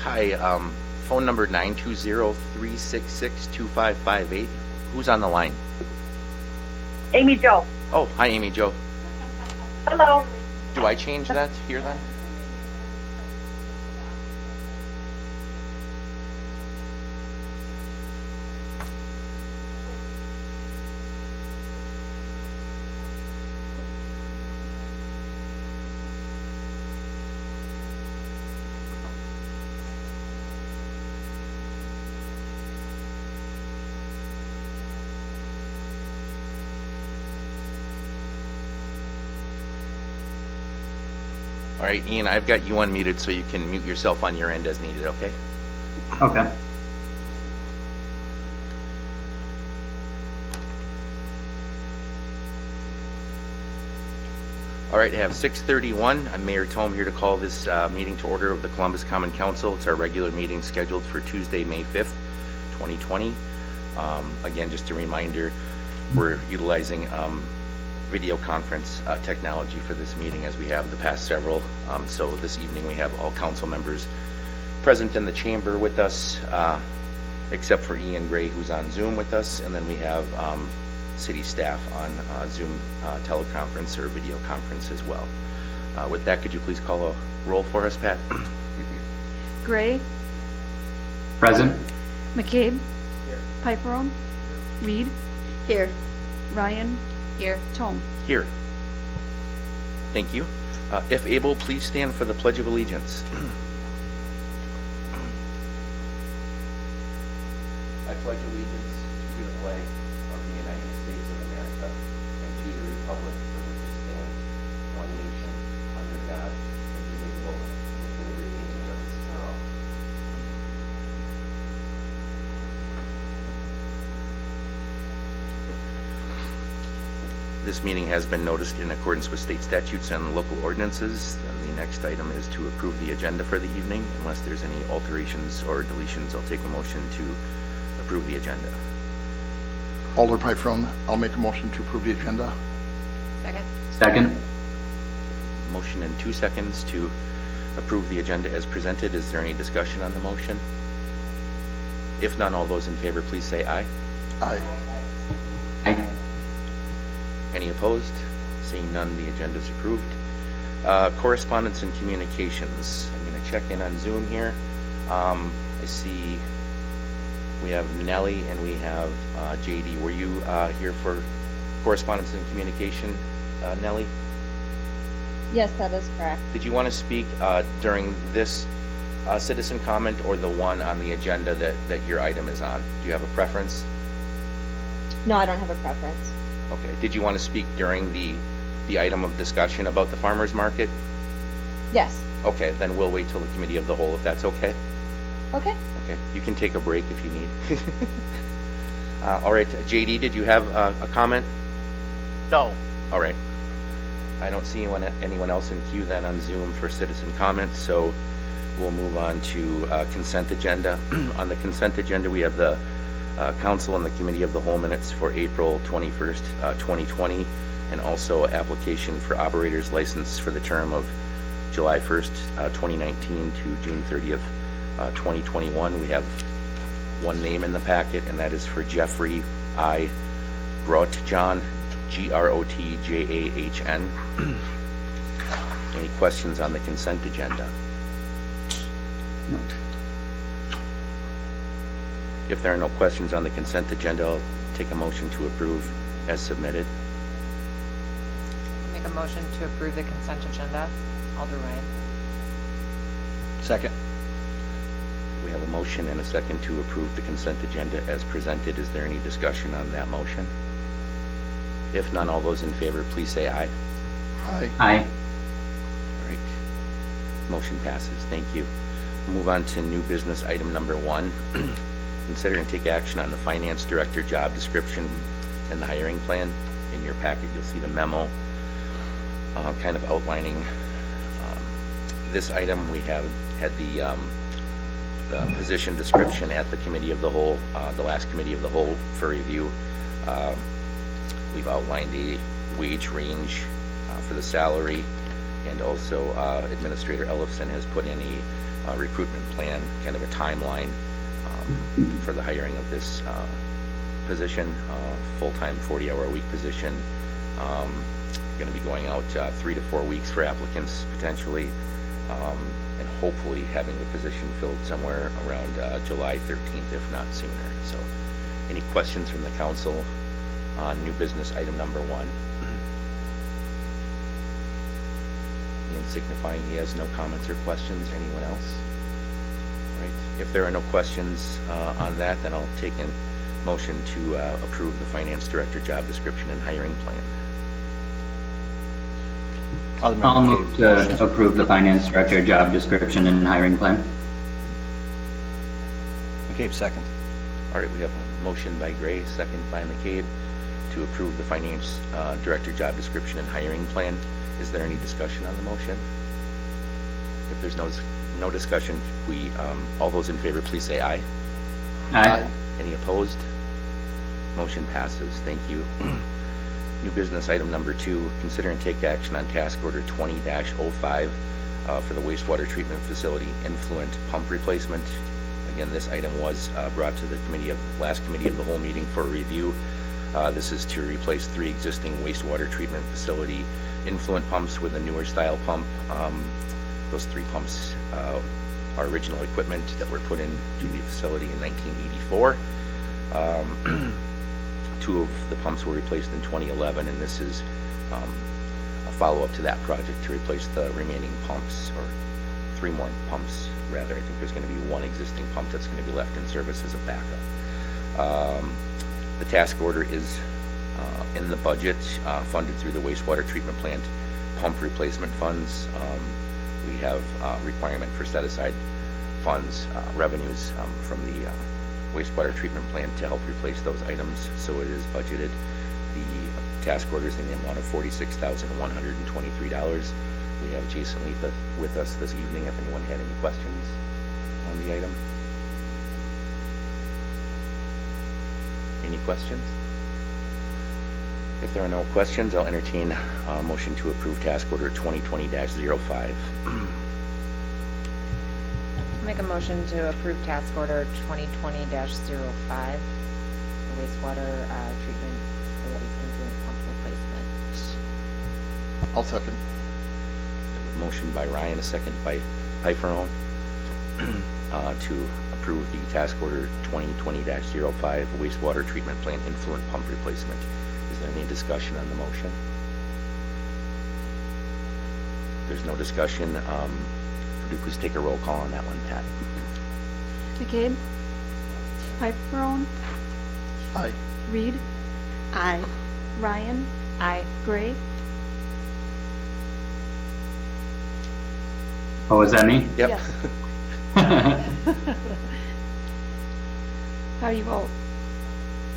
Hi, phone number 920-366-2558. Who's on the line? Amy Jo. Oh, hi, Amy Jo. Hello. Do I change that here then? All right, Ian, I've got you unmuted so you can mute yourself on your end as needed, okay? Okay. All right, I have 6:31. I'm Mayor Tome here to call this meeting to order of the Columbus Common Council. It's our regular meeting scheduled for Tuesday, May 5th, 2020. Again, just a reminder, we're utilizing video conference technology for this meeting as we have the past several. So this evening we have all council members present in the chamber with us, except for Ian Gray, who's on Zoom with us, and then we have city staff on Zoom teleconference or video conference as well. With that, could you please call a roll for us, Pat? Gray, Present. McCabe, Piperone, Reed, Here. Ryan, Here. Tome. Here. Thank you. If able, please stand for the Pledge of Allegiance. I pledge allegiance to the flag of the United States of America and to the republic for which it stands, one nation, under God, indivisible, with liberty and justice for all. This meeting has been noticed in accordance with state statutes and local ordinances. And the next item is to approve the agenda for the evening. Unless there's any alterations or deletions, I'll take a motion to approve the agenda. Alder Piperone, I'll make a motion to approve the agenda. Second. Second. Motion in 2 seconds to approve the agenda as presented. Is there any discussion on the motion? If none, all those in favor, please say aye. Aye. Aye. Any opposed? Seeing none, the agenda is approved. Correspondence and communications. I'm going to check in on Zoom here. I see we have Nellie and we have JD. Were you here for correspondence and communication, Nellie? Yes, that is correct. Did you want to speak during this citizen comment or the one on the agenda that your item is on? Do you have a preference? No, I don't have a preference. Okay. Did you want to speak during the item of discussion about the farmer's market? Yes. Okay, then we'll wait till the committee of the whole, if that's okay. Okay. Okay, you can take a break if you need. All right, JD, did you have a comment? No. All right. I don't see anyone else in queue then on Zoom for citizen comments, so we'll move on to consent agenda. On the consent agenda, we have the Council and the Committee of the Whole minutes for April 21st, 2020, and also application for operator's license for the term of July 1st, 2019 to June 30th, 2021. We have one name in the packet, and that is for Jeffrey I. Grotjahn, Grotjahn. Any questions on the consent agenda? No. If there are no questions on the consent agenda, I'll take a motion to approve as submitted. Make a motion to approve the consent agenda. Alder Ryan. Second. We have a motion and a second to approve the consent agenda as presented. Is there any discussion on that motion? If none, all those in favor, please say aye. Aye. Aye. All right. Motion passes. Thank you. We'll move on to new business item number 1. Consider and take action on the finance director job description and the hiring plan. In your packet, you'll see the memo kind of outlining this item. We have had the position description at the committee of the whole, the last committee of the whole for review. We've outlined the wage range for the salary, and also Administrator Ellefson has put in recruitment plan, kind of a timeline for the hiring of this position, full-time 40-hour-a-week position. Going to be going out 3 to 4 weeks for applicants potentially, and hopefully having the position filled somewhere around July 13th, if not sooner. So any questions from the council on new business item number 1? Ian signifying he has no comments or questions. Anyone else? All right. If there are no questions on that, then I'll take a motion to approve the finance director job description and hiring plan. I'll move to approve the finance director job description and hiring plan. McCabe, second. All right, we have a motion by Gray, second by McCabe, to approve the finance director job description and hiring plan. Is there any discussion on the motion? If there's no discussion, we all those in favor, please say aye. Aye. Any opposed? Motion passes. Thank you. New business item number 2, consider and take action on task order 20-05 for the wastewater treatment facility influent pump replacement. Again, this item was brought to the last committee of the whole meeting for review. This is to replace 3 existing wastewater treatment facility influent pumps with a newer style pump. Those 3 pumps are original equipment that were put into the facility in 1984. 2 of the pumps were replaced in 2011, and this is a follow-up to that project to replace the remaining pumps, or 3 more pumps rather. I think there's going to be 1 existing pump that's going to be left in service as a backup. The task order is in the budget, funded through the wastewater treatment plant pump replacement funds. We have requirement for set-aside funds, revenues from the wastewater treatment plant to help replace those items, so it is budgeted. The task order is in the amount of $46,123. We have Jason Letha with us this evening if anyone had any questions on the item. Any questions? If there are no questions, I'll entertain a motion to approve task order 2020-05. Make a motion to approve task order 2020-05, the wastewater treatment facilities influent pump replacement. I'll second. Motion by Ryan, a second by Piperone, to approve the task order 2020-05 wastewater treatment plant influent pump replacement. Is there any discussion on the motion? If there's no discussion, could you please take a roll call on that one, Pat? McCabe, Piperone, Aye. Reed, Aye. Ryan, Aye. Gray. Oh, was that me? Yep. Yes. How do you vote?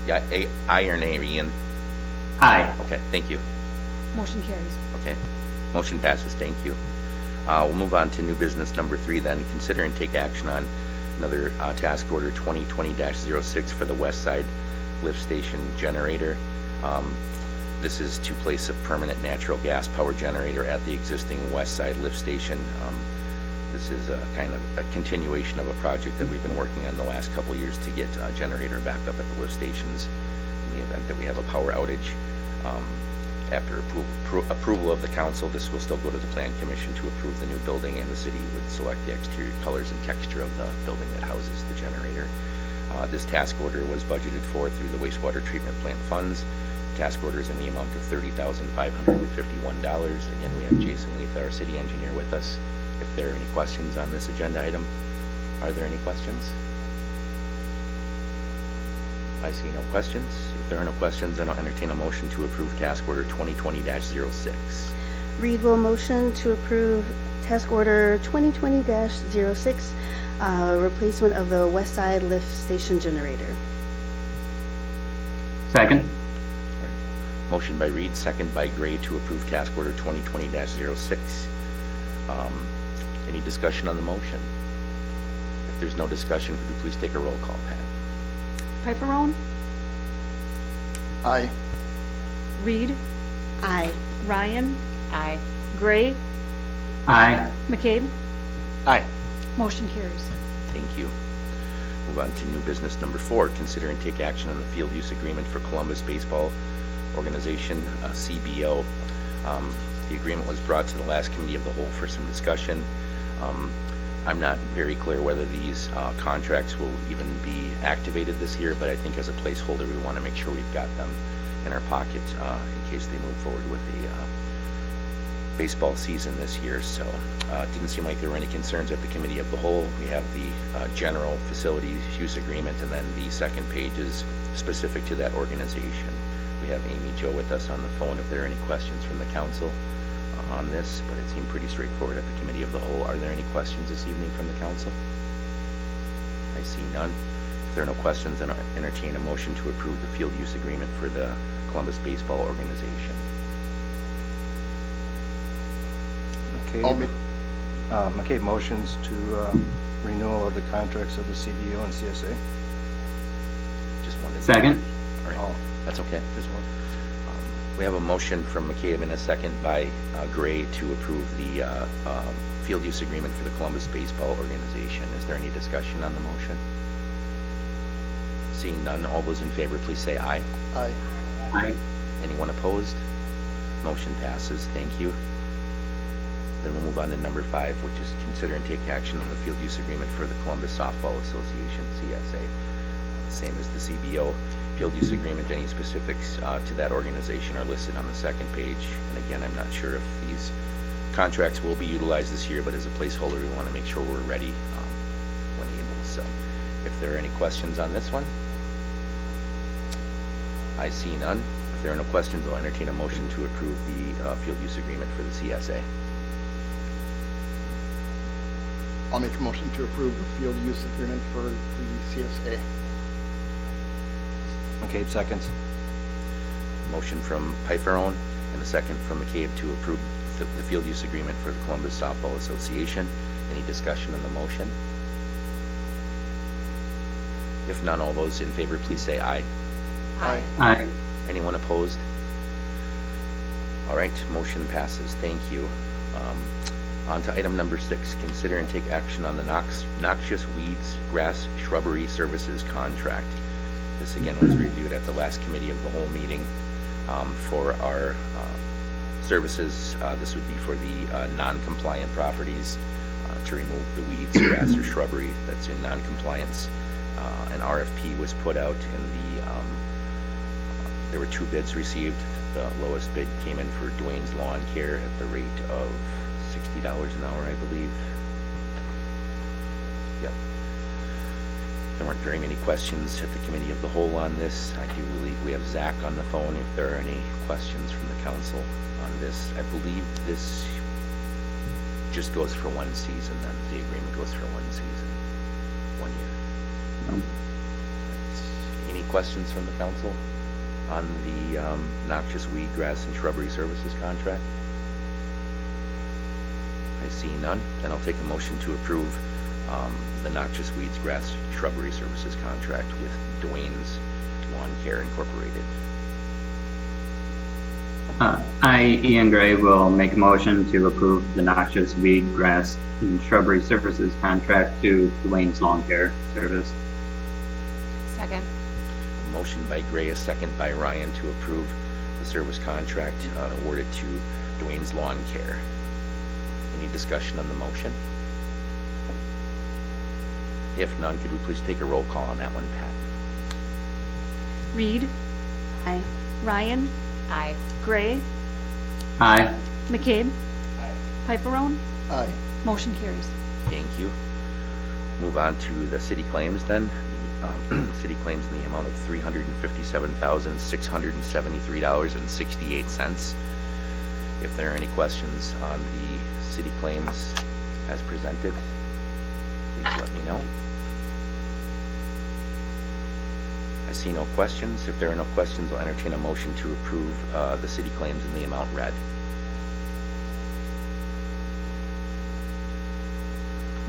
Yeah, aye or nay, Ian? Aye. Okay, thank you. Motion carries. Okay, motion passes, thank you. We'll move on to new business number 3 then. Consider and take action on another task order 2020-06 for the West Side Lift Station generator. This is to place a permanent natural gas power generator at the existing West Side Lift Station. This is a kind of a continuation of a project that we've been working on the last couple of years to get a generator back up at the lift stations in the event that we have a power outage. After approval of the council, this will still go to the plan commission to approve the new building, and the city would select the exterior colors and texture of the building that houses the generator. This task order was budgeted for through the wastewater treatment plant funds. Task order is in the amount of $30,551. Again, we have Jason Letha, our city engineer, with us. If there are any questions on this agenda item, are there any questions? I see no questions. If there are no questions, then I'll entertain a motion to approve task order 2020-06. Reed will motion to approve task order 2020-06, replacement of the West Side Lift Station generator. Second. Motion by Reed, second by Gray to approve task order 2020-06. Any discussion on the motion? If there's no discussion, could you please take a roll call, Pat? Piperone, Aye. Reed, Aye. Ryan, Aye. Gray, Aye. McCabe. Aye. Motion carries. Thank you. Move on to new business number 4. Consider and take action on the field use agreement for Columbus Baseball Organization, CBO. The agreement was brought to the last committee of the whole for some discussion. I'm not very clear whether these contracts will even be activated this year, but I think as a placeholder, we want to make sure we've got them in our pocket in case they move forward with the baseball season this year. So it didn't seem like there were any concerns at the committee of the whole. We have the general facilities use agreement, and then the second page is specific to that organization. We have Amy Jo with us on the phone if there are any questions from the council on this, but it seemed pretty straightforward at the committee of the whole. Are there any questions this evening from the council? I see none. If there are no questions, then I'll entertain a motion to approve the field use agreement for the Columbus Baseball Organization. Okay, motions to renewal of the contracts of the CBO and CSA. Just wanted. Second. All right. Oh. That's okay. Just one. We have a motion from McCabe and a second by Gray to approve the field use agreement for the Columbus Baseball Organization. Is there any discussion on the motion? Seeing none, all those in favor, please say aye. Aye. Aye. Anyone opposed? Motion passes. Thank you. Then we'll move on to number 5, which is consider and take action on the field use agreement for the Columbus Softball Association, CSA. Same as the CBO. Field use agreement, any specifics to that organization are listed on the second page. And again, I'm not sure if these contracts will be utilized this year, but as a placeholder, we want to make sure we're ready when able. So if there are any questions on this one, I see none. If there are no questions, I'll entertain a motion to approve the field use agreement for the CSA. I'll make a motion to approve the field use agreement for the CSA. McCabe seconds. Motion from Pifferone and a second from McCabe to approve the field use agreement for the Columbus Softball Association. Any discussion on the motion? If none, all those in favor, please say aye. Aye. Aye. Anyone opposed? All right, motion passes. Thank you. On to item number 6, consider and take action on the noxious weeds, grass, shrubbery services contract. This again was reviewed at the last committee of the whole meeting for our services. This would be for the non-compliant properties to remove the weeds, grass, or shrubbery that's in non-compliance. An RFP was put out, and there were 2 bids received. The lowest bid came in for Dwayne's Lawn Care at the rate of $60 an hour, I believe. Yep. There weren't very many questions at the committee of the whole on this. I do believe we have Zach on the phone if there are any questions from the council on this. I believe this just goes for 1 season, then the agreement goes for 1 season, 1 year. Any questions from the council on the noxious weed, grass, and shrubbery services contract? I see none. Then I'll take a motion to approve the noxious weeds, grass, shrubbery services contract with Dwayne's Lawn Care Incorporated. I, Ian Gray, will make a motion to approve the noxious weed, grass, and shrubbery services contract to Dwayne's Lawn Care Service. Second. A motion by Gray, a second by Ryan to approve the service contract awarded to Dwayne's Lawn Care. Any discussion on the motion? If none, could we please take a roll call on that one, Pat? Reed, Aye. Ryan, Aye. Gray, Aye. McCabe, Pifferone. Aye. Motion carries. Thank you. Move on to the city claims then. City claims in the amount of $357,673.68. If there are any questions on the city claims as presented, please let me know. I see no questions. If there are no questions, I'll entertain a motion to approve the city claims in the amount read.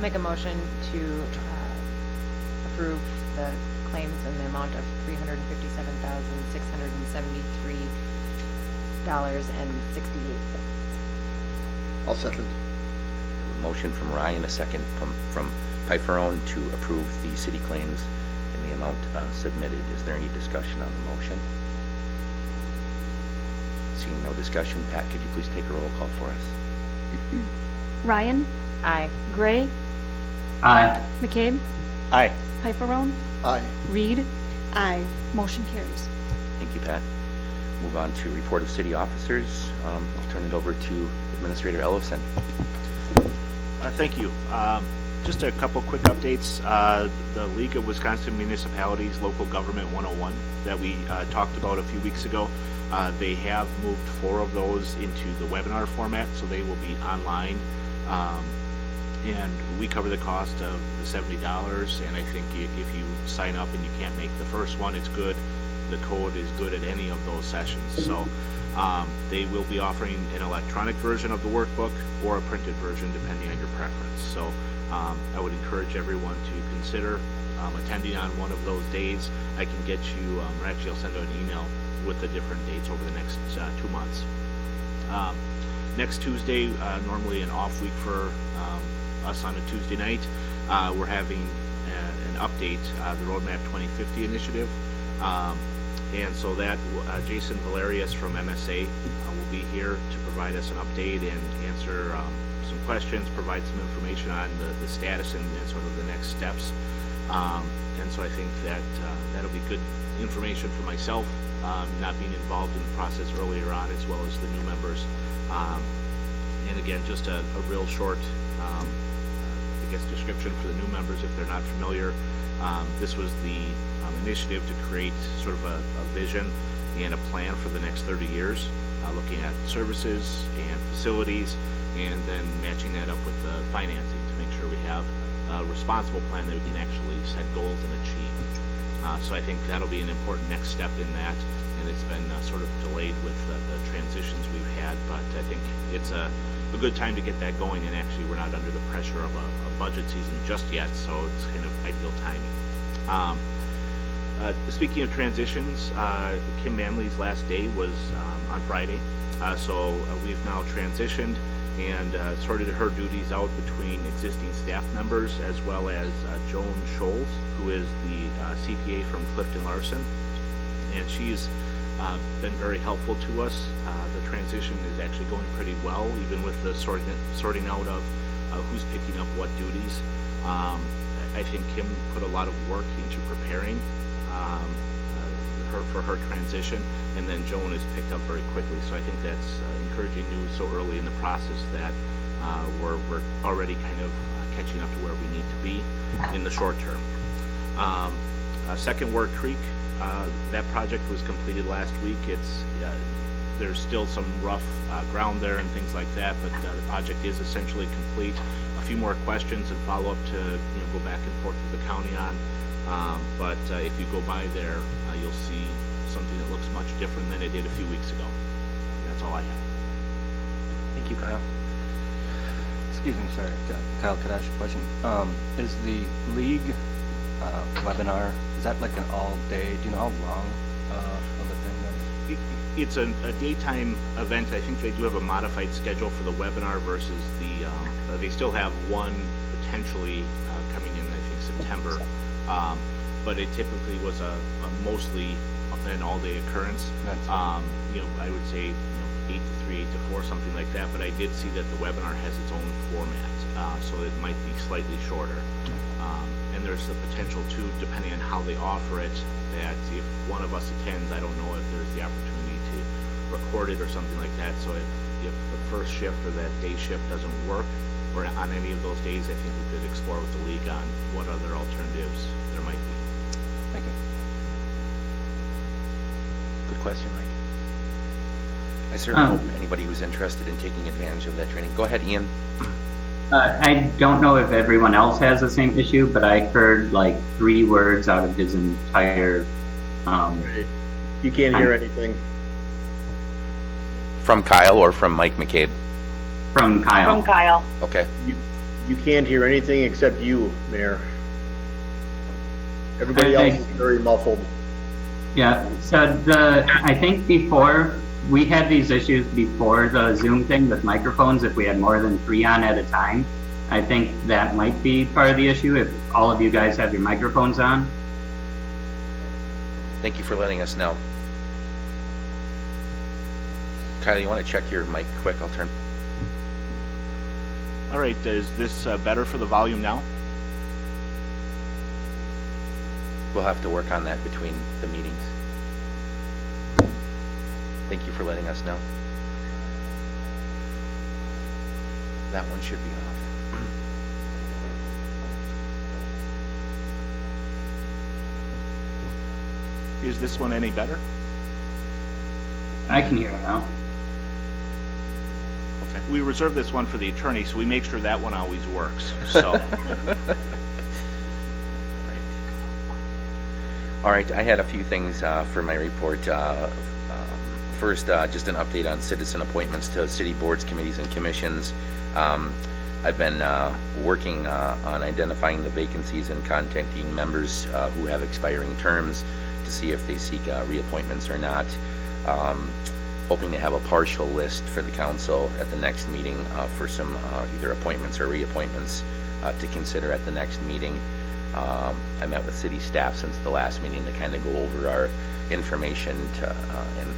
Make a motion to approve the claims in the amount of $357,673.68. I'll second. motion from Ryan, a second from Piperone to approve the city claims in the amount submitted. Is there any discussion on the motion? Seeing no discussion, Pat, could you please take a roll call for us? Ryan, Aye. Gray, Aye. McCabe, Aye. Piperone, Aye. Reed, Aye. motion carries. Thank you, Pat. Move on to report of city officers. I'll turn it over to Administrator Ellison. Thank you. Just a couple quick updates. The League of Wisconsin Municipalities Local Government 101 that we talked about a few weeks ago, they have moved 4 of those into the webinar format, so they will be online. And we cover the cost of the $70, and I think if you sign up and you can't make the first one, it's good. The code is good at any of those sessions. So they will be offering an electronic version of the workbook or a printed version depending on your preference. So I would encourage everyone to consider attending on one of those days. I can get you, or actually I'll send out an email with the different dates over the next 2 months. Next Tuesday, normally an off week for us on a Tuesday night, we're having an update, the Roadmap 2050 initiative. And so that Jason Valerius from MSA will be here to provide us an update and answer some questions, provide some information on the status and sort of the next steps. And so I think that that'll be good information for myself, not being involved in the process earlier on, as well as the new members. And again, just a real short, I guess, description for the new members if they're not familiar. This was the initiative to create sort of a vision and a plan for the next 30 years, looking at services and facilities, and then matching that up with the financing to make sure we have a responsible plan that we can actually set goals and achieve. So I think that'll be an important next step in that, and it's been sort of delayed with the transitions we've had, but I think it's a good time to get that going, and actually we're not under the pressure of a budget season just yet, so it's kind of ideal timing. Speaking of transitions, Kim Manley's last day was on Friday, so we've now transitioned and sorted her duties out between existing staff members as well as Joan Scholes, who is the CPA from Clifton Larson, and she's been very helpful to us. The transition is actually going pretty well, even with the sorting out of who's picking up what duties. I think Kim put a lot of work into preparing her for her transition, and then Joan has picked up very quickly. So I think that's encouraging news so early in the process that we're already kind of catching up to where we need to be in the short term. Second Ward Creek, that project was completed last week. There's still some rough ground there and things like that, but the project is essentially complete. A few more questions and follow up to go back and forth with the county on. But if you go by there, you'll see something that looks much different than it did a few weeks ago. And that's all I have. Thank you, Kyle. Excuse me, sorry. Kyle, could I ask you a question? Is the league webinar, is that like an all-day, do you know how long of a thing that is? It's a daytime event. I think they do have a modified schedule for the webinar versus they still have one potentially coming in, I think, September. But it typically was a mostly an all-day occurrence. I would say 8 to 3, 8 to 4, something like that. But I did see that the webinar has its own format, so it might be slightly shorter. And there's the potential too, depending on how they offer it, that if one of us attends, I don't know if there's the opportunity to record it or something like that. So if the first shift or that day shift doesn't work, or on any of those days, I think we could explore with the league on what other alternatives there might be. Thank you. Good question, Mike. I certainly hope anybody who's interested in taking advantage of that training. Go ahead, Ian. I don't know if everyone else has the same issue, but I heard like 3 words out of his entire. You can't hear anything. From Kyle or from Mike McCabe? From Kyle. From Kyle. Okay. You can't hear anything except you, Mayor. Everybody else is very muffled. Yeah, so I think before, we had these issues before the Zoom thing with microphones, if we had more than 3 on at a time. I think that might be part of the issue if all of you guys have your microphones on. Thank you for letting us know. Kyle, you want to check your mic quick? I'll turn. All right, is this better for the volume now? We'll have to work on that between the meetings. Thank you for letting us know. That one should be off. Is this one any better? I can hear it now. Okay. We reserve this one for the attorney, so we make sure that one always works. So, All right, I had a few things for my report. First, just an update on citizen appointments to city boards, committees, and commissions. I've been working on identifying the vacancies and contacting members who have expiring terms to see if they seek reappointments or not. Hoping to have a partial list for the council at the next meeting for some either appointments or reappointments to consider at the next meeting. I met with city staff since the last meeting to kind of go over our information to,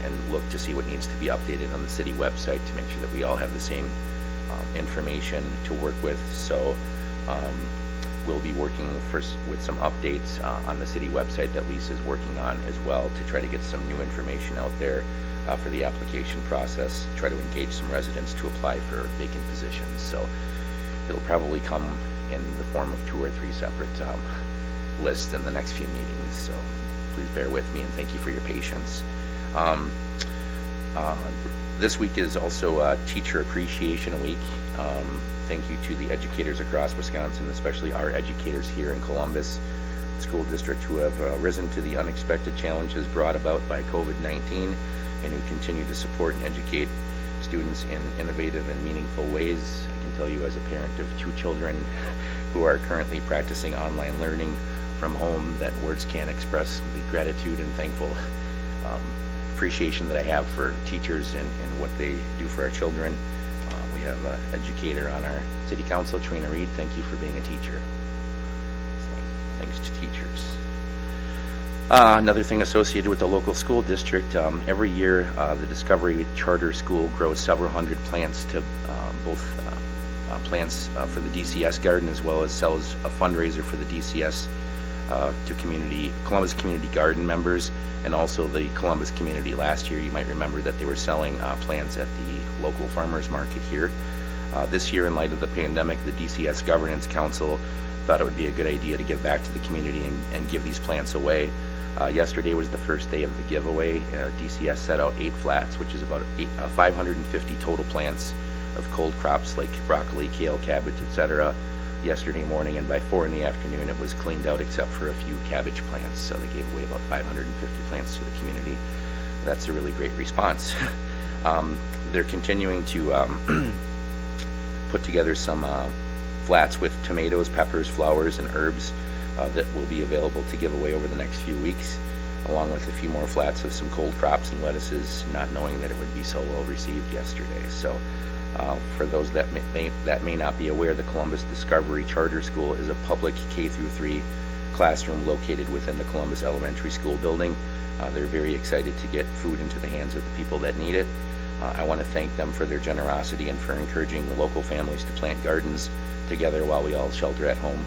and look to see what needs to be updated on the city website to make sure that we all have the same information to work with. So we'll be working with some updates on the city website that Lisa's working on as well to try to get some new information out there for the application process, try to engage some residents to apply for vacant positions. So it'll probably come in the form of 2 or 3 separate lists in the next few meetings. So please bear with me and thank you for your patience. This week is also Teacher Appreciation Week. Thank you to the educators across Wisconsin, especially our educators here in Columbus School District who have risen to the unexpected challenges brought about by COVID-19 and who continue to support and educate students in innovative and meaningful ways. I can tell you as a parent of 2 children who are currently practicing online learning from home that words can't express the gratitude and thankful appreciation that I have for teachers and what they do for our children. We have an educator on our city council, Trina Reed. Thank you for being a teacher. Thanks to teachers. Another thing associated with the local school district, every year the Discovery Charter School grows several hundred plants to both plants for the DCS garden as well as sells a fundraiser for the DCS to Columbus Community Garden members and also the Columbus community. Last year you might remember that they were selling plants at the local farmers market here. This year, in light of the pandemic, the DCS Governance Council thought it would be a good idea to give back to the community and give these plants away. Yesterday was the first day of the giveaway. DCS set out 8 flats, which is about 550 total plants of cold crops like broccoli, kale, cabbage, etc. yesterday morning, and by 4 in the afternoon it was cleaned out except for a few cabbage plants. So they gave away about 550 plants to the community. That's a really great response. They're continuing to put together some flats with tomatoes, peppers, flowers, and herbs that will be available to give away over the next few weeks, along with a few more flats of some cold crops and lettuces, not knowing that it would be so well received yesterday. So for those that may not be aware, the Columbus Discovery Charter School is a public K-3 classroom located within the Columbus Elementary School building. They're very excited to get food into the hands of the people that need it. I want to thank them for their generosity and for encouraging the local families to plant gardens together while we all shelter at home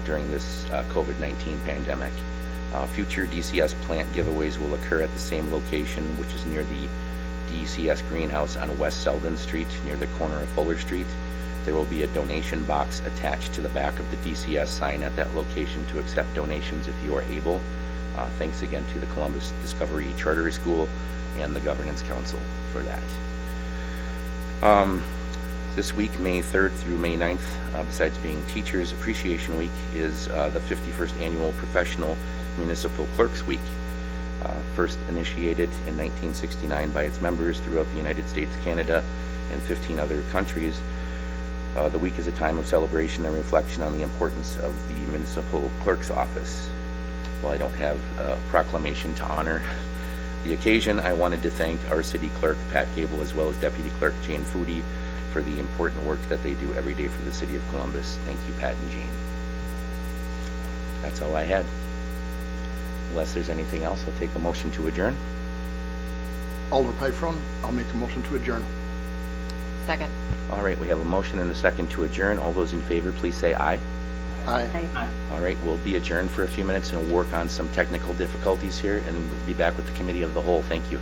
during this COVID-19 pandemic. Future DCS plant giveaways will occur at the same location, which is near the DCS greenhouse on West Selden Street, near the corner of Fuller Street. There will be a donation box attached to the back of the DCS sign at that location to accept donations if you are able. Thanks again to the Columbus Discovery Charter School and the Governance Council for that. This week, May 3rd through May 9th, besides being Teachers Appreciation Week, is the 51st Annual Professional Municipal Clerks Week. First initiated in 1969 by its members throughout the United States, Canada, and 15 other countries. The week is a time of celebration and reflection on the importance of the municipal clerk's office. While I don't have a proclamation to honor the occasion, I wanted to thank our city clerk, Pat Cable, as well as Deputy Clerk Jane Foodie for the important work that they do every day for the city of Columbus. Thank you, Pat and Jean. That's all I had. Unless there's anything else, I'll take a motion to adjourn. Alderman Pyfron, I'll make a motion to adjourn. Second. All right, we have a motion and a second to adjourn. All those in favor, please say aye. Aye. All right, we'll be adjourned for a few minutes and we'll work on some technical difficulties here and we'll be back with the committee of the whole. Thank you.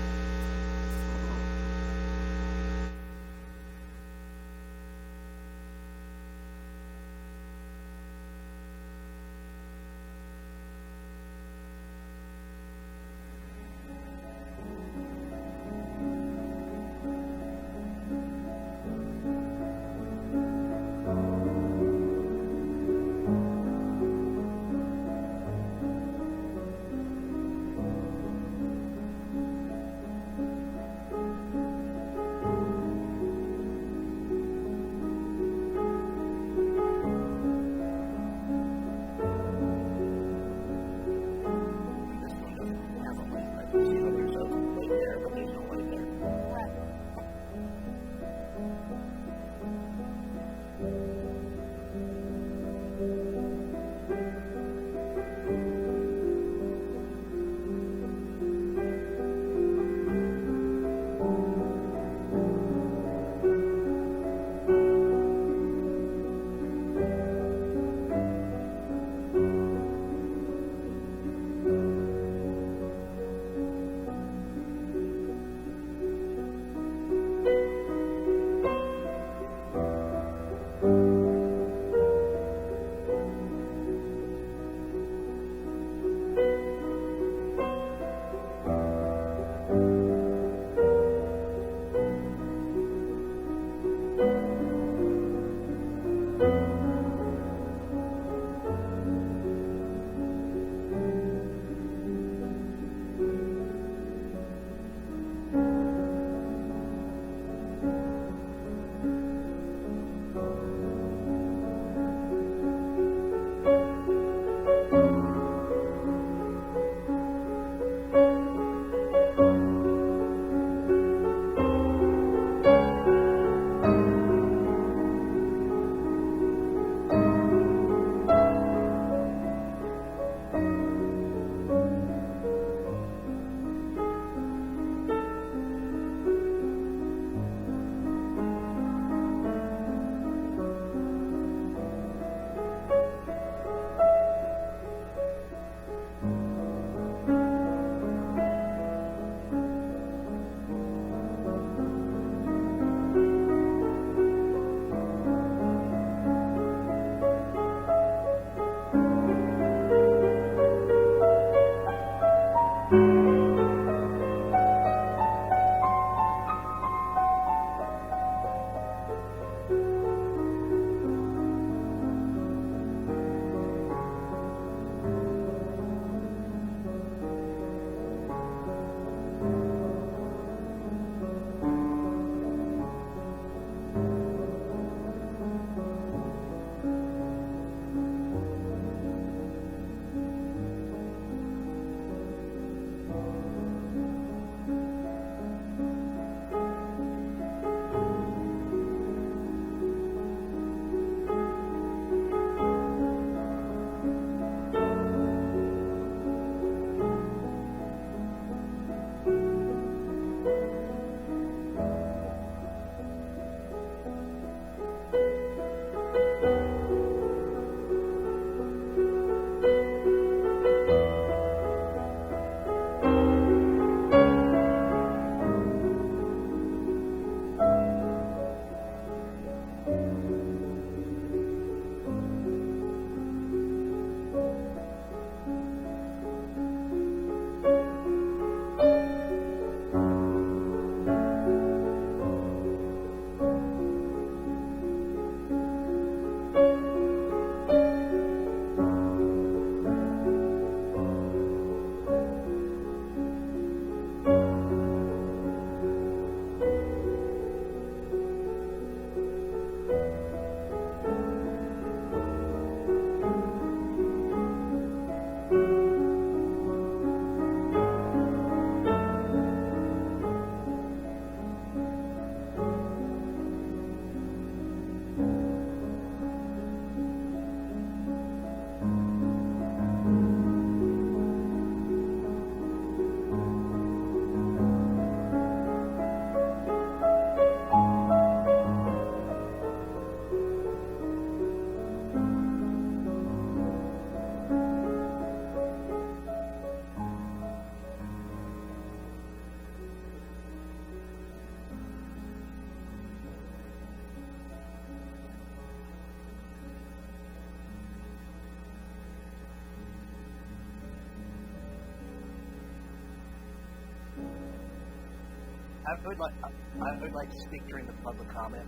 I would like to speak during the public comment.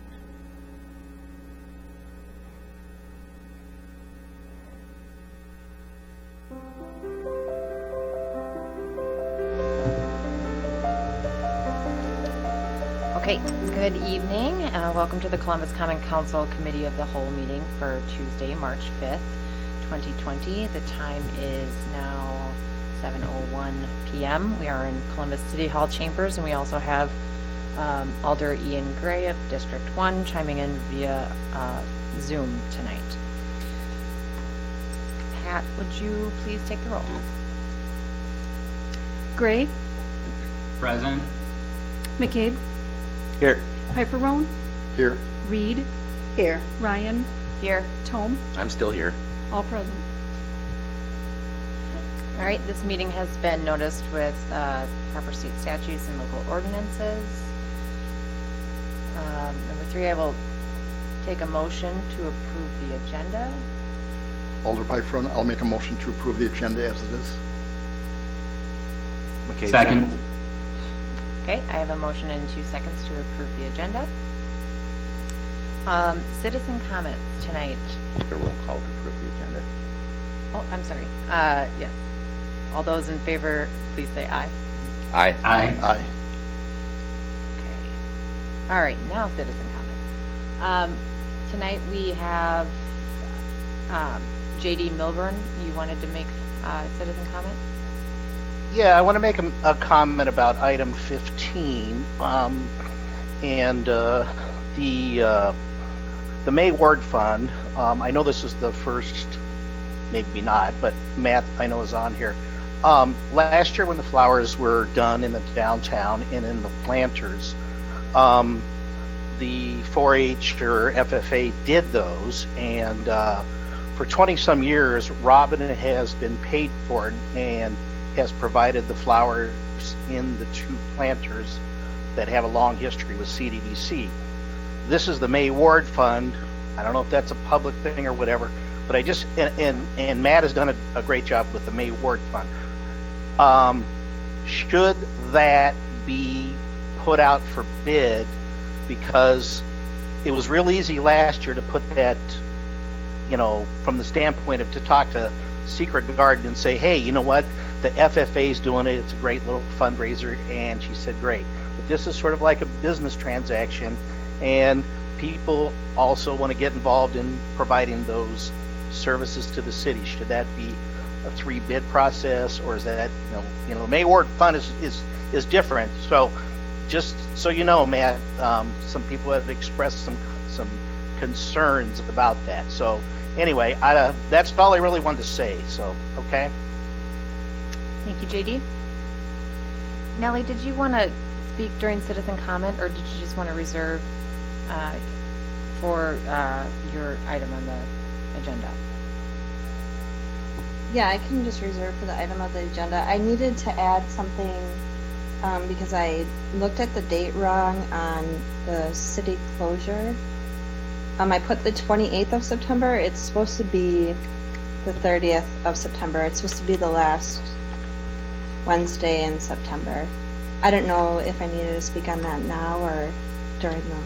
Okay, good evening. Welcome to the Columbus Common Council Committee of the Whole meeting for Tuesday, March 5th, 2020. The time is now 7:01 p.m. We are in Columbus City Hall chambers, and we also have Alder Ian Gray of District 1 chiming in via Zoom tonight. Pat, would you please take the roll? Gray, Present. McCabe, Here. Pifferbone, Here. Reed, Here. Ryan, Here. Tome, I'm still here. all present. All right, this meeting has been noticed with proper state statutes and local ordinances. Number 3, I will take a motion to approve the agenda. Alder Pifron, I'll make a motion to approve the agenda as it is. McCabe, Second. Okay, I have a motion in 2 seconds to approve the agenda. Citizen comments tonight. Take a roll call to approve the agenda. Oh, I'm sorry. Yes. All those in favor, please say aye. Aye. Aye. Aye. Okay. All right, now citizen comments. Tonight we have J.D. Milburn. You wanted to make citizen comment? Yeah, I want to make a comment about item 15, and the May Ward Fund. I know this is the first, maybe not, but Matt I know is on here. Last year when the flowers were done in the downtown and in the planters, the 4-H or FFA did those, and for 20 some years, Robin has been paid for it and has provided the flowers in the 2 planters that have a long history with CDDC. This is the May Ward Fund. I don't know if that's a public thing or whatever, but I just, and Matt has done a great job with the May Ward Fund. Should that be put out for bid? Because it was real easy last year to put that, you know, from the standpoint of to talk to Secret Garden and say, hey, you know what? The FFA's doing it. It's a great little fundraiser. And she said, great. But this is sort of like a business transaction. And people also want to get involved in providing those services to the city. Should that be a 3 bid process, or is that, you know, May Ward Fund is different. So just so you know, Matt, some people have expressed some concerns about that. So anyway, that's all I really wanted to say. So, okay. Thank you, JD. Nellie, did you want to speak during citizen comment, or did you just want to reserve for your item on the agenda? Yeah, I can just reserve for the item of the agenda. I needed to add something because I looked at the date wrong on the city closure. I put the 28th of September. It's supposed to be the 30th of September. It's supposed to be the last Wednesday in September. I don't know if I needed to speak on that now or during the...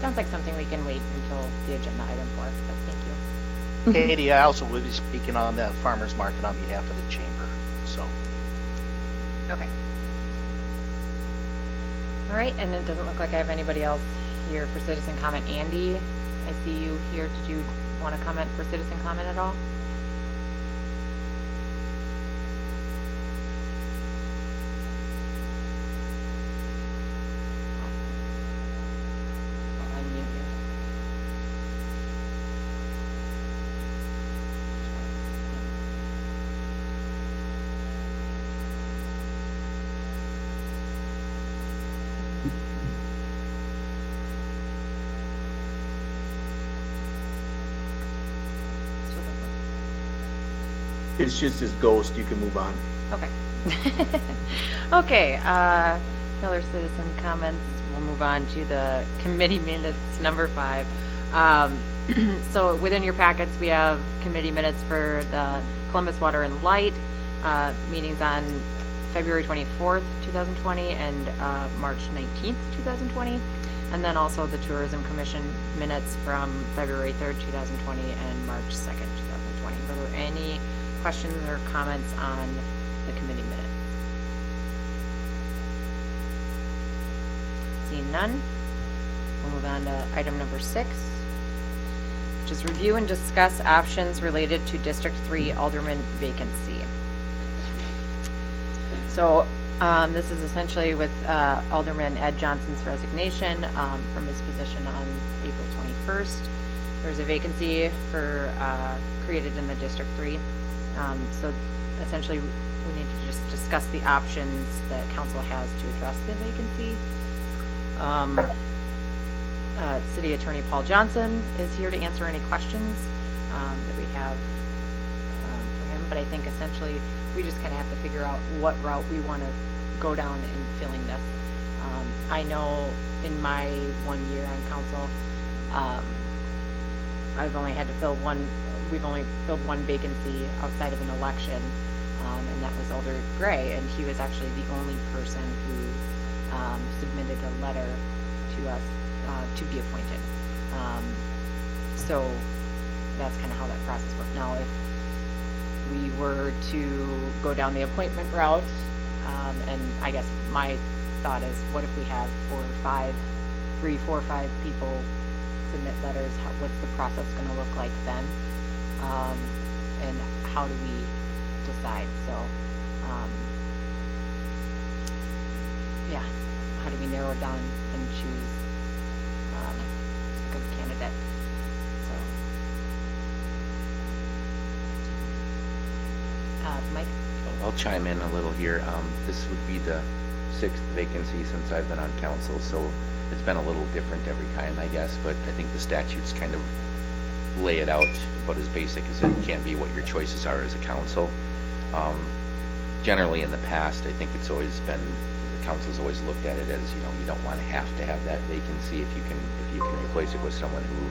Sounds like something we can wait until the agenda item for, but thank you. Katie, I also will be speaking on the farmers market on behalf of the chamber. So. Okay. All right, and it doesn't look like I have anybody else here for citizen comment. Andy, I see you here. Did you want to comment for citizen comment at all? I'll unmute you. It's just his ghost. You can move on. Okay. Okay, no other citizen comments. We'll move on to the committee minutes, number 5. So within your packets, we have committee minutes for the Columbus Water and Light meetings on February 24th, 2020, and March 19th, 2020. And then also the Tourism Commission minutes from February 3rd, 2020, and March 2nd, 2020. Were there any questions or comments on the committee minutes? Seeing none, we'll move on to item number 6, which is review and discuss options related to District 3 Alderman vacancy. So this is essentially with Alderman Ed Johnson's resignation from his position on April 21st. There's a vacancy created in the District 3. So essentially we need to just discuss the options that council has to address the vacancy. City Attorney Paul Johnson is here to answer any questions that we have for him, but I think essentially we just kind of have to figure out what route we want to go down in filling this. I know in my 1 year on council, I've only had to fill we've only filled one vacancy outside of an election, and that was Alder Gray, and he was actually the only person who submitted a letter to us to be appointed. So that's kind of how that process worked. Now, if we were to go down the appointment route, and I guess my thought is, what if we have 3, 4, 5 people submit letters? What's the process going to look like then? And how do we decide? So, yeah, how do we narrow down and choose a good candidate? So, Mike? I'll chime in a little here. This would be the 6th vacancy since I've been on council, so it's been a little different every time, I guess, but I think the statutes kind of lay it out about as basic as it can be, what your choices are as a council. Generally in the past, I think it's always been, the council's always looked at it as, you don't want to have that vacancy. If you can replace it with someone who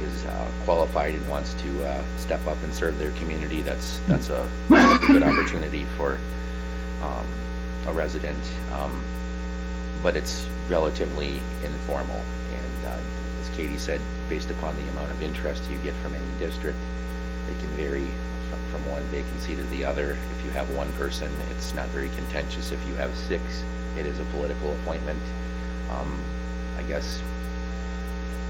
is qualified and wants to step up and serve their community, that's a good opportunity for a resident. But it's relatively informal, and as Katie said, based upon the amount of interest you get from any district, it can vary from one vacancy to the other. If you have one person, it's not very contentious. If you have 6, it is a political appointment. I guess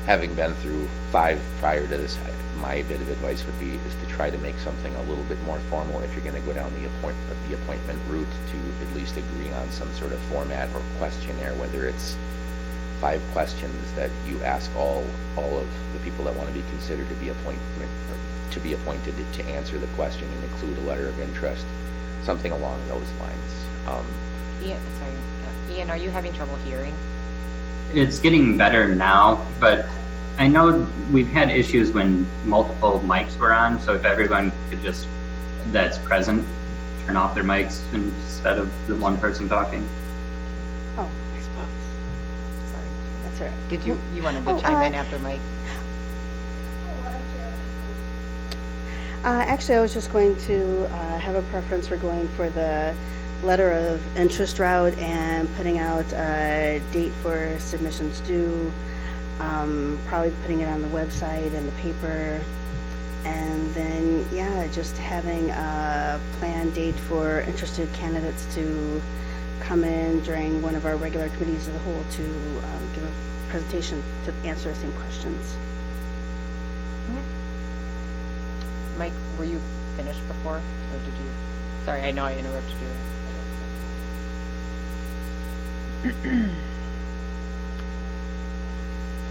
having been through 5 prior to this, my bit of advice would be is to try to make something a little bit more formal if you're going to go down the appointment route, to at least agree on some sort of format or questionnaire, whether it's 5 questions that you ask all of the people that want to be considered to be appointed to answer the question and include a letter of interest, something along those lines. Ian, are you having trouble hearing? It's getting better now, but I know we've had issues when multiple mics were on, so if everyone could just, that's present, turn off their mics instead of the one person talking. Oh, I suppose. Sorry, that's all right. Did you wanted to chime in after Mike? Actually, I was just going to have a preference for going for the letter of interest route and putting out a date for submissions due, probably putting it on the website and the paper, and then, yeah, just having a planned date for interested candidates to come in during one of our regular committees of the whole to give a presentation to answer the same questions. Mike, were you finished before, or did you? Sorry, I know I interrupted you.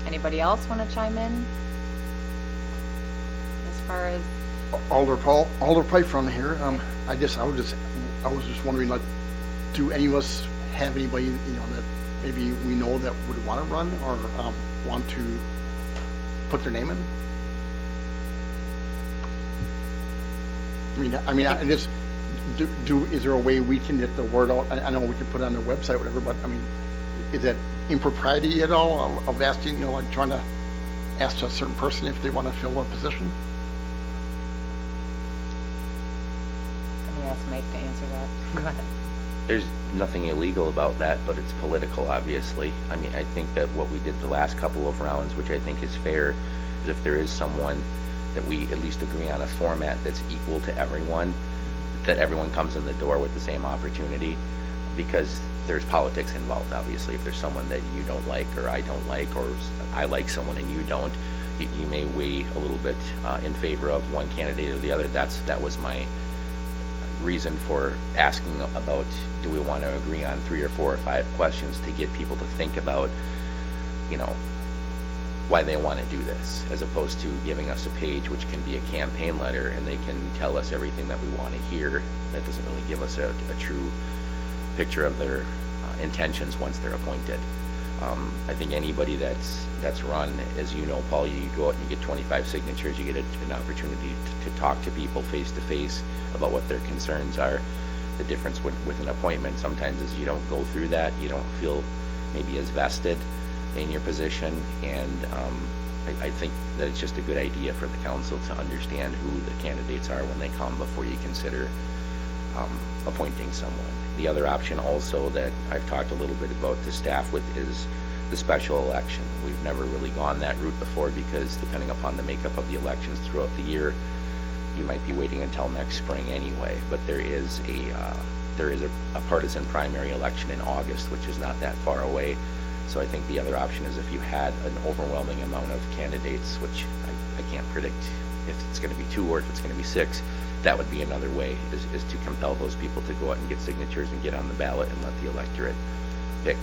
Anybody else want to chime in? As far as Alder Piper here. I was just wondering, like, do any of us have anybody, that maybe we know that would want to run or want to put their name in? I just is there a way we can get the word out? I know we can put it on their website, whatever, but is that impropriety at all of asking, like trying to ask a certain person if they want to fill a position? Let me ask Mike to answer that. Go ahead. There's nothing illegal about that, but it's political, obviously. I mean, I think that what we did the last couple of rounds, which I think is fair, is if there is someone that we at least agree on a format that's equal to everyone, that everyone comes in the door with the same opportunity, because there's politics involved, obviously. If there's someone that you don't like, or I don't like, or I like someone and you don't, you may weigh a little bit in favor of one candidate or the other. That was my reason for asking about, do we want to agree on 3 or 4 or 5 questions to get people to think about, you know, why they want to do this, as opposed to giving us a page which can be a campaign letter and they can tell us everything that we want to hear. That doesn't really give us a true picture of their intentions once they're appointed. I think anybody that's run, as you know, Paul, you go out and you get 25 signatures, you get an opportunity to talk to people face to face about what their concerns are. The difference with an appointment sometimes is you don't go through that, you don't feel maybe as vested in your position, and I think that it's just a good idea for the council to understand who the candidates are when they come before you consider appointing someone. The other option also that I've talked a little bit about to staff with is the special election. We've never really gone that route before, because depending upon the makeup of the elections throughout the year, you might be waiting until next spring anyway. But there is a partisan primary election in August, which is not that far away. So I think the other option is, if you had an overwhelming amount of candidates, which I can't predict if it's going to be 2 or if it's going to be 6, that would be another way, is to compel those people to go out and get signatures and get on the ballot and let the electorate pick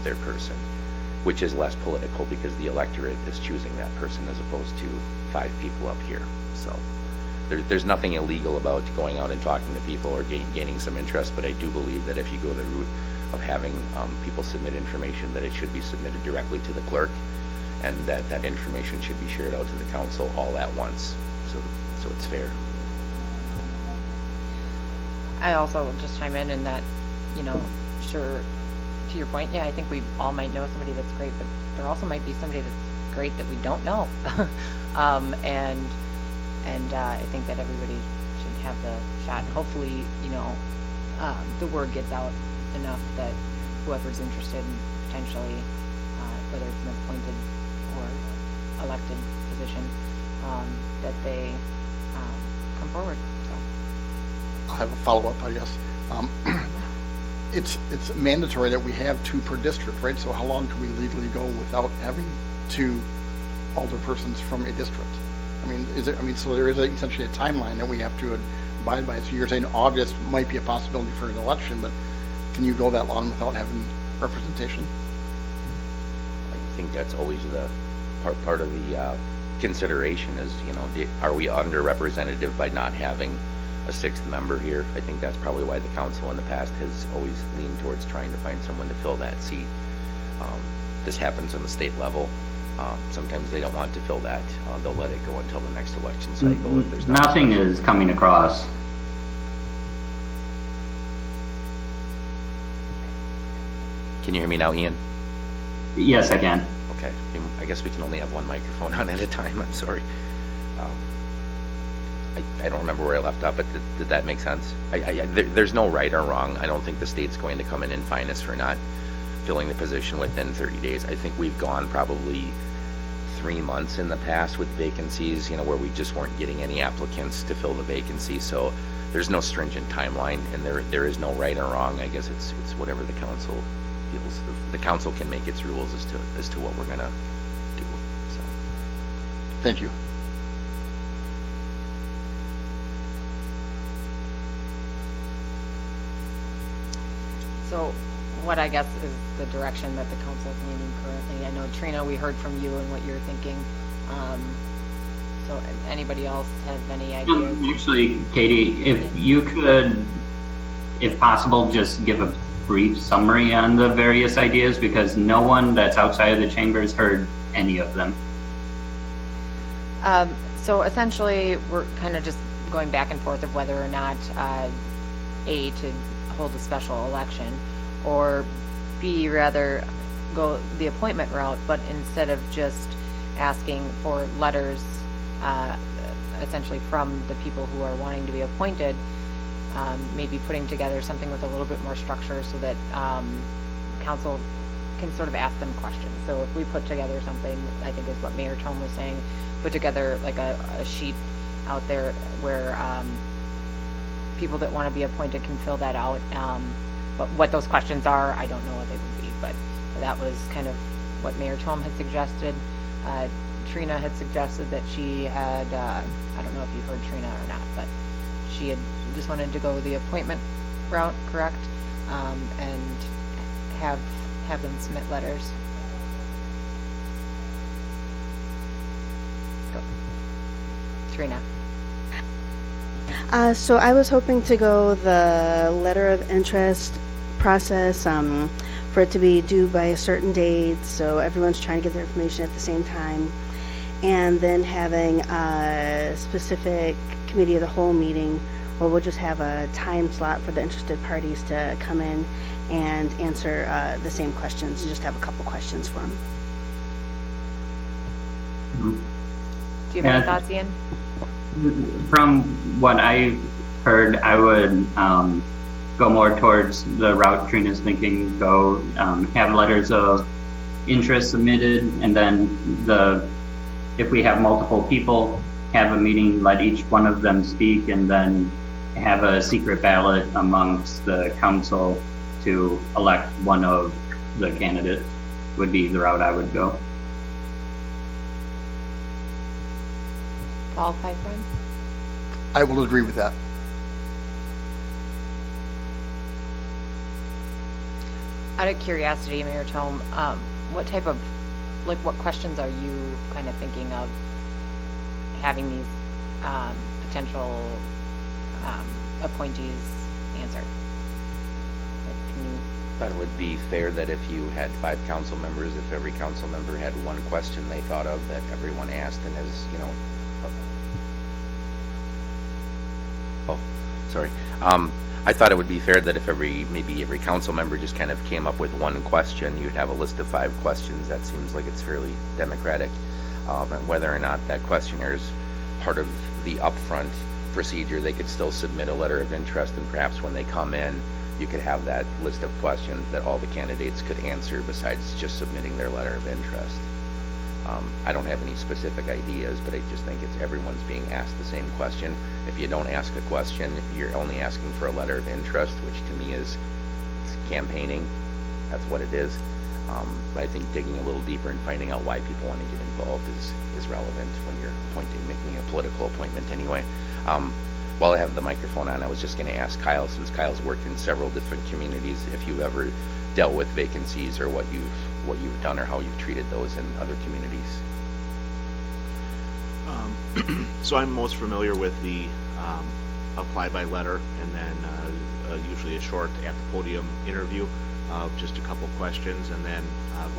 their person, which is less political because the electorate is choosing that person as opposed to 5 people up here. So there's nothing illegal about going out and talking to people or gaining some interest, but I do believe that if you go the route of having people submit information, that it should be submitted directly to the clerk, and that information should be shared out to the council all at once, so it's fair. I also will just chime in that, you know, sure, to your point, yeah, I think we all might know somebody that's great, but there also might be somebody that's great that we don't know. And I think that everybody should have the shot. And hopefully, you know, the word gets out enough that whoever's interested in potentially, whether it's an appointed or elected position, that they come forward. So. I'll have a follow-up, I guess. It's mandatory that we have 2 per district, right? So how long can we legally go without having 2 alderpersons from a district? I mean, so there is essentially a timeline that we have to abide by. So you're saying August might be a possibility for an election, but can you go that long without having representation? I think that's always the part of the consideration is, you know, are we underrepresented by not having a 6th member here? I think that's probably why the council in the past has always leaned towards trying to find someone to fill that seat. This happens on the state level. Sometimes they don't want to fill that. They'll let it go until the next election cycle. If there's Nothing is coming across. Can you hear me now, Ian? Yes, I can. Okay. I guess we can only have one microphone on at a time. I'm sorry. I don't remember where I left off, but did that make sense? There's no right or wrong. I don't think the state's going to come in and fine us for not filling the position within 30 days. I think we've gone probably 3 months in the past with vacancies, you know, where we just weren't getting any applicants to fill the vacancy. So there's no stringent timeline, and there is no right or wrong. I guess it's whatever the council feels. The council can make its rules as to what we're gonna do. So. Thank you. So what I guess is the direction that the council is leaning currently. I know, Trina, we heard from you and what you're thinking. So anybody else have any ideas? Actually, Katie, if you could, if possible, just give a brief summary on the various ideas, because no one that's outside of the chamber has heard any of them. So essentially, we're kind of just going back and forth of whether or not A, to hold a special election, or B, rather go the appointment route, but instead of just asking for letters essentially from the people who are wanting to be appointed, maybe putting together something with a little bit more structure so that council can sort of ask them questions. So if we put together something, I think is what Mayor Tome was saying, put together like a sheet out there where people that want to be appointed can fill that out. But what those questions are, I don't know what they would be, but that was kind of what Mayor Tome had suggested. Trina had suggested that she had, I don't know if you heard Trina or not, but she had just wanted to go the appointment route, correct? And have them submit letters. Go. Trina. So I was hoping to go the letter of interest process, for it to be due by a certain date, so everyone's trying to get their information at the same time, and then having a specific committee of the whole meeting where we'll just have a time slot for the interested parties to come in and answer the same questions, and just have a couple questions for them. Do you have any thoughts, Ian? From what I heard, I would go more towards the route Trina's thinking, go have letters of interest submitted, and then if we have multiple people, have a meeting, let each one of them speak, and then have a secret ballot amongst the council to elect one of the candidates would be the route I would go. Paul Pipeline? I will agree with that. Out of curiosity, Mayor Tome, what type of, what questions are you kind of thinking of having these potential appointees answer? Can you? Thought it would be fair that if you had 5 council members, if every council member had one question they thought of that everyone asked, and as you know, sorry. I thought it would be fair that if maybe every council member just kind of came up with one question, you'd have a list of 5 questions. That seems like it's fairly democratic. And whether or not that questionnaire is part of the upfront procedure, they could still submit a letter of interest, and perhaps when they come in, you could have that list of questions that all the candidates could answer besides just submitting their letter of interest. I don't have any specific ideas, but I just think everyone's being asked the same question. If you don't ask a question, you're only asking for a letter of interest, which to me is campaigning. That's what it is. But I think digging a little deeper and finding out why people want to get involved is relevant when you're making a political appointment anyway. While I have the microphone on, I was just going to ask Kyle, since Kyle's worked in several different communities, if you've ever dealt with vacancies or what you've done or how you've treated those in other communities. So I'm most familiar with the apply by letter, and then usually a short at the podium interview of just a couple questions, and then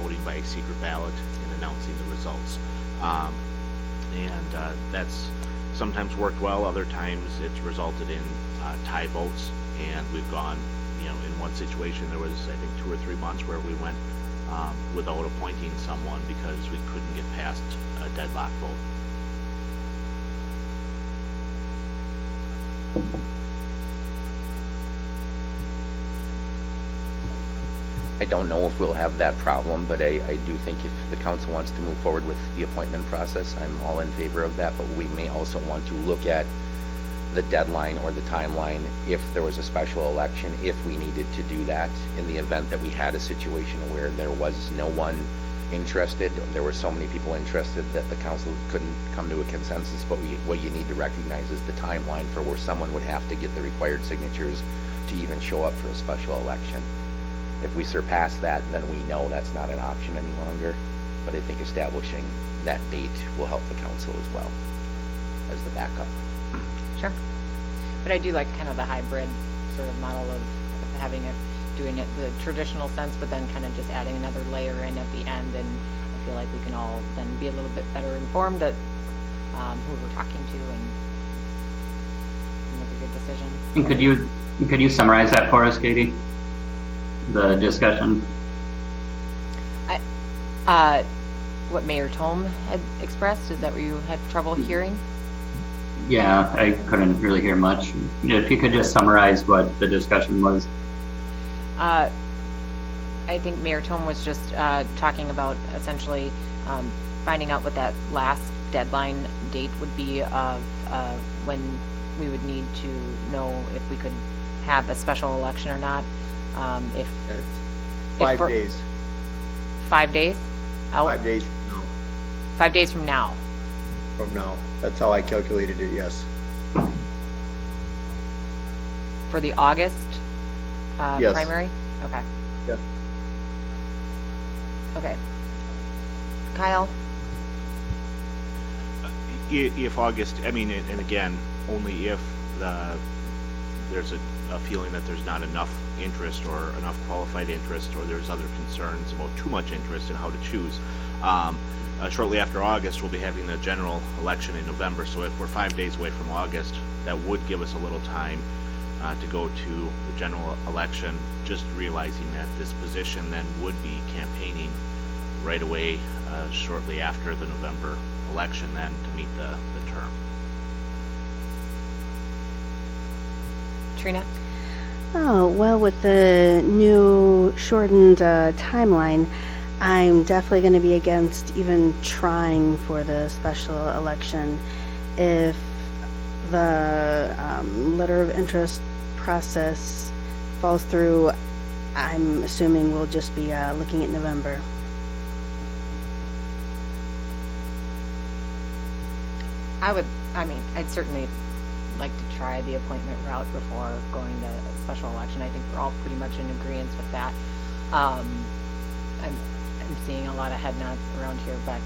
voting by secret ballot and announcing the results. And that's sometimes worked well. Other times it's resulted in tie votes, and we've gone, in one situation there was, I think, 2 or 3 months where we went without appointing someone because we couldn't get past a deadlock vote. I don't know if we'll have that problem, but I do think if the council wants to move forward with the appointment process, I'm all in favor of that, but we may also want to look at the deadline or the timeline if there was a special election, if we needed to do that in the event that we had a situation where there was no one interested, there were so many people interested that the council couldn't come to a consensus. But what you need to recognize is the timeline for where someone would have to get the required signatures to even show up for a special election. If we surpass that, then we know that's not an option any longer. But I think establishing that date will help the council as well as the backup. Sure. But I do like kind of the hybrid sort of model of having it, doing it the traditional sense, but then kind of just adding another layer in at the end. And I feel like we can all then be a little bit better informed at who we're talking to and make a good decision. And could you summarize that for us, Katie? The discussion? What Mayor Tome had expressed, is that what you had trouble hearing? Yeah, I couldn't really hear much. If you could just summarize what the discussion was. I think Mayor Tome was just talking about essentially finding out what that last deadline date would be of when we would need to know if we could have a special election or not. If 5 for- days. 5 days? Out? 5 days no, 5 days from now. from now. That's how I calculated it, yes. For the August Yes. primary? Okay. Yeah. Okay. Kyle? If August, I mean, and again, only if there's a feeling that there's not enough interest or enough qualified interest, or there's other concerns about too much interest in how to choose. Shortly after August, we'll be having the general election in November, so if we're 5 days away from August, that would give us a little time to go to the general election, just realizing that this position then would be campaigning right away shortly after the November election then to meet the term. Trina? Oh, well, with the new shortened timeline, I'm definitely going to be against even trying for the special election. If the letter of interest process falls through, I'm assuming we'll just be looking at November. I'd certainly like to try the appointment route before going to a special election. I think we're all pretty much in agreement with that. I'm seeing a lot of head nods around here, but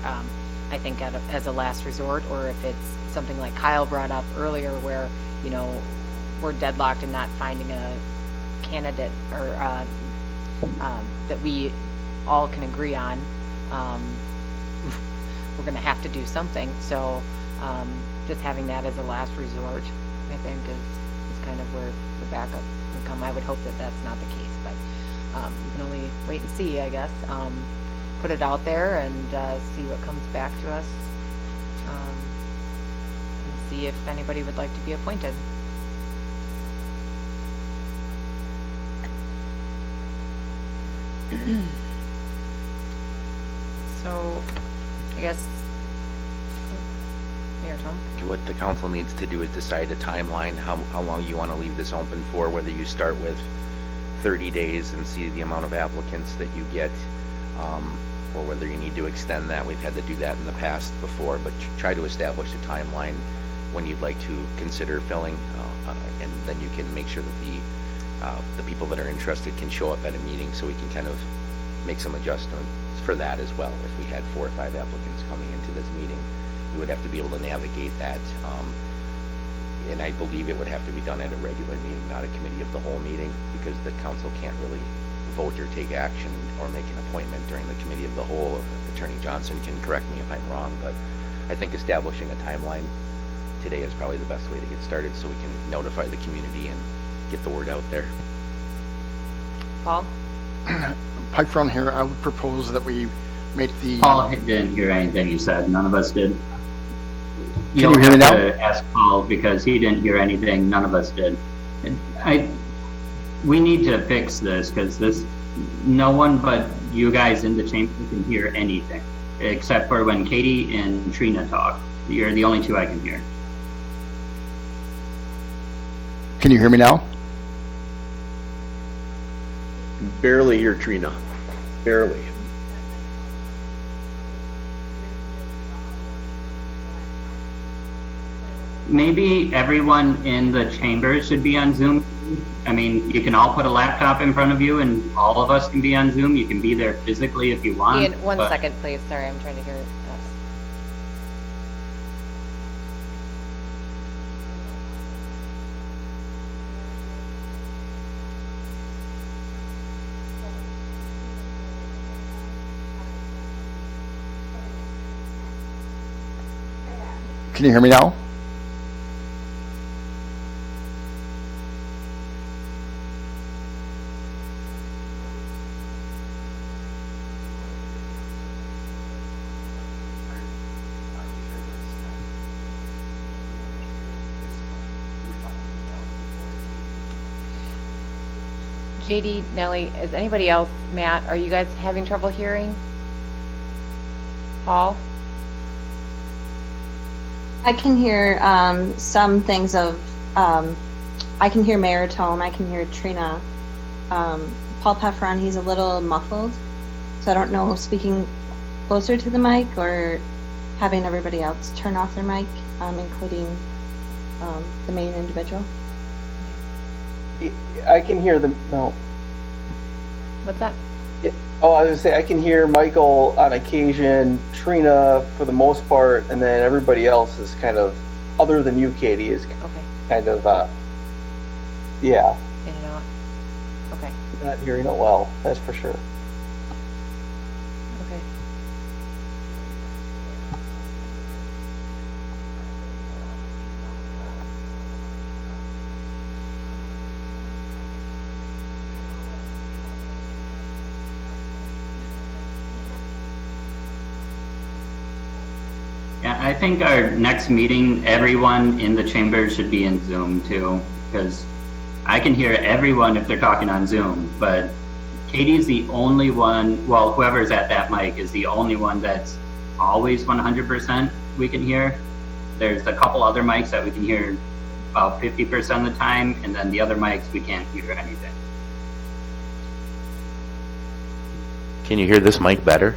I think as a last resort, or if it's something like Kyle brought up earlier where, you know, we're deadlocked and not finding a candidate or that we all can agree on, we're going to have to do something. So just having that as a last resort, I think, is kind of where the backup would come. I would hope that that's not the case, but we can only wait and see, I guess. Put it out there and see what comes back to us, and see if anybody would like to be appointed. So, I guess, Mayor Tom? What the council needs to do is decide a timeline, how long you want to leave this open for, whether you start with 30 days and see the amount of applicants that you get, or whether you need to extend that. We've had to do that in the past before, but try to establish a timeline when you'd like to consider filling, and then you can make sure that the people that are interested can show up at a meeting, so we can kind of make some adjustments for that as well. If we had 4 or 5 applicants coming into this meeting, we would have to be able to navigate that, and I believe it would have to be done at a regular meeting, not a committee of the whole meeting, because the council can't really vote or take action or make an appointment during the committee of the whole. Attorney Johnson can correct me if I'm wrong, but I think establishing a timeline today is probably the best way to get started, so we can notify the community and get the word out there. Paul? Pipe from here, I would propose that we make the. Paul didn't hear anything you said. None of us did. Can you hear me now? To ask Paul because he didn't hear anything. None of us did. We need to fix this because no one but you guys in the chamber can hear anything except for when Katie and Trina talk. You're the only two I can hear. Can you hear me now? Barely hear Trina. Barely. Maybe everyone in the chamber should be on Zoom. I mean, you can all put a laptop in front of you and all of us can be on Zoom. You can be there physically if you want. Ian, one but- second, please. Sorry, I'm trying to hear us. Can you hear me now? JD, Nellie, is anybody else, Matt, are you guys having trouble hearing? Paul? I can hear some things of, I can hear Mayor Tome, I can hear Trina. Paul Pefferon, he's a little muffled, so I don't know if speaking closer to the mic or having everybody else turn off their mic, including the main individual. I can hear them. No. What's that? Oh, I was gonna say I can hear Michael on occasion, Trina for the most part, and then everybody else is kind of, other than you, Katie, is Okay. kind of, yeah, In and out. Okay. not hearing it well. That's for sure. Okay. Yeah, I think our next meeting, everyone in the chamber should be in Zoom too, because I can hear everyone if they're talking on Zoom, but Katie's the only one, well, whoever's at that mic is the only one that's always 100% we can hear. There's a couple other mics that we can hear about 50% of the time, and then the other mics we can't hear anything. Can you hear this mic better?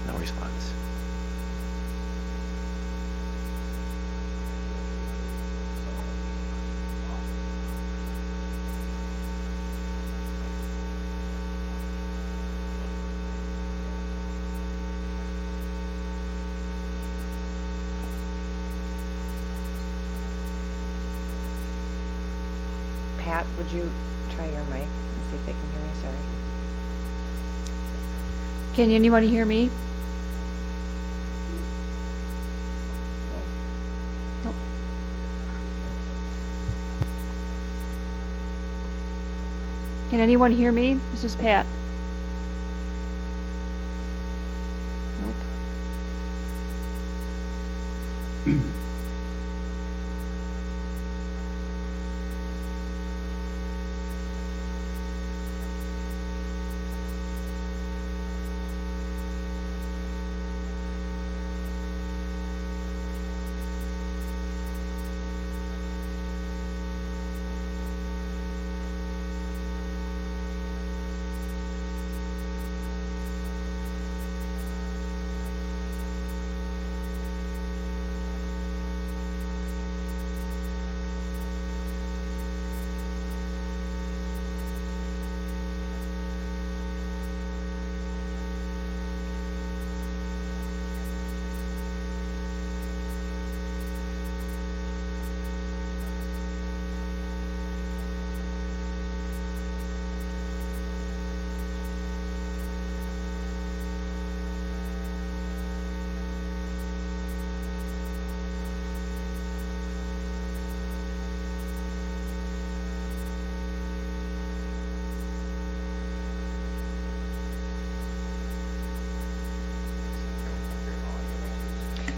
No response. Pat, would you try your mic and see if they can hear me? Sorry. Can anybody hear me? Nope. Can anyone hear me? This is Pat. Nope.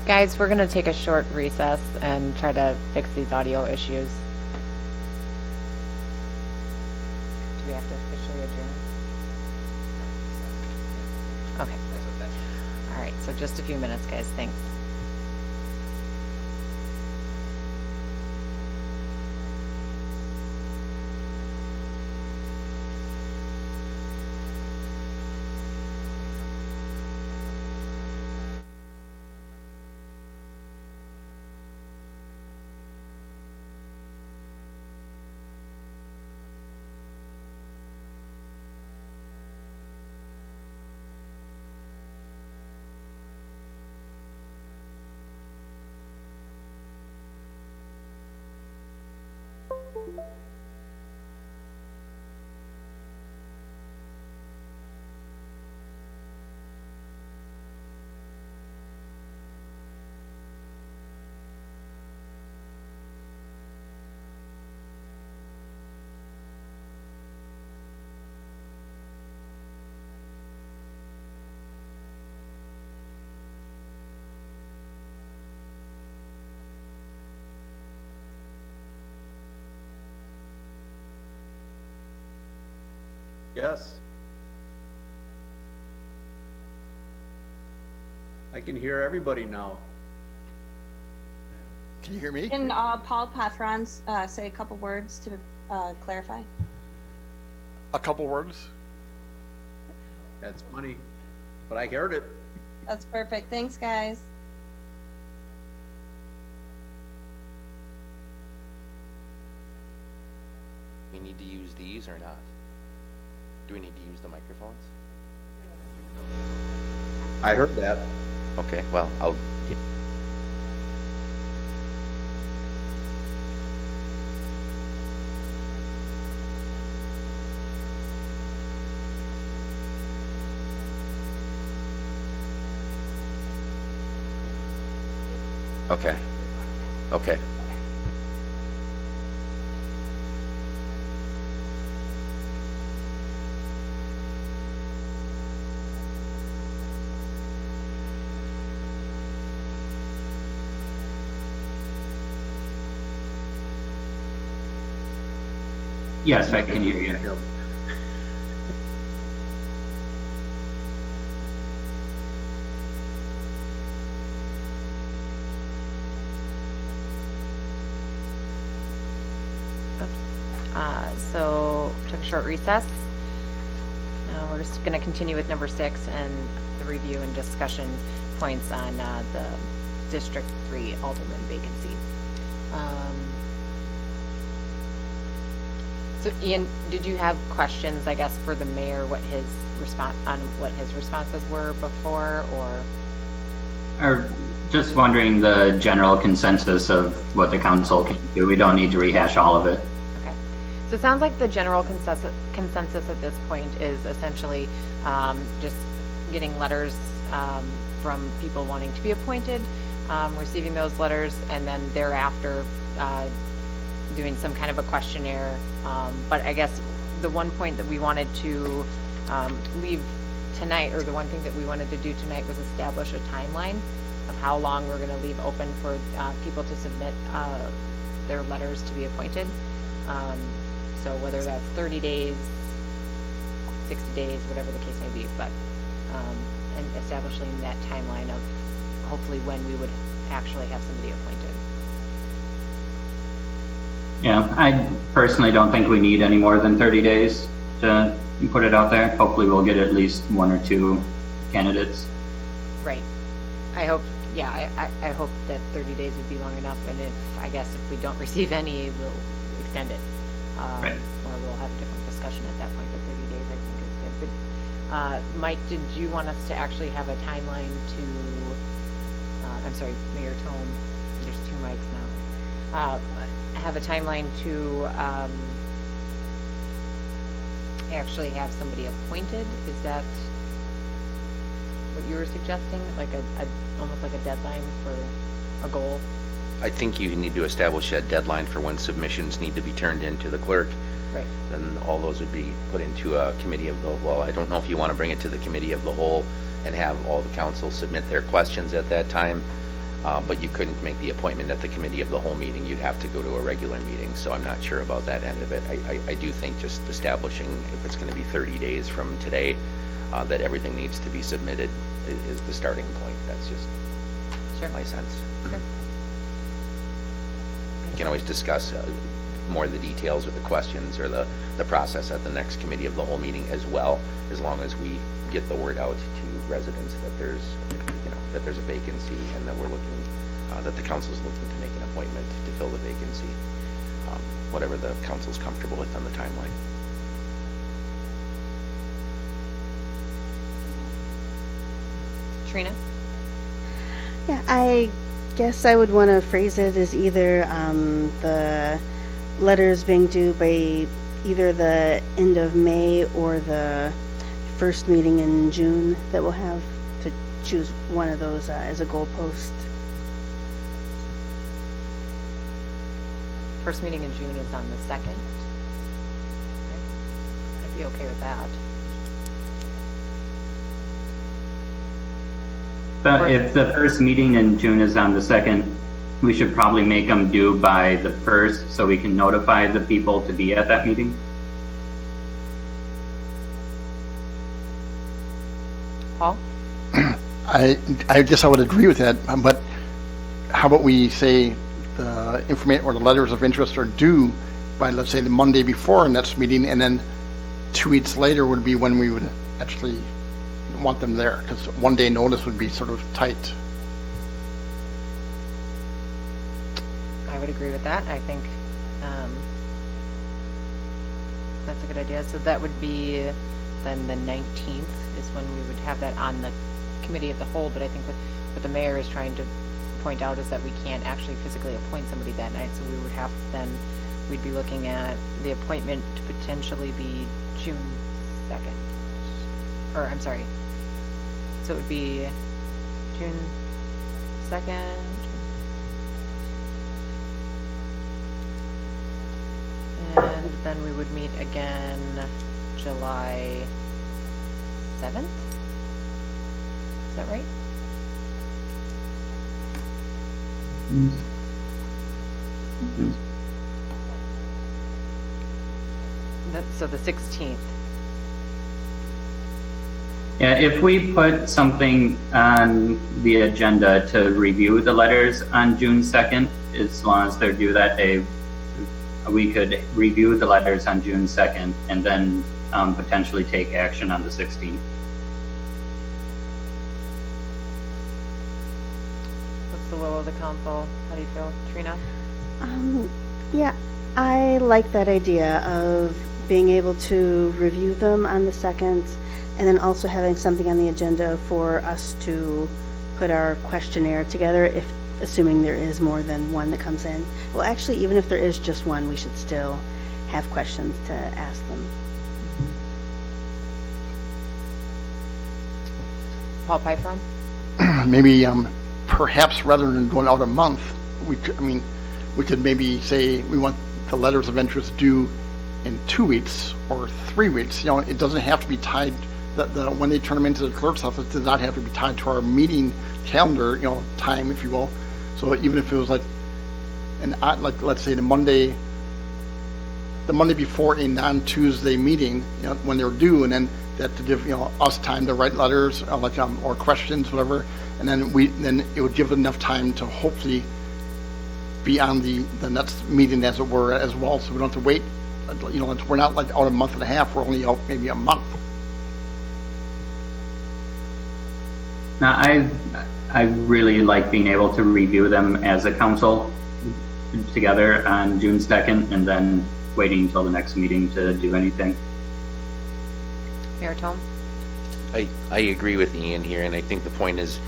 Guys, we're going to take a short recess and try to fix these audio issues. Do we have to officially adjourn? Okay. All right, so just a few minutes, guys. Thanks. Yes. I can hear everybody now. Can you hear me? Can Paul Pathron say a couple words to clarify? A couple words? That's funny, but I heard it. That's perfect. Thanks, guys. We need to use these or not? Do we need to use the microphones? I heard that. Okay, well, I'll. Okay. Okay. Yes, I can hear you. So took a short recess. We're just going to continue with number 6 and the review and discussion points on the District 3 Alderman vacancy. So Ian, did you have questions, I guess, for the mayor, what his responses were before, Or just wondering the general consensus of what the council can do. We don't need to rehash all of it. okay. So it sounds like the general consensus at this point is essentially just getting letters from people wanting to be appointed, receiving those letters, and then thereafter doing some kind of a questionnaire. But I guess the one point that we wanted to leave tonight, or the one thing that we wanted to do tonight, was establish a timeline of how long we're going to leave open for people to submit their letters to be appointed. So whether that's 30 days, 60 days, whatever the case may be, but and establishing that timeline of hopefully when we would actually have somebody appointed. Yeah, I personally don't think we need any more than 30 days to put it out there. Hopefully we'll get at least 1 or 2 candidates. Right. I hope, yeah, I hope that 30 days would be long enough, and I guess if we don't receive any, we'll extend it. Right. Or we'll have a different discussion at that point, but 30 days I think is good. But, Mike, did you want us to actually have a timeline to, I'm sorry, Mayor Tome, there's 2 mics now. Have a timeline to actually have somebody appointed? Is that what you were suggesting? Like almost like a deadline for a goal? I think you need to establish a deadline for when submissions need to be turned in to the clerk. Right. Then all those would be put into a committee of the, well, I don't know if you want to bring it to the committee of the whole and have all the council submit their questions at that time. But you couldn't make the appointment at the committee of the whole meeting. You'd have to go to a regular meeting. So I'm not sure about that end of it. I do think just establishing, if it's going to be 30 days from today, that everything needs to be submitted is the starting point. That's just my sense. Sure. You can always discuss more of the details or the questions or the process at the next committee of the whole meeting as well, as long as we get the word out to residents that there's a vacancy and that we're looking, that the council's looking to make an appointment to fill the vacancy, whatever the council's comfortable with on the timeline. Trina? Yeah, I guess I would want to phrase it as either the letters being due by either the end of May or the first meeting in June, that we'll have to choose one of those as a goalpost. First meeting in June is on the 2nd. I'd be okay with that. But if the first meeting in June is on the 2nd, we should probably make them due by the 1st so we can notify the people to be at that meeting. Paul? I guess I would agree with that, but how about we say the information or the letters of interest are due by, let's say, the Monday before our next meeting, and then 2 weeks later would be when we would actually want them there, because 1 day notice would be sort of tight. I would agree with that. I think that's a good idea. So that would be then the 19th is when we would have that on the committee of the whole. But I think what the mayor is trying to point out is that we can't actually physically appoint somebody that night. So we would have then, we'd be looking at the appointment to potentially be June 2nd. Or, I'm sorry. So it would be June 2nd. And then we would meet again July 7th? Is that right? So the 16th. Yeah, if we put something on the agenda to review the letters on June 2nd, as long as they're due that day, we could review the letters on June 2nd and then potentially take action on the 16th. What's the will of the council? How do you feel, Trina? Yeah, I like that idea of being able to review them on the 2nd, and then also having something on the agenda for us to put our questionnaire together, if assuming there is more than one that comes in. Well, actually, even if there is just one, we should still have questions to ask them. Paul Piper? Maybe perhaps rather than going out a month, we could maybe say we want the letters of interest due in 2 weeks or 3 weeks. It doesn't have to be tied. When they turn them into the clerk's office, it does not have to be tied to our meeting calendar, time, if you will. So even if it was like let's say the Monday before a non-Tuesday meeting, when they're due, and then that to give us time to write letters or questions, whatever, and then it would give enough time to hopefully be on the next meeting, as it were, as well, so we don't have to wait. We're not like out a month and a half. We're only out maybe a month. Now, I really like being able to review them as a council together on June 2nd and then waiting until the next meeting to do anything. Mayor Tome? I agree with Ian here, and I think the point is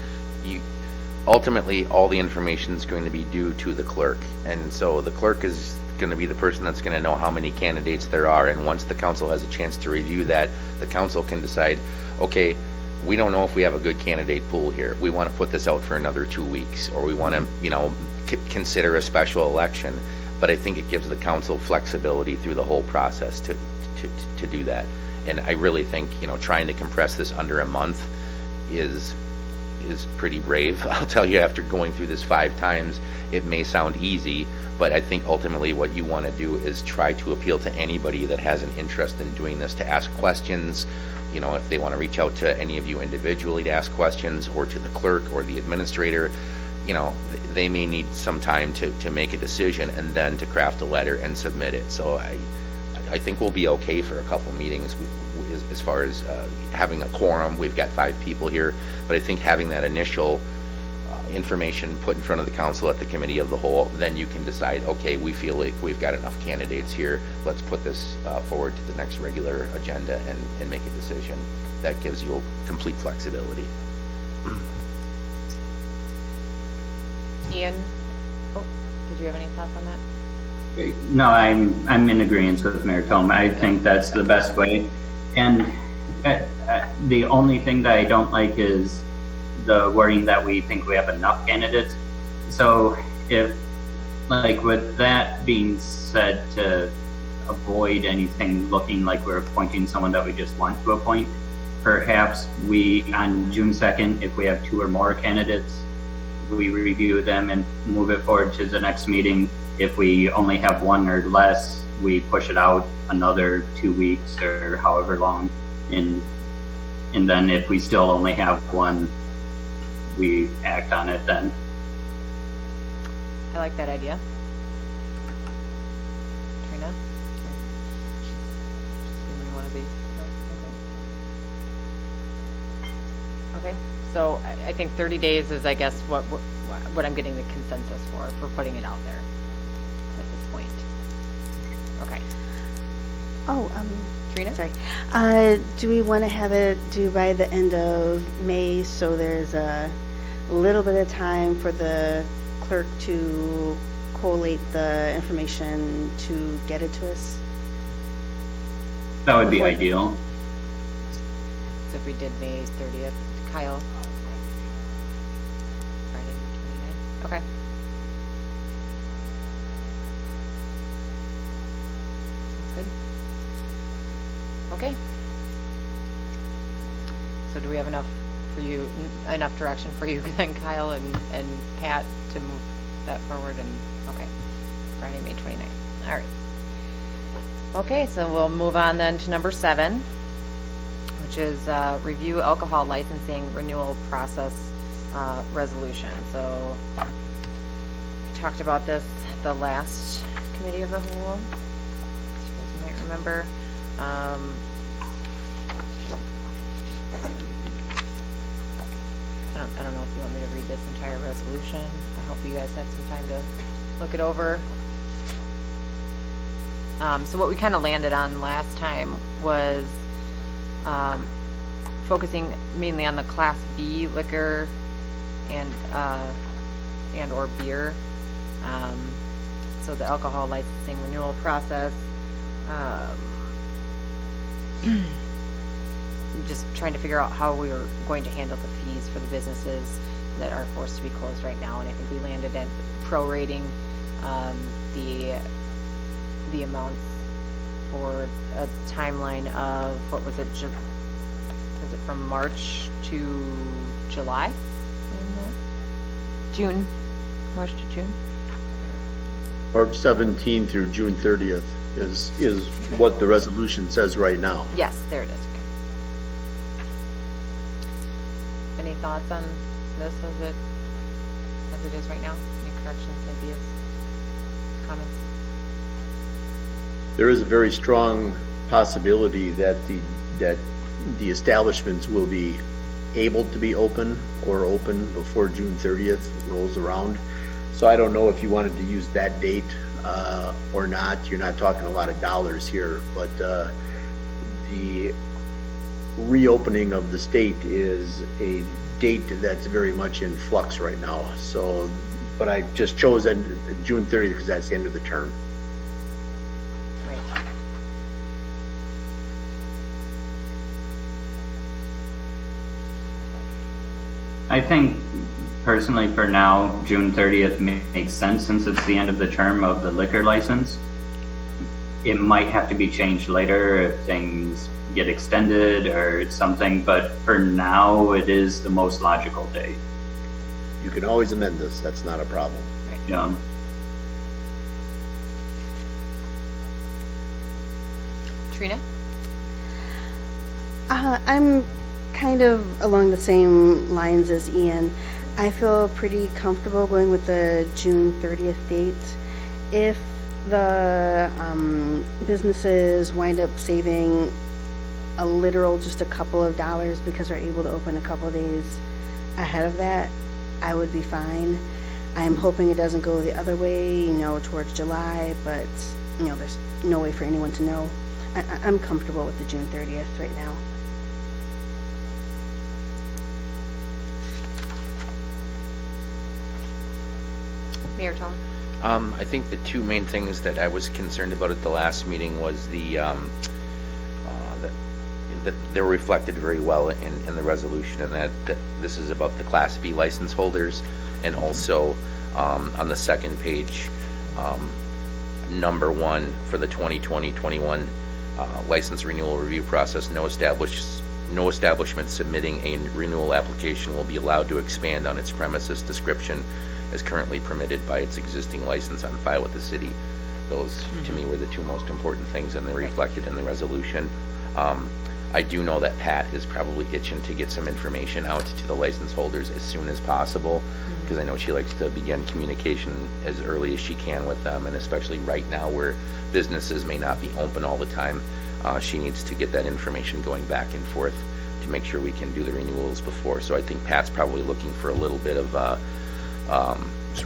ultimately all the information is going to be due to the clerk, and so the clerk is going to be the person that's going to know how many candidates there are, and once the council has a chance to review that, the council can decide, okay, we don't know if we have a good candidate pool here. We want to put this out for another 2 weeks, or we want to, consider a special election. But I think it gives the council flexibility through the whole process to do that. And I really think, trying to compress this under a month is pretty brave. I'll tell you, after going through this 5 times, it may sound easy, but I think ultimately what you want to do is try to appeal to anybody that has an interest in doing this to ask questions. If they want to reach out to any of you individually to ask questions, or to the clerk or the administrator, they may need some time to make a decision and then to craft a letter and submit it. So I think we'll be okay for a couple meetings as far as having a quorum. We've got 5 people here, but I think having that initial information put in front of the council at the committee of the whole, then you can decide, okay, we feel like we've got enough candidates here, let's put this forward to the next regular agenda and make a decision. That gives you complete flexibility. Ian? Did you have any thoughts on that? No, I'm in agreement with Mayor Tome. I think that's the best way. And the only thing that I don't like is the wording that we think we have enough candidates. So if, with that being said, to avoid anything looking like we're appointing someone that we just want to appoint, perhaps we, on June 2nd, if we have 2 or more candidates, we review them and move it forward to the next meeting. If we only have 1 or less, we push it out another 2 weeks or however long, and And then if we still only have one, we act on it then. I like that idea. Trina? You want to be? No? Okay. So I think 30 days is, I guess, what I'm getting the consensus for putting it out there at this point. Okay. Oh, Trina? sorry. Do we want to have it due by the end of May so there's a little bit of time for the clerk to collate the information to get it to us? That would be ideal. So if we did May 30th, Kyle? Friday, 29th? Okay. Good. Okay. So do we have enough for you, enough direction for you then, Kyle and Pat, to move that forward? And okay, Friday, May 29th. All right. Okay, so we'll move on then to number 7, which is review alcohol licensing renewal process resolution. So we talked about this at the last committee of the whole, as you guys might remember. I don't know if you want me to read this entire resolution. I hope you guys had some time to look it over. So what we kind of landed on last time was focusing mainly on the Class B liquor and or beer. So the alcohol licensing renewal process. Just trying to figure out how we were going to handle the fees for the businesses that are forced to be closed right now, and I think we landed at prorating the amounts for a timeline of, what was it, was it from March to July? June, March to June? March 17 through June 30th is what the resolution says right now. Yes, there it is. Any thoughts on this as it is right now? Any corrections, ideas, comments? There is a very strong possibility that the establishments will be able to be open or open before June 30th rolls around. So I don't know if you wanted to use that date or not. You're not talking a lot of dollars here, but the reopening of the state is a date that's very much in flux right now. So, but I just chose June 30th because that's the end of the term. Right. I think personally for now, June 30th makes sense since it's the end of the term of the liquor license. It might have to be changed later if things get extended or something, but for now it is the most logical date. You can always amend this. That's not a problem. Yeah. Trina? I'm kind of along the same lines as Ian. I feel pretty comfortable going with the June 30th date. If the businesses wind up saving a literal just a couple of dollars because they're able to open a couple of days ahead of that, I would be fine. I'm hoping it doesn't go the other way, towards July, but, there's no way for anyone to know. I'm comfortable with the June 30th right now. Mayor Tom? I think the two main things that I was concerned about at the last meeting was that they're reflected very well in the resolution, and that this is about the Class B license holders, and also on the second page, number 1 for the 2020-21 license renewal review process, no establishment submitting a renewal application will be allowed to expand on its premises description as currently permitted by its existing license on file with the city. Those, to me, were the two most important things, and they're reflected in the resolution. I do know that Pat is probably itching to get some information out to the license holders as soon as possible, because I know she likes to begin communication as early as she can with them, and especially right now where businesses may not be open all the time, she needs to get that information going back and forth to make sure we can do the renewals before. So I think Pat's probably looking for a little bit of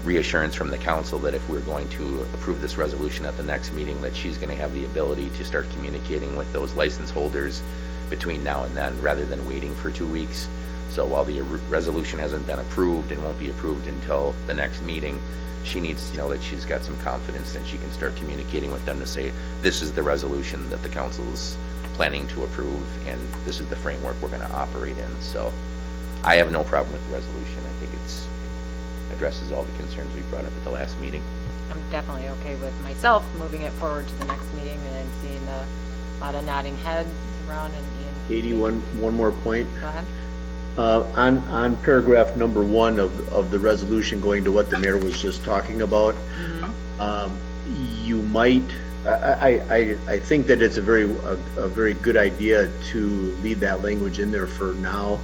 reassurance from the council that if we're going to approve this resolution at the next meeting, that she's going to have the ability to start communicating with those license holders between now and then, rather than waiting for 2 weeks. So while the resolution hasn't been approved and won't be approved until the next meeting, she needs to know that she's got some confidence and she can start communicating with them to say, this is the resolution that the council's planning to approve, and this is the framework we're going to operate in. So I have no problem with the resolution. I think it's addresses all the concerns we brought up at the last meeting. I'm definitely okay with myself moving it forward to the next meeting, and then seeing a lot of nodding heads around. And Ian, Katie, one more point. go ahead. On paragraph number 1 of the resolution, going to what the mayor was just talking about, you might, I think that it's a very good idea to leave that language in there for now,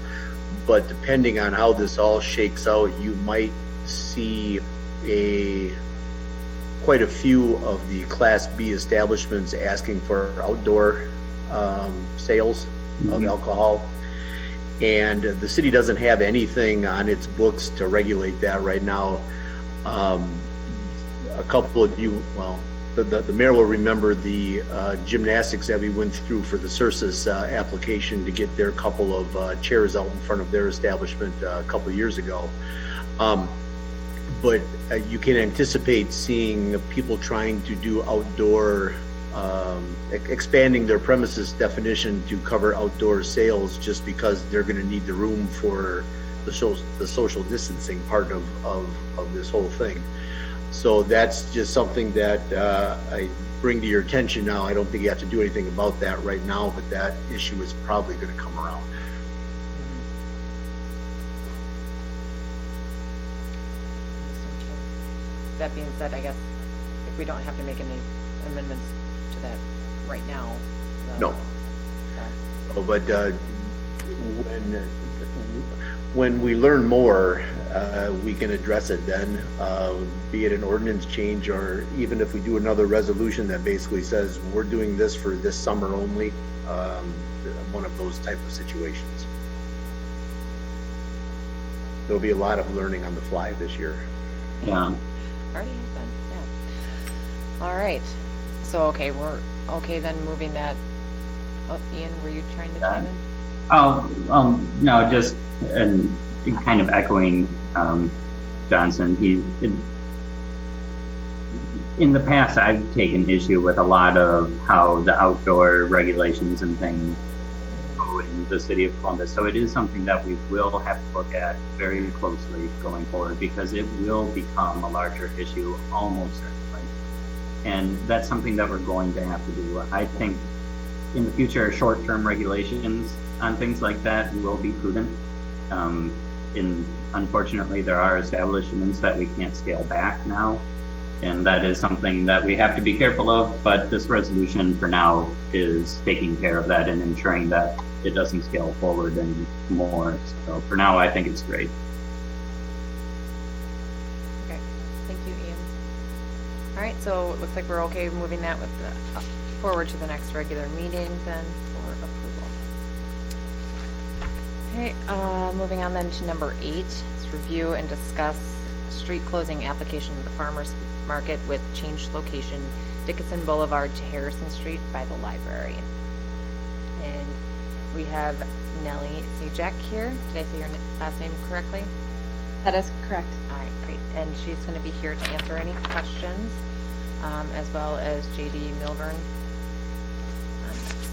but depending on how this all shakes out, you might see quite a few of the Class B establishments asking for outdoor sales of alcohol. And the city doesn't have anything on its books to regulate that right now. A couple of you, well, the mayor will remember the gymnastics that we went through for the Cersus application to get their couple of chairs out in front of their establishment a couple of years ago. But you can anticipate seeing people trying to do outdoor, expanding their premises definition to cover outdoor sales, just because they're going to need the room for the social distancing part of this whole thing. So that's just something that I bring to your attention now. I don't think you have to do anything about that right now, but that issue is probably going to come around. That being said, I guess if we don't have to make any amendments to that right now. No. So. But when we learn more, we can address it then, be it an ordinance change, or even if we do another resolution that basically says we're doing this for this summer only, one of those type of situations. There'll be a lot of learning on the fly this year. Yeah. Already done, yeah. All right. So, okay, we're okay then moving that. Oh, Ian, were you trying to chime in? Oh, no, just kind of echoing Johnson. In the past, I've taken issue with a lot of how the outdoor regulations and things go in the city of Columbus. So it is something that we will have to look at very closely going forward, because it will become a larger issue almost certainly. And that's something that we're going to have to do. I think in the future, short-term regulations on things like that will be prudent. Unfortunately, there are establishments that we can't scale back now, and that is something that we have to be careful of, but this resolution for now is taking care of that and ensuring that it doesn't scale forward anymore. So for now, I think it's great. Okay, thank you, Ian. All right, so it looks like we're okay moving that with the forward to the next regular meeting then for approval. Okay, moving on then to number 8, it's review and discuss street closing application of the farmers market with changed location, Dickinson Boulevard to Harrison Street by the library. And we have Nellie Sajak here. Did I say your last name correctly? That is correct. All right, great. And she's going to be here to answer any questions, as well as JD Milburn.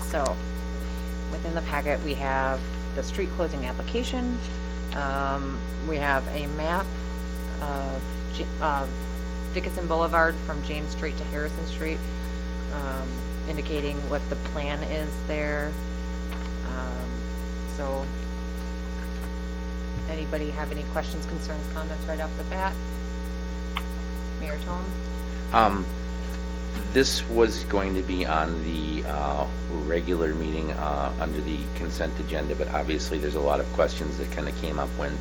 So within the packet, we have the street closing application. We have a map of Dickinson Boulevard from James Street to Harrison Street, indicating what the plan is there. So anybody have any questions, concerns, comments right off the bat? Mayor Tome? This was going to be on the regular meeting under the consent agenda, but obviously there's a lot of questions that kind of came up when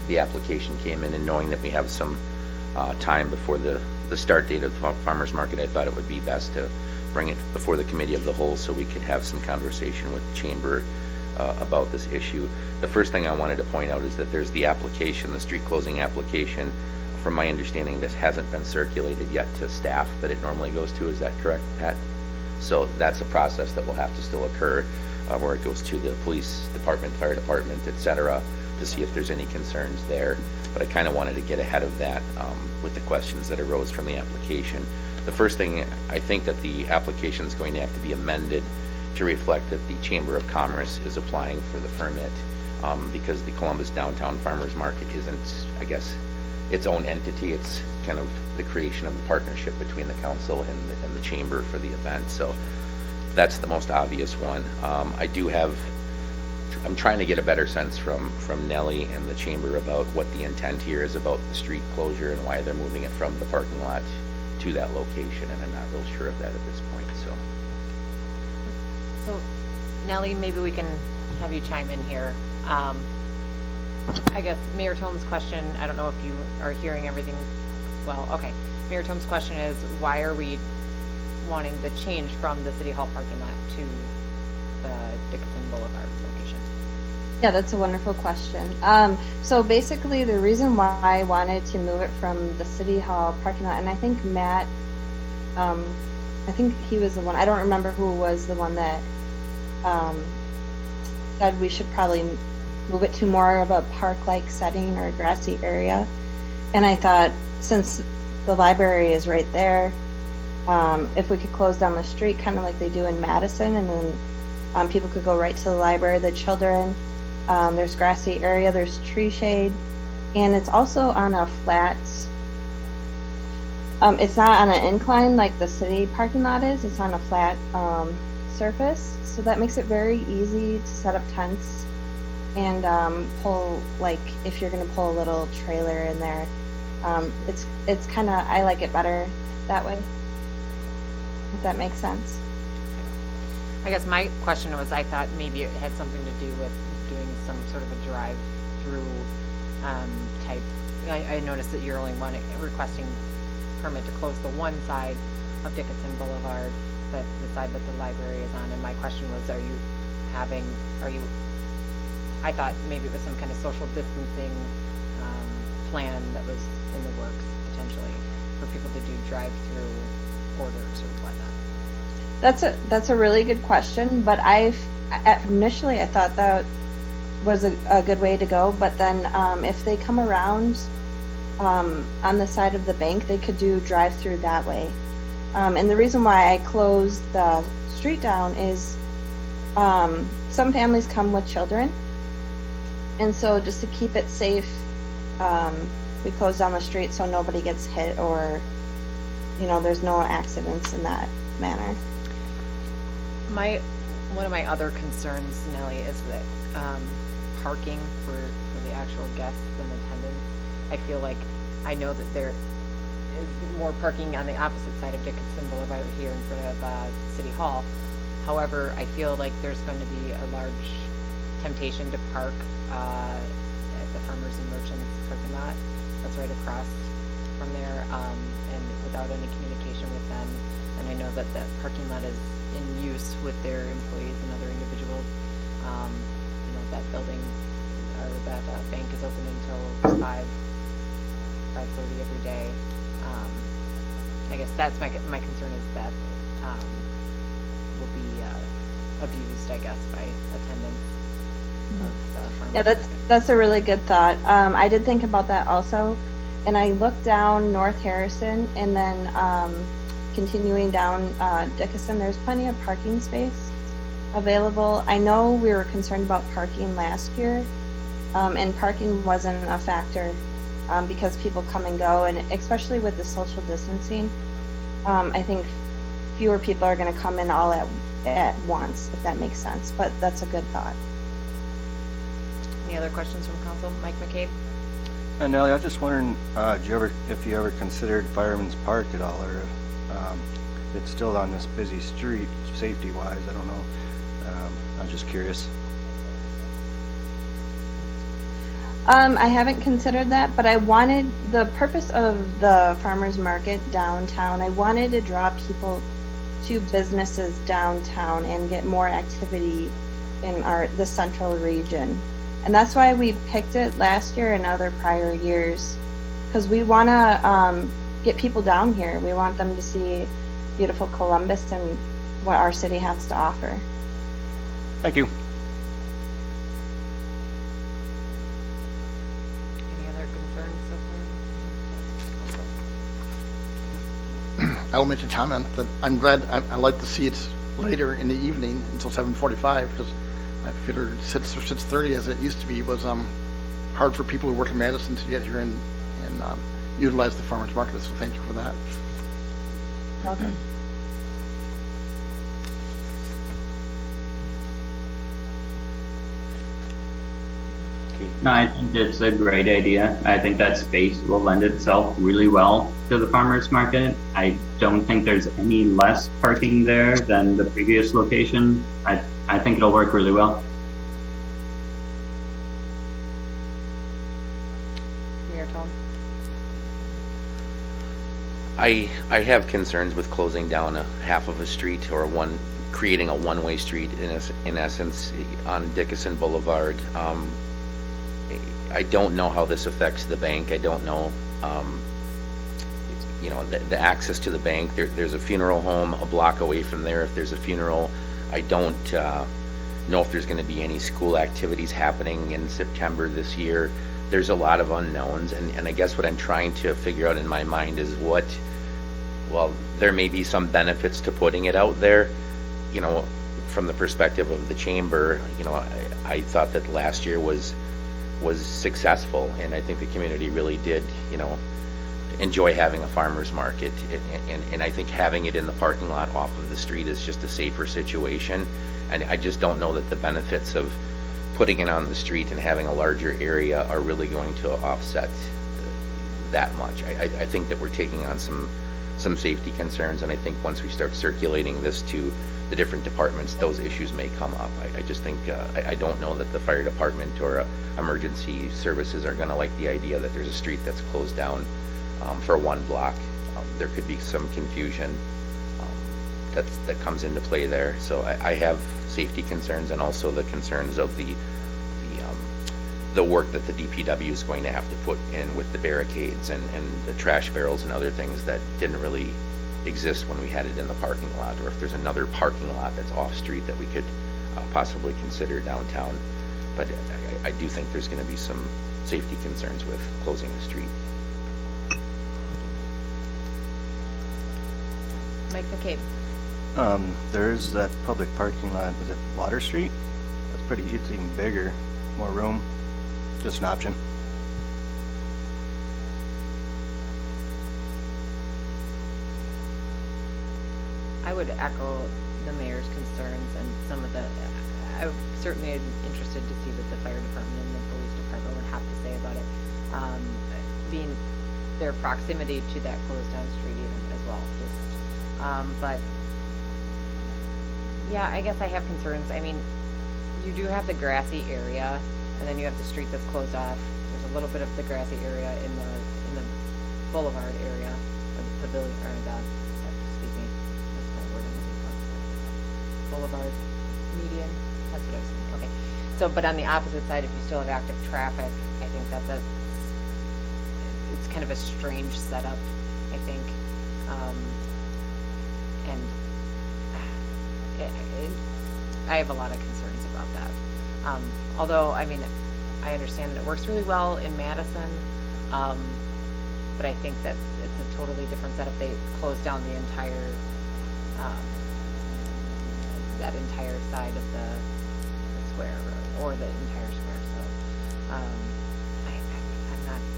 the application came in, and knowing that we have some time before the start date of the farmer's market, I thought it would be best to bring it before the committee of the whole so we could have some conversation with the chamber about this issue. The first thing I wanted to point out is that there's the application, the street closing application. From my understanding, this hasn't been circulated yet to staff that it normally goes to. Is that correct, Pat? So that's a process that will have to still occur, where it goes to the police department, fire department, et cetera, to see if there's any concerns there. But I kind of wanted to get ahead of that with the questions that arose from the application. The first thing, I think that the application is going to have to be amended to reflect that the Chamber of Commerce is applying for the permit, because the Columbus Downtown Farmers Market isn't, I guess, its own entity. It's kind of the creation of a partnership between the council and the chamber for the event. So that's the most obvious one. I'm trying to get a better sense from Nellie and the chamber about what the intent here is about the street closure and why they're moving it from the parking lot to that location, and I'm not real sure of that at this point. So, Nellie, maybe we can have you chime in here. I guess Mayor Tome's question, I don't know if you are hearing everything well. Okay. Mayor Tome's question is, why are we wanting the change from the City Hall parking lot to the Dickinson Boulevard location? Yeah, that's a wonderful question. So basically the reason why I wanted to move it from the City Hall parking lot, and I think Matt, I think he was the one, I don't remember who was the one that said we should probably move it to more of a park-like setting or a grassy area. And I thought, since the library is right there, if we could close down the street, kind of like they do in Madison, and then people could go right to the library, the children, there's grassy area, there's tree shade, and it's also on a flat, it's not on an incline like the city parking lot is, it's on a flat surface, so that makes it very easy to set up tents and pull, like if you're going to pull a little trailer in there. It's kind of, I like it better that way, if that makes sense. I guess my question was, I thought maybe it had something to do with doing some sort of a drive-through type. I noticed that you're only requesting permit to close the one side of Dickinson Boulevard, but the side that the library is on. And my question was, I thought maybe it was some kind of social distancing plan that was in the works potentially for people to do drive-through orders or whatnot. That's a really good question, but initially I thought that was a good way to go, but then if they come around on the side of the bank, they could do drive-through that way. And the reason why I closed the street down is some families come with children, and so just to keep it safe, we closed down the street so nobody gets hit or, there's no accidents in that manner. One of my other concerns, Nellie, is that parking for the actual guests and attendants. I feel like I know that there is more parking on the opposite side of Dickinson Boulevard here in front of City Hall. However, I feel like there's going to be a large temptation to park at the Farmers and Merchants parking lot that's right across from there, and without any communication with them. And I know that that parking lot is in use with their employees and other individuals. That building or that bank is open until 5:30 every day. I guess that's my concern, is that will be abused, I guess, by attendants of the farmers. Yeah, that's a really good thought. I did think about that also, and I looked down North Harrison and then continuing down Dickinson. There's plenty of parking space available. I know we were concerned about parking last year, and parking wasn't a factor because people come and go, and especially with the social distancing, I think fewer people are going to come in all at once, if that makes sense. But that's a good thought. Any other questions from council? Mike McCabe? Nellie, I was just wondering, if you ever considered Fireman's Park at all, or it's still on this busy street, safety-wise, I don't know. I was just curious. I haven't considered that, but I wanted, the purpose of the farmer's market downtown, I wanted to draw people to businesses downtown and get more activity in the central region. And that's why we picked it last year and other prior years, because we want to get people down here. We want them to see beautiful Columbus and what our city has to offer. Thank you. Any other concerns so far? I'll make a comment that I'm glad, I like to see it's later in the evening until 7:45, because I figured 6 or 6:30 as it used to be was hard for people who work in Madison to get here and utilize the farmers market, so thank you for that. Welcome. No, I think it's a great idea. I think that space will lend itself really well to the farmer's market. I don't think there's any less parking there than the previous location. I think it'll work really well. Mayor Tom? I have concerns with closing down a half of a street or creating a one-way street in essence on Dickinson Boulevard. I don't know how this affects the bank. I don't know, the access to the bank. There's a funeral home a block away from there. If there's a funeral, I don't know if there's going to be any school activities happening in September this year. There's a lot of unknowns, and I guess what I'm trying to figure out in my mind is there may be some benefits to putting it out there, from the perspective of the chamber. I thought that last year was successful, and I think the community really did, enjoy having a farmer's market, and I think having it in the parking lot off of the street is just a safer situation, and I just don't know that the benefits of putting it on the street and having a larger area are really going to offset that much. I think that we're taking on some safety concerns, and I think once we start circulating this to the different departments, those issues may come up. I just think, I don't know that the fire department or emergency services are gonna like the idea that there's a street that's closed down for one block. There could be some confusion that comes into play there. So I have safety concerns, and also the concerns of the work that the DPW is going to have to put in with the barricades and the trash barrels and other things that didn't really exist when we had it in the parking lot, or if there's another parking lot that's off street that we could possibly consider downtown. But I do think there's going to be some safety concerns with closing the street. Mike McCabe? There's that public parking lot, was it Water Street? It's even bigger, more room, just an option. I would echo the mayor's concerns and some of the, I'm certainly interested to see what the fire department and the police department would have to say about it. Being their proximity to that closed down street even as well. But yeah, I guess I have concerns. I mean, you do have the grassy area, and then you have the street that's closed off. There's a little bit of the grassy area in the boulevard area, or the pavilion, or excuse me, what's my word? Boulevard median. That's what I was thinking. Okay. So, but on the opposite side, if you still have active traffic, I think it's kind of a strange setup, I think. And I have a lot of concerns about that. Although, I mean, I understand that it works really well in Madison, but I think that it's a totally different setup. They closed down the entire, that entire side of the square, or the entire square. So,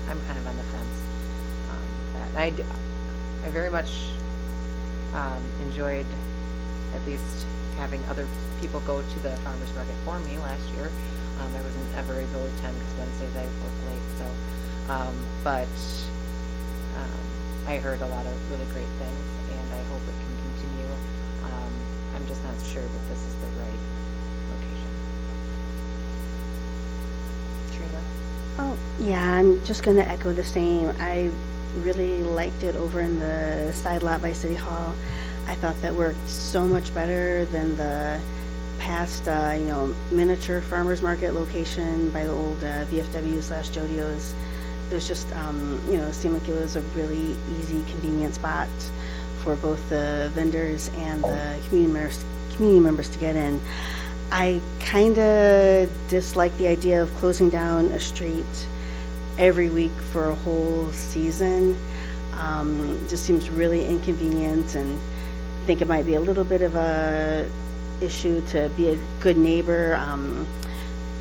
I'm kind of on the fence. I very much enjoyed at least having other people go to the farmer's market for me last year. I wasn't ever able to attend because Wednesdays I work late. So, but I heard a lot of really great things, and I hope it can continue. I'm just not sure that this is the right location. Trina? Oh, yeah, I'm just going to echo the same. I really liked it over in the side lot by City Hall. I thought that worked so much better than the past, miniature farmers market location by the old VFW/Jodio's. It was just, seemed like it was a really easy, convenient spot for both the vendors and the community members to get in. I kind of dislike the idea of closing down a street every week for a whole season. Just seems really inconvenient, and I think it might be a little bit of a issue to be a good neighbor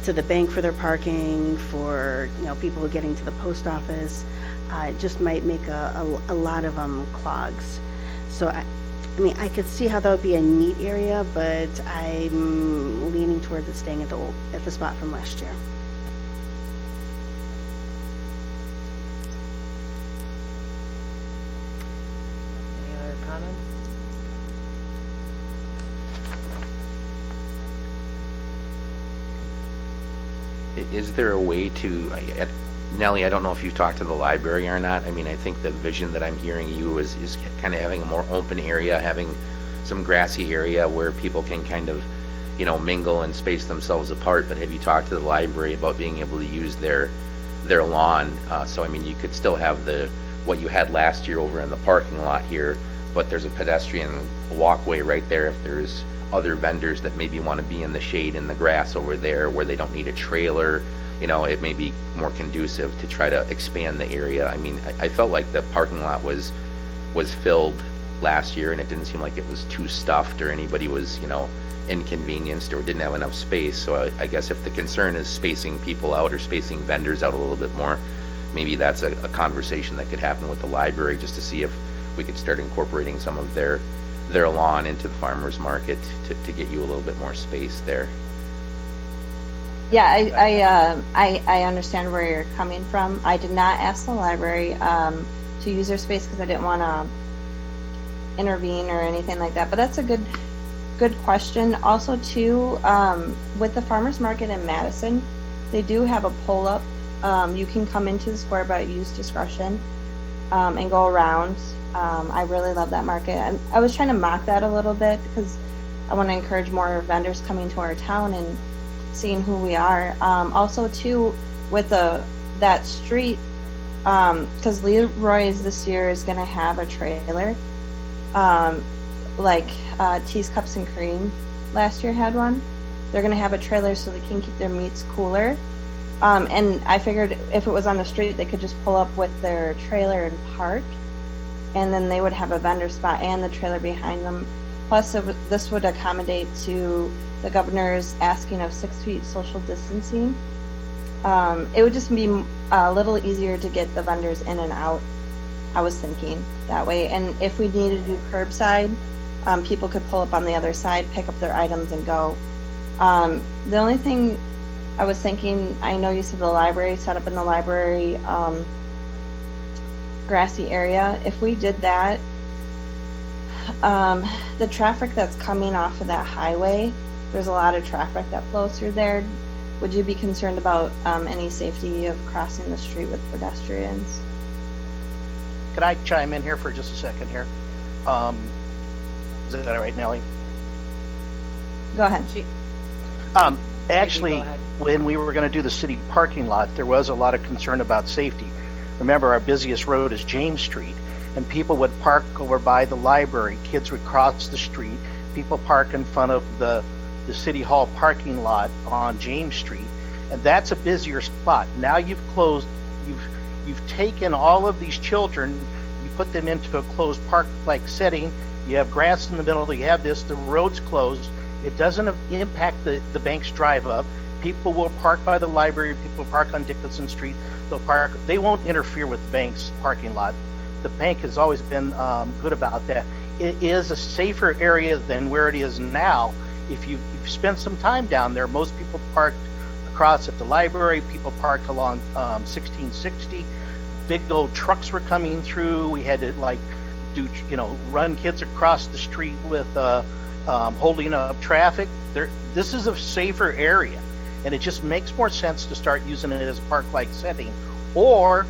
to the bank for their parking, for people getting to the post office. It just might make a lot of clogs. So I could see how that would be a neat area, but I'm leaning towards it staying at the spot from last year. Any other comments? Is there a way to, Nellie, I don't know if you've talked to the library or not. I mean, I think the vision that I'm hearing you is kind of having a more open area, having some grassy area where people can kind of, mingle and space themselves apart. But have you talked to the library about being able to use their lawn? So, I mean, you could still have what you had last year over in the parking lot here, but there's a pedestrian walkway right there if there's other vendors that maybe want to be in the shade in the grass over there where they don't need a trailer. It may be more conducive to try to expand the area. I mean, I felt like the parking lot was filled last year, and it didn't seem like it was too stuffed or anybody was, inconvenienced or didn't have enough space. So I guess if the concern is spacing people out or spacing vendors out a little bit more, maybe that's a conversation that could happen with the library, just to see if we could start incorporating some of their lawn into the farmers market to get you a little bit more space there. Yeah, I understand where you're coming from. I did not ask the library to use their space because I didn't want to intervene or anything like that. But that's a good question. Also, too, with the farmers market in Madison, they do have a pull-up. You can come into the square, but use discretion and go around. I really love that market. I was trying to mock that a little bit because I want to encourage more vendors coming to our town and seeing who we are. Also, too, with that street, because Leroy's this year is going to have a trailer, like Teas, Cups, and Cream last year had one. They're going to have a trailer so they can keep their meats cooler. And I figured if it was on the street, they could just pull up with their trailer and park, and then they would have a vendor spot and the trailer behind them. Plus, this would accommodate to the governor's asking of 6 feet social distancing. It would just be a little easier to get the vendors in and out. I was thinking that way. And if we needed to do curbside, people could pull up on the other side, pick up their items, and go. The only thing I was thinking, I know you said the library, set up in the library grassy area. If we did that, the traffic that's coming off of that highway, there's a lot of traffic that flows through there. Would you be concerned about any safety of crossing the street with pedestrians? Can I chime in here for just a second here? Is that all right, Nellie? Go ahead. Actually, when we were going to do the city parking lot, there was a lot of concern about safety. Remember, our busiest road is James Street, and people would park over by the library. Kids would cross the street. People park in front of the City Hall parking lot on James Street, and that's a busier spot. Now you've taken all of these children, you put them into a closed park-like setting. You have grass in the middle. You have this. The road's closed. It doesn't impact the bank's drive up. People will park by the library. People park on Dickinson Street. They'll park. They won't interfere with the bank's parking lot. The bank has always been good about that. It is a safer area than where it is now. If you've spent some time down there, most people parked across at the library. People parked along 1660. Big old trucks were coming through. We had to do, run kids across the street with holding up traffic. This is a safer area, and it just makes more sense to start using it as a park-like setting, or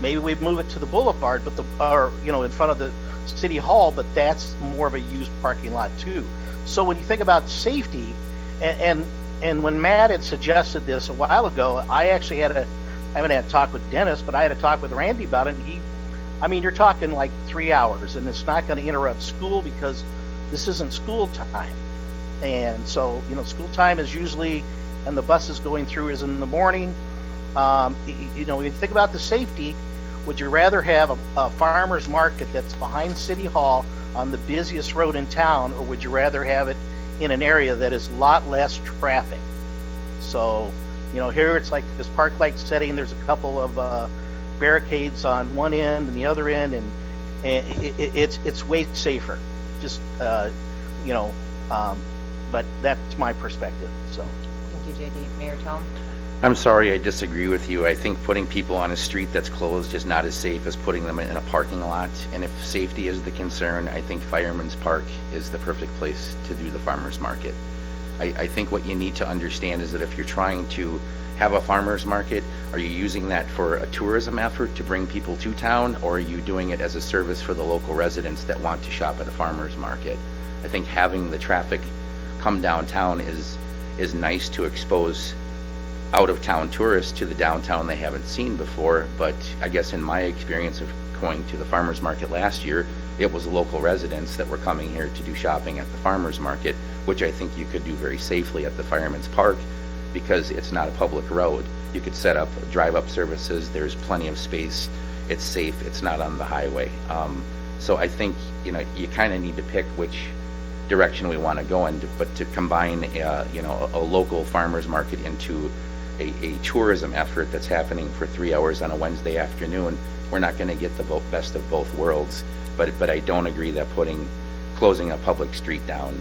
maybe we move it to the boulevard, but in front of the city hall, but that's more of a used parking lot too. So when you think about safety, and when Matt had suggested this a while ago, I actually I haven't had a talk with Dennis, but I had a talk with Randy about it, and you're talking like 3 hours, and it's not going to interrupt school because this isn't school time. And so, school time is usually, and the buses going through is in the morning. When you think about the safety, would you rather have a farmer's market that's behind City Hall on the busiest road in town, or would you rather have it in an area that is a lot less traffic? So, here it's like this park-like setting. There's a couple of barricades on one end and the other end, and it's way safer. Just, but that's my perspective, so. Thank you, JD. Mayor Tom? I'm sorry, I disagree with you. I think putting people on a street that's closed is not as safe as putting them in a parking lot. And if safety is the concern, I think Fireman's Park is the perfect place to do the farmer's market. I think what you need to understand is that if you're trying to have a farmer's market, are you using that for a tourism effort to bring people to town, or are you doing it as a service for the local residents that want to shop at a farmer's market? I think having the traffic come downtown is nice to expose out-of-town tourists to the downtown they haven't seen before, but I guess in my experience of going to the farmer's market last year, it was local residents that were coming here to do shopping at the farmer's market, which I think you could do very safely at the Fireman's Park because it's not a public road. You could set up drive-up services, there's plenty of space, it's safe, it's not on the highway. So I think, you kind of need to pick which direction we want to go in, but to combine, a local farmer's market into a tourism effort that's happening for 3 hours on a Wednesday afternoon, we're not going to get the best of both worlds. But I don't agree that closing a public street down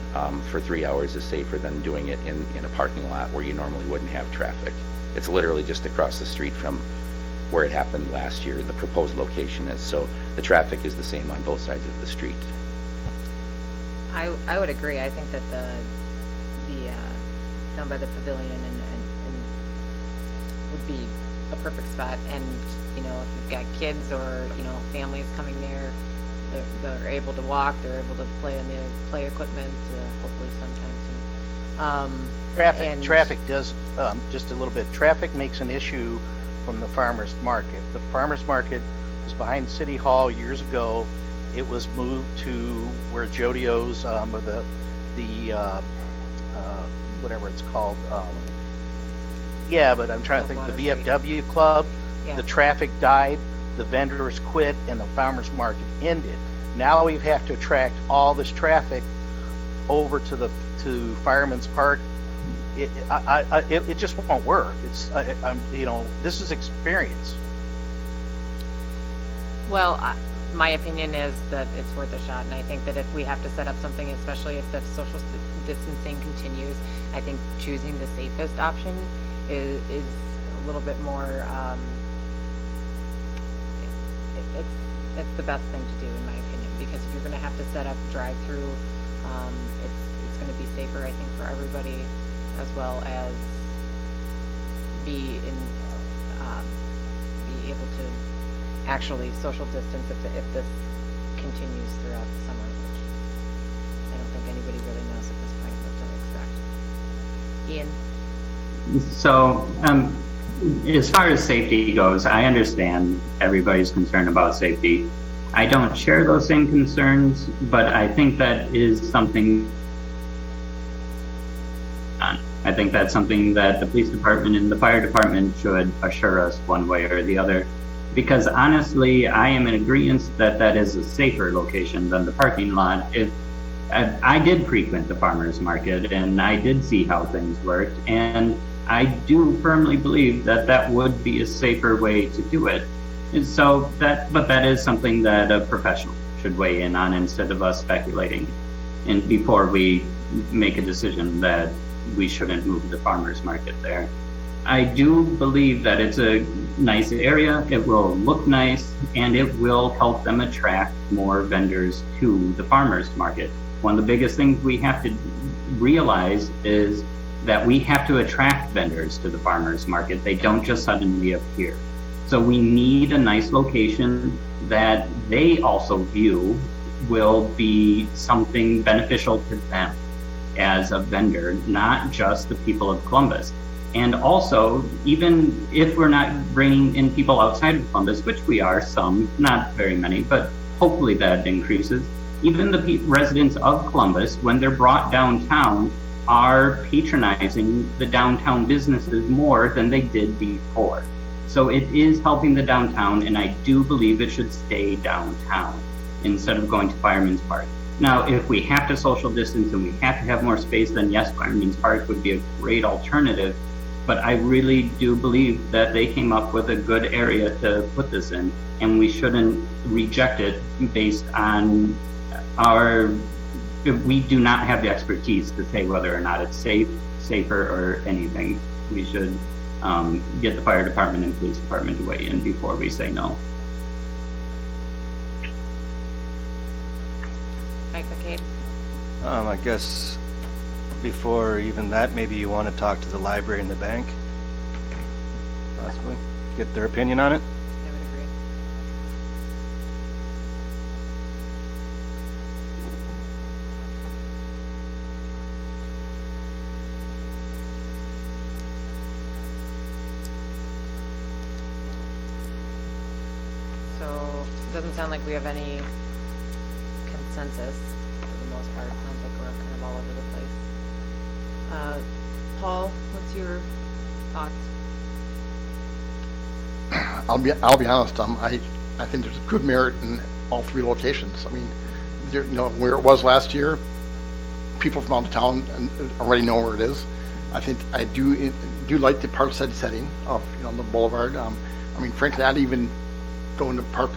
for 3 hours is safer than doing it in a parking lot where you normally wouldn't have traffic. It's literally just across the street from where it happened last year, the proposed location is. So the traffic is the same on both sides of the street. I would agree. I think that the down by the pavilion and would be a perfect spot. And if you've got kids or families coming there, they're able to walk. They're able to play on the play equipment. Hopefully sometime soon. Traffic does just a little bit. Traffic makes an issue from the farmers market. The farmers market was behind City Hall years ago. It was moved to where Jodio's, or the whatever it's called. But I'm trying to think. The VFW club. Yeah. The traffic died. The vendors quit, and the farmers market ended. Now we have to attract all this traffic over to Fireman's Park. It just won't work. This is experience. Well, my opinion is that it's worth a shot, and I think that if we have to set up something, especially if the social distancing continues, I think choosing the safest option is a little bit more. It's the best thing to do, in my opinion, because if you're going to have to set up drive-through, it's going to be safer, I think, for everybody, as well as be able to actually social distance if this continues throughout the summer, which I don't think anybody really knows at this point what to expect. Ian? So, as far as safety goes, I understand everybody's concerned about safety. I don't share those same concerns, but I think that is something. I think that's something that the police department and the fire department should assure us one way or the other. Because honestly, I am in agreement that is a safer location than the parking lot. I did frequent the farmer's market and I did see how things worked, and I do firmly believe that would be a safer way to do it. And so but that is something that a professional should weigh in on instead of us speculating. And before we make a decision that we shouldn't move the farmer's market there. I do believe that it's a nice area, it will look nice, and it will help them attract more vendors to the farmers market. One of the biggest things we have to realize is that we have to attract vendors to the farmers market. They don't just suddenly appear. So we need a nice location that they also view will be something beneficial to them as a vendor, not just the people of Columbus. And also, even if we're not bringing in people outside of Columbus, which we are, some, not very many, but hopefully that increases, even the residents of Columbus, when they're brought downtown, are patronizing the downtown businesses more than they did before. So it is helping the downtown, and I do believe it should stay downtown instead of going to Fireman's Park. Now, if we have to social distance and we have to have more space, then yes, Fireman's Park would be a great alternative. But I really do believe that they came up with a good area to put this in, and we shouldn't reject it based on we do not have the expertise to say whether or not it's safer, or anything. We should get the fire department and police department to weigh in before we say no. Mike McCabe? I guess before even that, maybe you want to talk to the library and the bank, possibly, get their opinion on it. I would agree. So, it doesn't sound like we have any consensus for the most part. It sounds like we're kind of all over the place. Paul, what's your thoughts? I'll be honest. I think there's good merit in all three locations. I mean, there, where it was last year, people from out of town already know where it is. I think I do like the park side setting of the boulevard. I mean, frankly, I'd even go into park.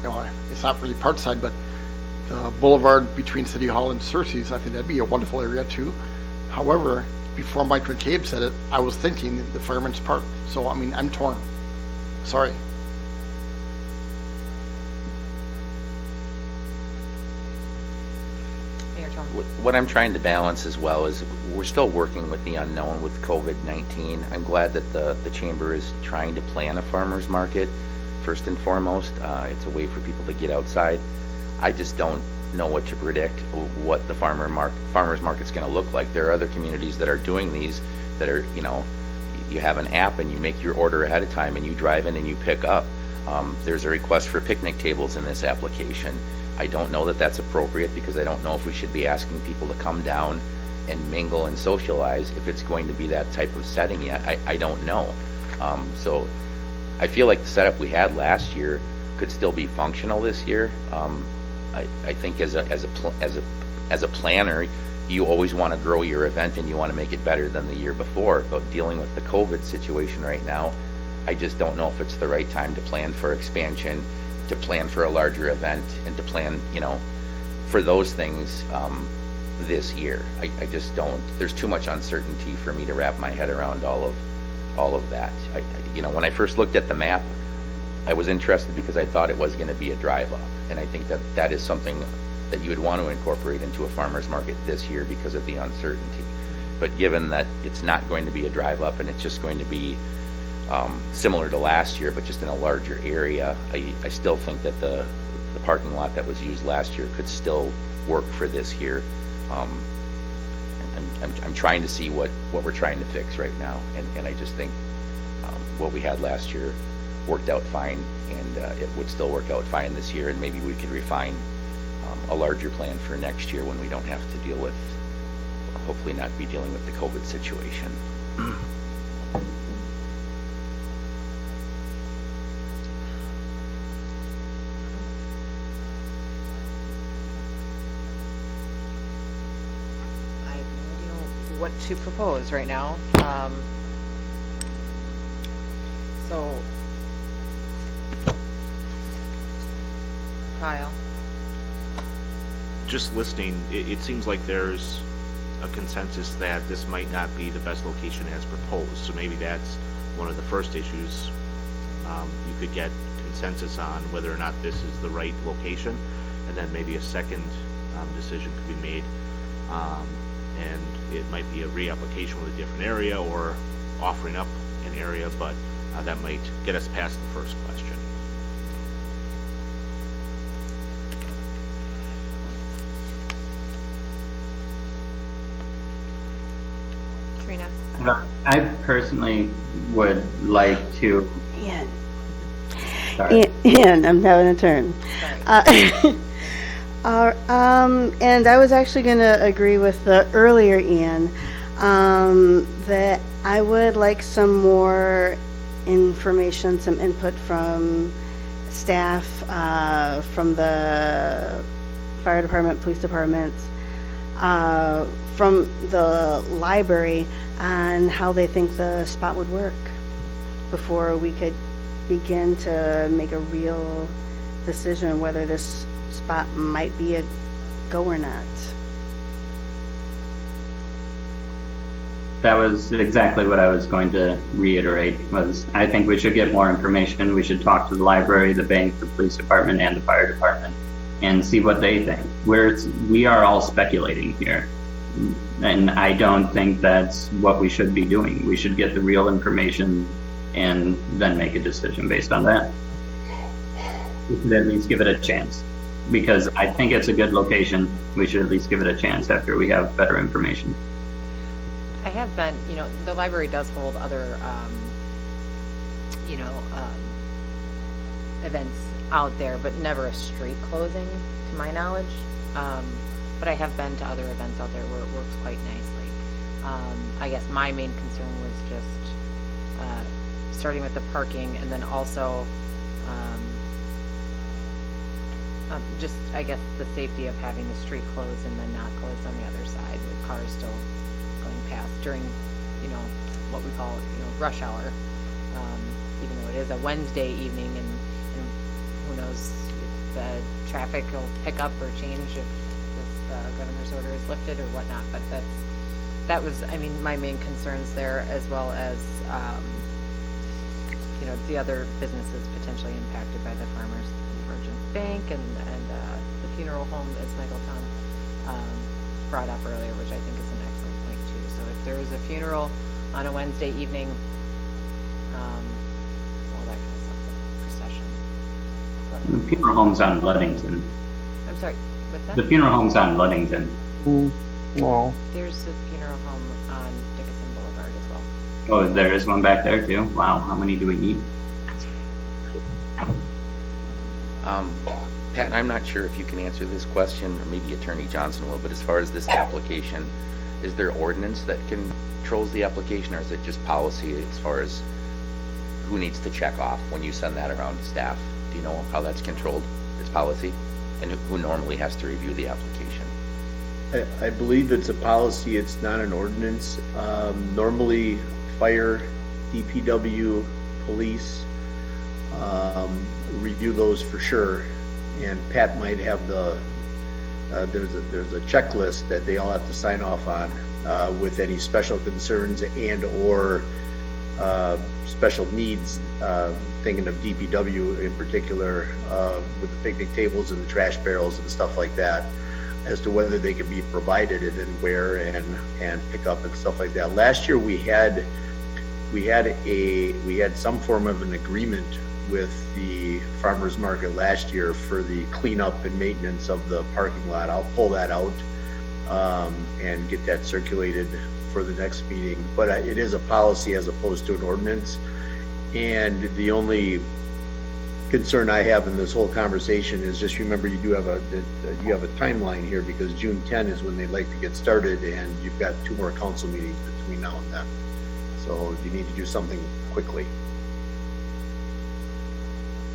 It's not really park side, but the boulevard between City Hall and Cersei's. I think that'd be a wonderful area too. However, before Mike McCabe said it, I was thinking the Fireman's Park. So I mean, I'm torn. Sorry. What I'm trying to balance as well is we're still working with the unknown with COVID-19. I'm glad that the chamber is trying to plan a farmer's market first and foremost. It's a way for people to get outside. I just don't know what to predict what the farmer's market's going to look like. There are other communities that are doing these that are, you have an app and you make your order ahead of time and you drive in and you pick up. There's a request for picnic tables in this application. I don't know that that's appropriate because I don't know if we should be asking people to come down and mingle and socialize if it's going to be that type of setting yet. I don't know. So I feel like the setup we had last year could still be functional this year. I think as a planner, you always want to grow your event and you want to make it better than the year before. But dealing with the COVID situation right now, I just don't know if it's the right time to plan for expansion, to plan for a larger event, and to plan, for those things this year. I just don't. There's too much uncertainty for me to wrap my head around all of that. When I first looked at the map, I was interested because I thought it was going to be a drive-up, and I think that is something that you would want to incorporate into a farmer's market this year because of the uncertainty. But given that it's not going to be a drive-up and it's just going to be similar to last year, but just in a larger area, I still think that the parking lot that was used last year could still work for this year. I'm trying to see what we're trying to fix right now, and I just think what we had last year worked out fine, and it would still work out fine this year, and maybe we could refine a larger plan for next year when we don't have to deal with, hopefully not be dealing with the COVID situation. What to propose right now. So, Kyle. Just listening, it seems like there's a consensus that this might not be the best location as proposed. So maybe that's one of the first issues, you could get consensus on whether or not this is the right location, and then maybe a second decision could be made, and it might be a reapplication with a different area or offering up an area, but that might get us past the first question. Trina? I personally would like to. Ian. Sorry. Ian, I'm having a turn. And I was actually going to agree with the earlier Ian, that I would like some more information, some input from staff, from the fire department, police departments, from the library on how they think the spot would work before we could begin to make a real decision whether this spot might be a go or not. That was exactly what I was going to reiterate, was I think we should get more information. We should talk to the library, the bank, the police department, and the fire department and see what they think. We are all speculating here, and I don't think that's what we should be doing. We should get the real information and then make a decision based on that. We should at least give it a chance, because I think it's a good location. We should at least give it a chance after we have better information. I have been, the library does hold other, events out there, but never a street closing, to my knowledge. But I have been to other events out there where it works quite nicely. I guess my main concern was just starting with the parking, and then also just, I guess, the safety of having the street closed and then not closed on the other side with cars still going past during, what we call, rush hour. Even though it is a Wednesday evening, and who knows if the traffic will pick up or change if this governor's order is lifted or whatnot. But that was, my main concerns there, as well as, the other businesses potentially impacted by the Farmers Merchant Bank and the funeral home, as Michael Tom brought up earlier, which I think is an excellent point too. So if there is a funeral on a Wednesday evening, all that kind of stuff, procession. The funeral home's on Ludington. I'm sorry, what's that? The funeral home's on Ludington. No. There's a funeral home on Dickinson Boulevard as well. Oh, there is one back there too? Wow, how many do we need? Pat, I'm not sure if you can answer this question, or maybe Attorney Johnson will, but as far as this application, is there ordinance that controls the application, or is it just policy as far as who needs to check off when you send that around to staff? Do you know how that's controlled? It's policy? And who normally has to review the application? I believe it's a policy, it's not an ordinance. Normally, fire, DPW, police review those for sure. And Pat might have there's a checklist that they all have to sign off on with any special concerns and or special needs, thinking of DPW in particular, with the picnic tables and the trash barrels and stuff like that, as to whether they could be provided and then where and pick up and stuff like that. Last year we had some form of an agreement with the farmers market last year for the cleanup and maintenance of the parking lot. I'll pull that out and get that circulated for the next meeting. But it is a policy as opposed to an ordinance. And the only concern I have in this whole conversation is just remember you have a timeline here, because June 10 is when they'd like to get started, and you've got 2 more council meetings between now and then. So you need to do something quickly.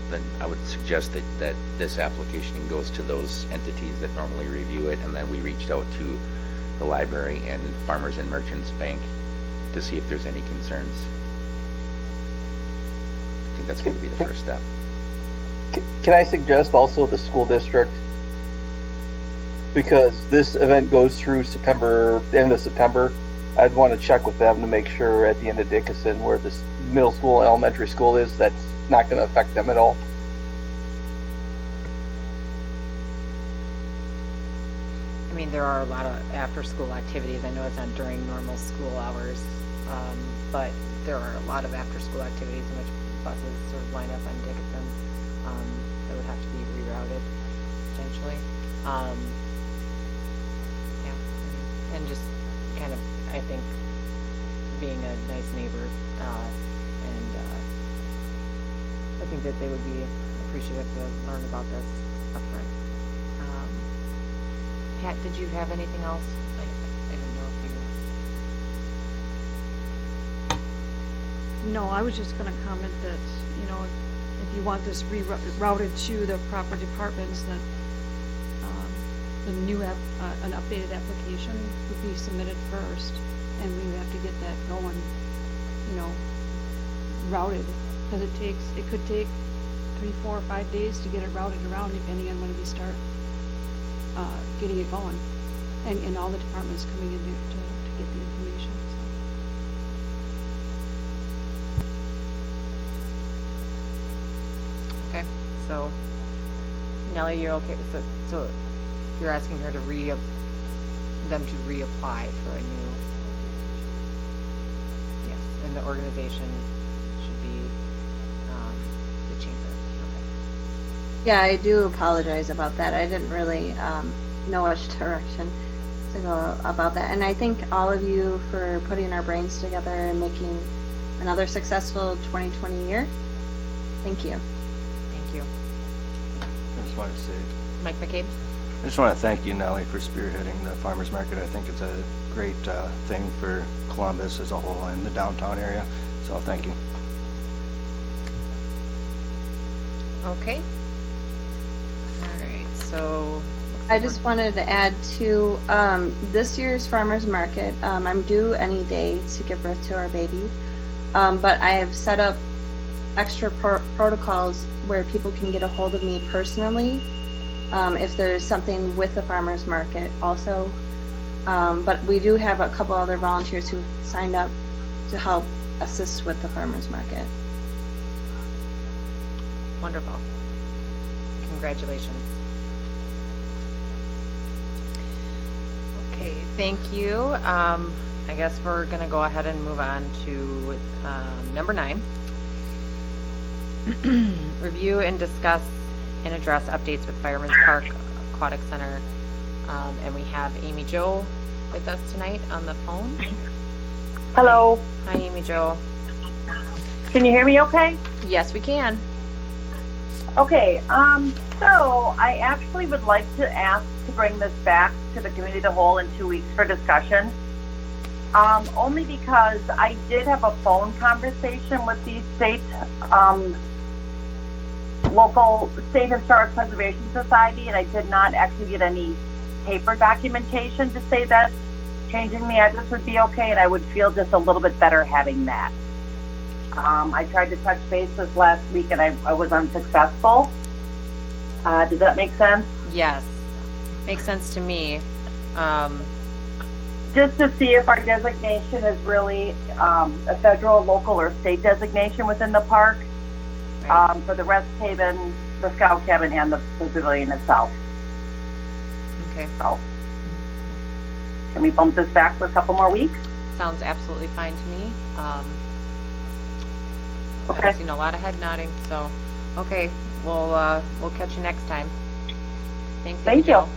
Then I would suggest that this application goes to those entities that normally review it, and then we reached out to the library and Farmers and Merchants Bank to see if there's any concerns. I think that's going to be the first step. Can I suggest also the school district? Because this event goes through end of September. I'd want to check with them to make sure at the end of Dickinson where this middle school and elementary school is, that's not going to affect them at all. I mean, there are a lot of after-school activities. I know it's not during normal school hours, but there are a lot of after-school activities in which buses sort of line up on Dickinson that would have to be rerouted potentially. Yeah, and just kind of, I think, being a nice neighbor, and I think that they would be appreciative to learn about this upfront. Pat, did you have anything else? I didn't know if you... No, I was just gonna comment that, you know, if you want this rerouted to the proper departments, that the new an updated application would be submitted first, and we have to get that going, you know, routed, because it could take 3, 4, or 5 days to get it routed around, depending on when we start getting it going, and all the departments coming in there to get the information. So. Okay, so Nellie, you're okay. So you're asking her to them to reapply for a new. Yes, and the organization should be the chamber. Okay. Yeah, I do apologize about that. I didn't really know which direction to go about that. And I thank all of you for putting our brains together and making another successful 2020 year. Thank you. Thank you. I just want to say, Mike McCabe? I just want to thank you, Nellie, for spearheading the farmers market. I think it's a great thing for Columbus as a whole and the downtown area. So thank you. Okay. All right, so I just wanted to add to this year's farmers market. I'm due any day to give birth to our baby, but I have set up extra protocols where people can get a hold of me personally if there's something with the farmers market also. But we do have a couple other volunteers who signed up to help assist with the farmers market. wonderful. Congratulations. Okay, thank you. I guess we're going to go ahead and move on to number 9. Review and discuss and address updates with Fireman's Park Aquatic Center. And we have Amy Jo with us tonight on the phone. Hello. Hi, Amy Jo. Can you hear me okay? Yes, we can. Okay, so I actually would like to ask to bring this back to the committee of the whole in 2 weeks for discussion. Only because I did have a phone conversation with the local state historic preservation society, and I did not actually get any paper documentation to say that changing the address would be okay, and I would feel just a little bit better having that. I tried to touch base this last week and I was unsuccessful. Does that make sense? Yes, makes sense to me. Just to see if our designation is really a federal, local, or state designation within the park, Right. for the rest haven, the scout cabin, and the pavilion itself. Okay, So, can we bump this back for a couple more weeks? sounds absolutely fine to me. Okay. I've seen a lot of head nodding, so okay, we'll catch you next time. Thanks. Thank Amy you. Jo.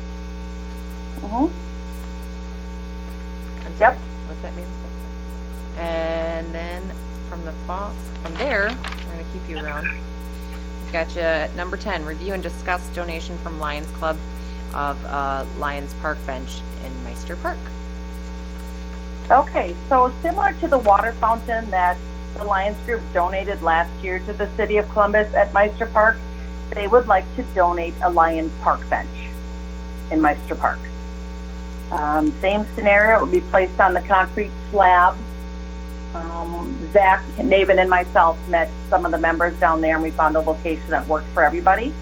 Mm-hmm. I'm Yep. sorry, what's that mean? And then from there, we're gonna keep you around. We've got you at number 10, review and discuss donation from Lions Club of Lions Park bench in Meister Park. Okay, so similar to the water fountain that the Lions Group donated last year to the city of Columbus at Meister Park, they would like to donate a Lions Park bench in Meister Park. Same scenario, it would be placed on the concrete slab. Zach, Navin, and myself met some of the members down there, and we found a location that worked for everybody.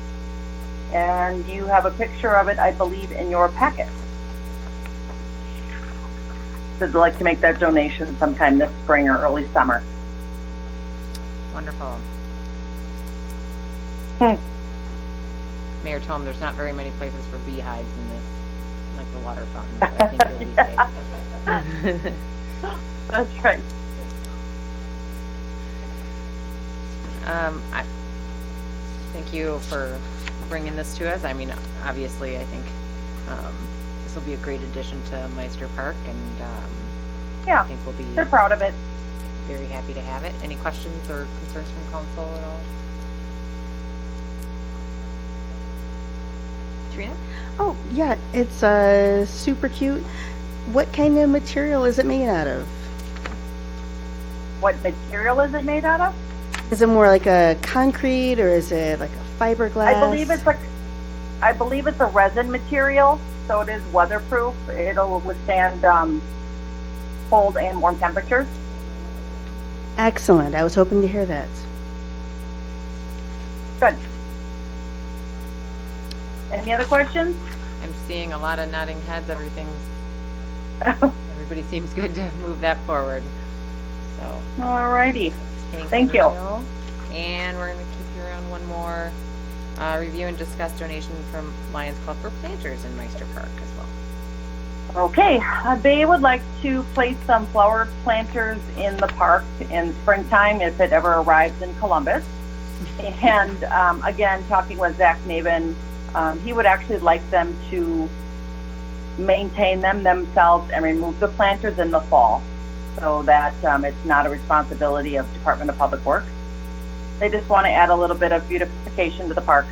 And you have a picture of it, I believe, in your packet. I'd like to make that donation sometime this spring or early summer. Wonderful. Hmm. Mayor Tom, there's not very many places for beehives in this, like the water fountain, but I think you'll be safe. That's right. I thank you for bringing this to us. I mean, obviously, I think this will be a great addition to Meister Park, and Yeah, I think we'll be they're proud of it. very happy to have it. Any questions or concerns from council at all? Trina? Oh, yeah, it's super cute. What kind of material is it made out of? What material is it made out of? Is it more like a concrete or is it like a fiberglass? I believe it's a resin material, so it is weatherproof. It'll withstand cold and warm temperatures. Excellent. I was hoping to hear that. Good. Any other questions? I'm seeing a lot of nodding heads. Everybody seems good to move that forward. So, Alrighty. Thank you. Rachel. And we're going to keep you around one more. Review and discuss donation from Lions Club for planters in Meister Park as well. Okay, they would like to place some flower planters in the park in springtime if it ever arrives in Columbus. And again, talking with Zach Navin, he would actually like them to maintain them themselves and remove the planters in the fall so that it's not a responsibility of Department of Public Works. They just want to add a little bit of beautification to the park.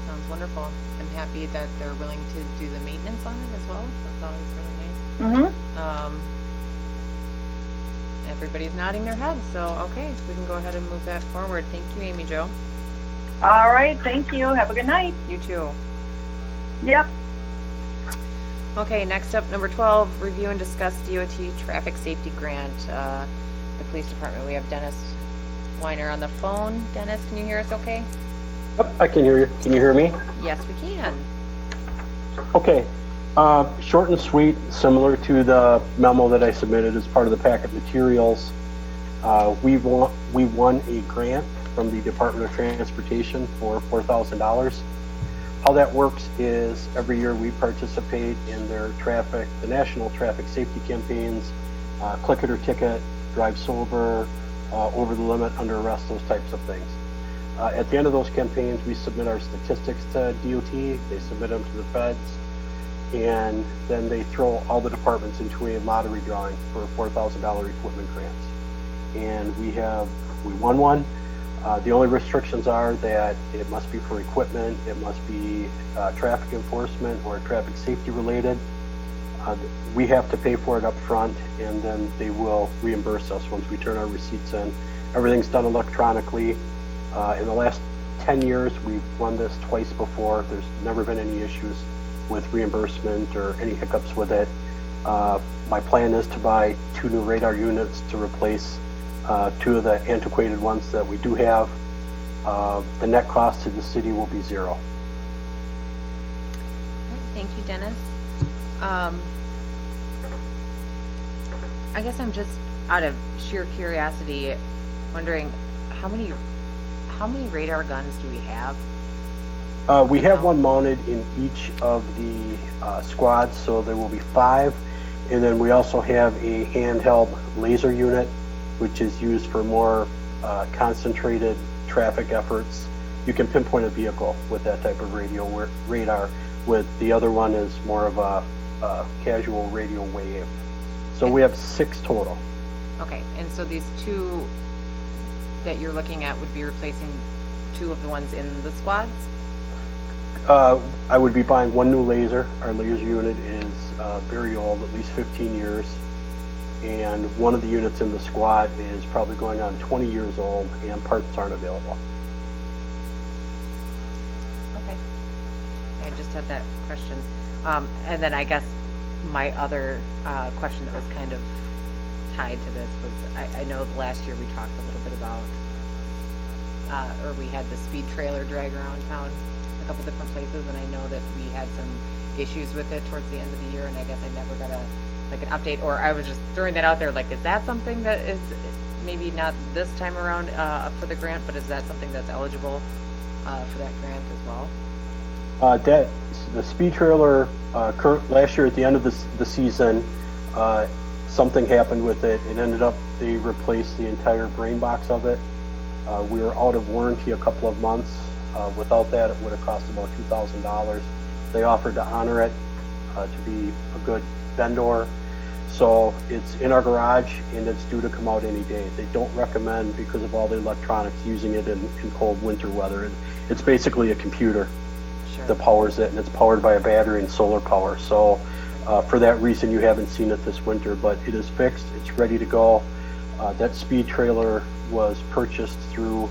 Sounds wonderful. I'm happy that they're willing to do the maintenance on it as well. That's always really nice. Mm-hmm. Everybody's nodding their heads, so okay, we can go ahead and move that forward. Thank you, Amy Jo. All right, thank you. Have a good night. You too. Yep. Okay, next up, number 12, review and discuss DOT traffic safety grant. The police department, we have Dennis Weiner on the phone. Dennis, can you hear us okay? Yep, I can hear you. Can you hear me? Yes, we can. Okay. Short and sweet, similar to the memo that I submitted as part of the packet materials. We won a grant from the Department of Transportation for $4,000. How that works is every year we participate in their the national traffic safety campaigns, click it or ticket, drive sober, over the limit, under arrest, those types of things. At the end of those campaigns, we submit our statistics to DOT, they submit them to the feds, and then they throw all the departments into a lottery drawing for $4,000 equipment grants. And we won one. The only restrictions are that it must be for equipment, it must be traffic enforcement or traffic safety related. We have to pay for it up front, and then they will reimburse us once we turn our receipts in. Everything's done electronically. In the last 10 years, we've run this twice before. There's never been any issues with reimbursement or any hiccups with it. My plan is to buy 2 new radar units to replace 2 of the antiquated ones that we do have. The net cost to the city will be 0. Thank you, Dennis. I guess I'm just out of sheer curiosity wondering how many radar guns do we have? We have one mounted in each of the squads, so there will be 5. And then we also have a handheld laser unit, which is used for more concentrated traffic efforts. You can pinpoint a vehicle with that type of radar. With the other one is more of a casual radio wave. So we have 6 total. Okay, and so these 2 that you're looking at would be replacing 2 of the ones in the squads? I would be buying 1 new laser. Our laser unit is very old, at least 15 years. And one of the units in the squad is probably going on 20 years old, and parts aren't available. Okay. I just had that question. And then I guess my other question that was kind of tied to this was, I know last year we talked a little bit about, or we had the speed trailer drag around town a couple different places, and I know that we had some issues with it towards the end of the year, and I guess I never got an update, or I was just throwing that out there, like, is that something that is maybe not this time around up for the grant, but is that something that's eligible for that grant as well? That the speed trailer last year at the end of the season, something happened with it. It ended up they replaced the entire brain box of it. We were out of warranty a couple of months. Without that, it would have cost about $2,000. They offered to honor it to be a good vendor. So it's in our garage and it's due to come out any day. They don't recommend, because of all the electronics, using it in cold winter weather. It's basically a computer that powers it, and it's powered by a battery and solar power. So for that reason, you haven't seen it this winter, but it is fixed. It's ready to go. That speed trailer was purchased through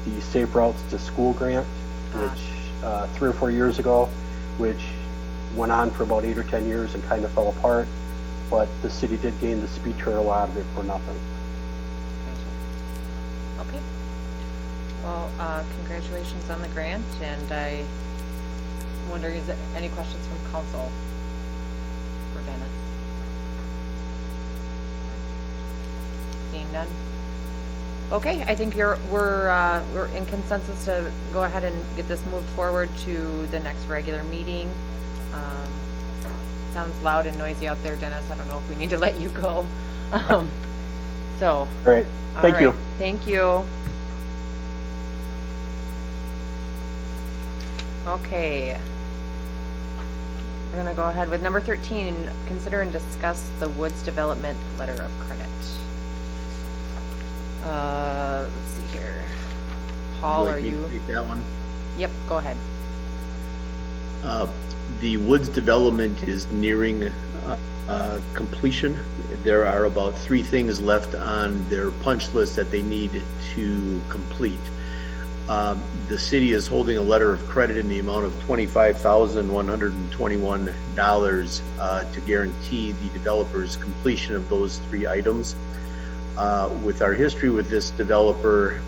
the Safe Routes to School grant, which 3 or 4 years ago, which went on for about 8 or 10 years and kind of fell apart. But the city did gain the speed trailer out of it for nothing. Okay. Well, congratulations on the grant, and I wonder, is there any questions from council for Dennis? Seeing none? Okay, I think we're in consensus to go ahead and get this moved forward to the next regular meeting. Sounds loud and noisy out there, Dennis. I don't know if we need to let you go. Great. Thank you. Thank you. Okay. We're gonna go ahead with number 13, consider and discuss the Woods Development Letter of Credit. Let's see here. Paul, Would are you you? like me to take that one? Yep, go ahead. The Woods development is nearing completion. There are about 3 things left on their punch list that they need to complete. The city is holding a letter of credit in the amount of $25,121 to guarantee the developer's completion of those 3 items. With our history with this developer,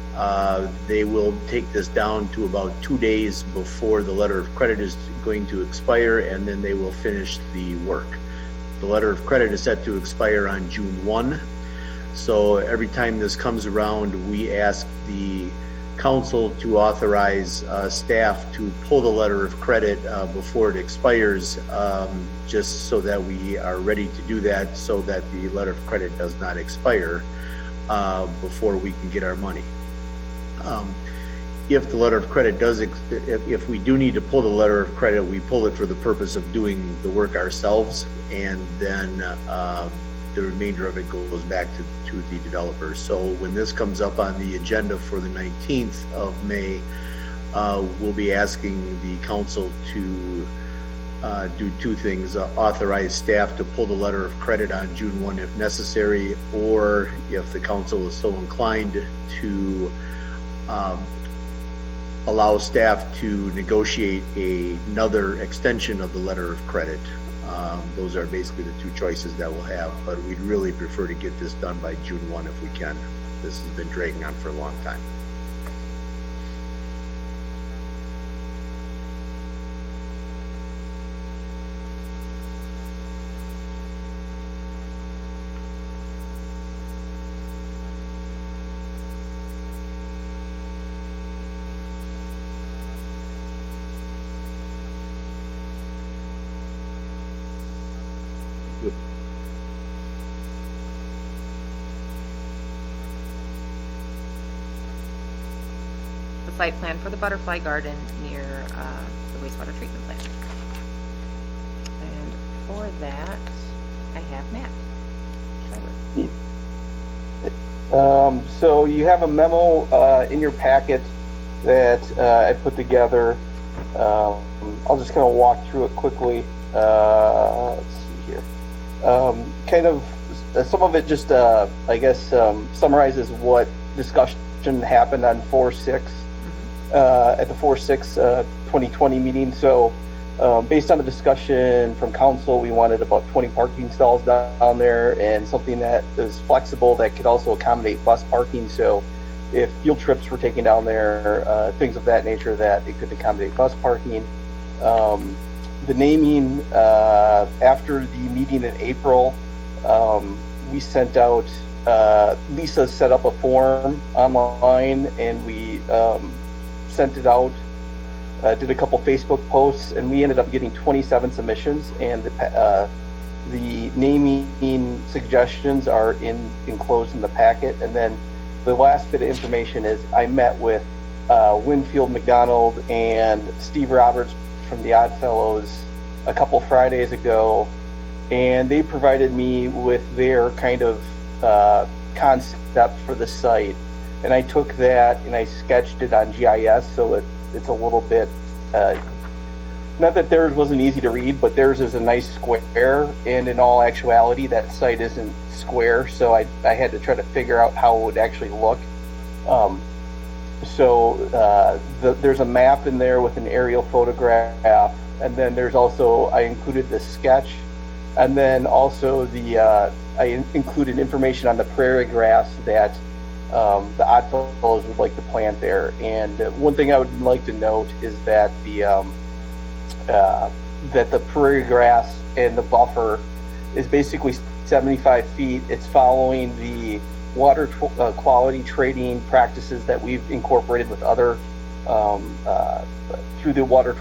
they will take this down to about 2 days before the letter of credit is going to expire, and then they will finish the work. The letter of credit is set to expire on June 1. So every time this comes around, we ask the council to authorize staff to pull the letter of credit before it expires, just so that we are ready to do that, so that the letter of credit does not expire before we can get our money. If the letter of credit does, if we do need to pull the letter of credit, we pull it for the purpose of doing the work ourselves, and then the remainder of it goes back to the developer. So when this comes up on the agenda for the 19th of May, we'll be asking the council to do 2 things: authorize staff to pull the letter of credit on June 1 if necessary, or if the council is so inclined, to allow staff to negotiate another extension of the letter of credit. Those are basically the 2 choices that we'll have, but we'd really prefer to get this done by June 1 if we can. This has been dragging on for a long time. Site plan for the butterfly garden near the wastewater treatment plant. And for that, I have Matt. So you have a memo in your packet that I put together. I'll just kind of walk through it quickly. Let's see here. Kind of, some of it just, I guess, summarizes what discussion happened on 4/6. At the 4/6 2020 meeting. So based on the discussion from council, we wanted about 20 parking stalls down there, and something that is flexible that could also accommodate bus parking. So if field trips were taken down there, things of that nature, that it could accommodate bus parking. the naming, after the meeting in April, we sent out, Lisa set up a form online, and we sent it out, did a couple Facebook posts, and we ended up getting 27 submissions, and the naming suggestions are enclosed in the packet. And then the last bit of information is I met with Winfield McDonald and Steve Roberts from the Oddfellows a couple Fridays ago, and they provided me with their kind of concept for the site. And I took that and I sketched it on GIS, so it's a little bit, not that theirs wasn't easy to read, but theirs is a nice square, and in all actuality, that site isn't square, so I had to try to figure out how it would actually look. There's a map in there with an aerial photograph, and then there's also, I included the sketch, and then also I included information on the prairie grass that the Oddfellows would like to plant there. And one thing I would like to note is that the prairie grass and the buffer is basically 75 feet. It's following the water quality trading practices that we've incorporated with other through the water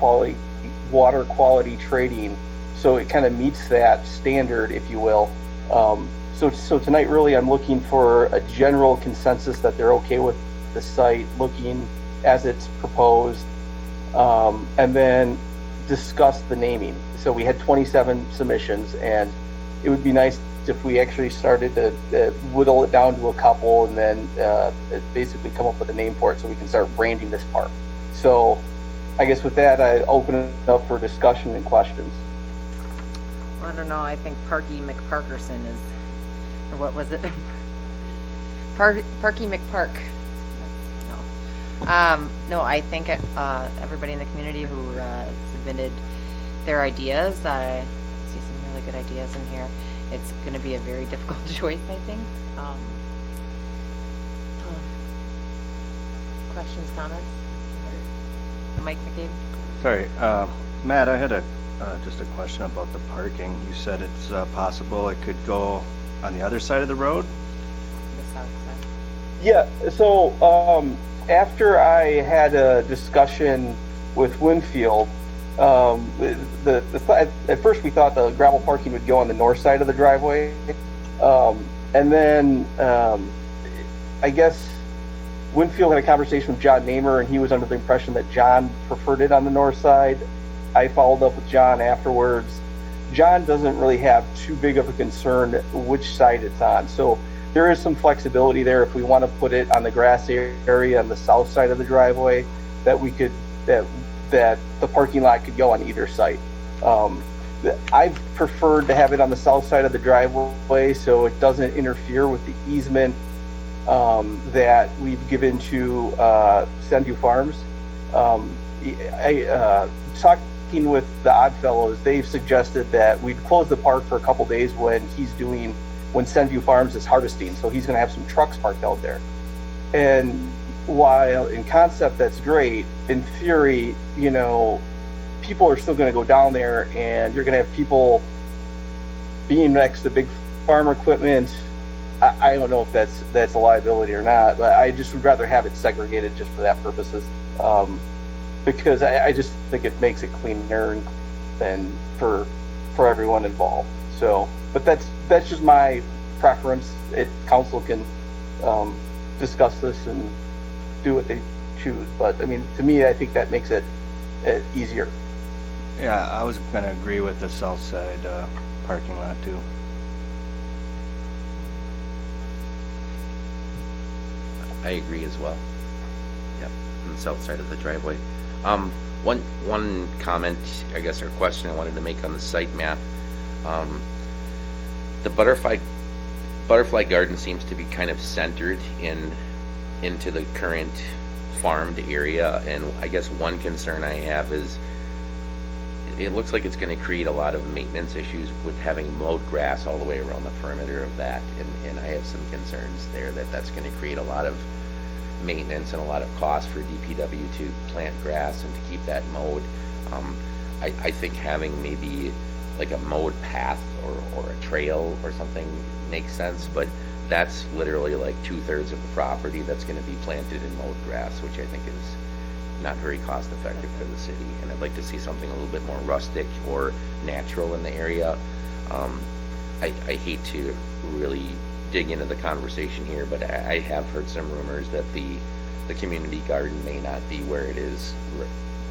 quality trading. So it kind of meets that standard, if you will. So tonight, really, I'm looking for a general consensus that they're okay with the site looking as it's proposed, and then discuss the naming. So we had 27 submissions, and it would be nice if we actually started to whittle it down to a couple, and then basically come up with a name for it so we can start branding this park. So I guess with that, I open it up for discussion and questions. Well, I don't know, I think Parky McParkerson is, or what was it? Parky McPark. No, I think everybody in the community who submitted their ideas, I see some really good ideas in here. It's going to be a very difficult choice, I think. Questions, comments? Mike McCabe? Sorry, Matt, I had just a question about the parking. You said it's possible it could go on the other side of the road? The south side. Yeah, so after I had a discussion with Winfield, at first we thought the gravel parking would go on the north side of the driveway, and then I guess Winfield had a conversation with John Namer, and he was under the impression that John preferred it on the north side. I followed up with John afterwards. John doesn't really have too big of a concern which side it's on, so there is some flexibility there if we want to put it on the grass area on the south side of the driveway, that we could that the parking lot could go on either side. I've preferred to have it on the south side of the driveway so it doesn't interfere with the easement that we've given to C.O.W. Farms. Talking with the Oddfellows, they've suggested that we'd close the park for a couple days when C.O.W. Farms is harvesting, so he's going to have some trucks parked out there. And while in concept that's great, in theory, people are still going to go down there, and you're going to have people being next to big farm equipment. I don't know if that's a liability or not, but I just would rather have it segregated just for that purposes, because I just think it makes it cleaner and for everyone involved. So, but that's just my preference. Council can discuss this and do what they choose, but I mean, to me, I think that makes it easier. Yeah, I was going to agree with the south side parking lot too. I agree as well. Yep, on the south side of the driveway. One comment, I guess, or question I wanted to make on the site map. The butterfly garden seems to be kind of centered into the current farmed area, and I guess one concern I have is it looks like it's going to create a lot of maintenance issues with having mowed grass all the way around the perimeter of that, and I have some concerns there that's going to create a lot of maintenance and a lot of cost for DPW to plant grass and to keep that mowed. I think having maybe like a mowed path or a trail or something makes sense, but that's literally like 2/3 of the property that's gonna be planted in mowed grass, which I think is not very cost effective for the city. And I'd like to see something a little bit more rustic or natural in the area. I hate to really dig into the conversation here, but I have heard some rumors that the community garden may not be where it is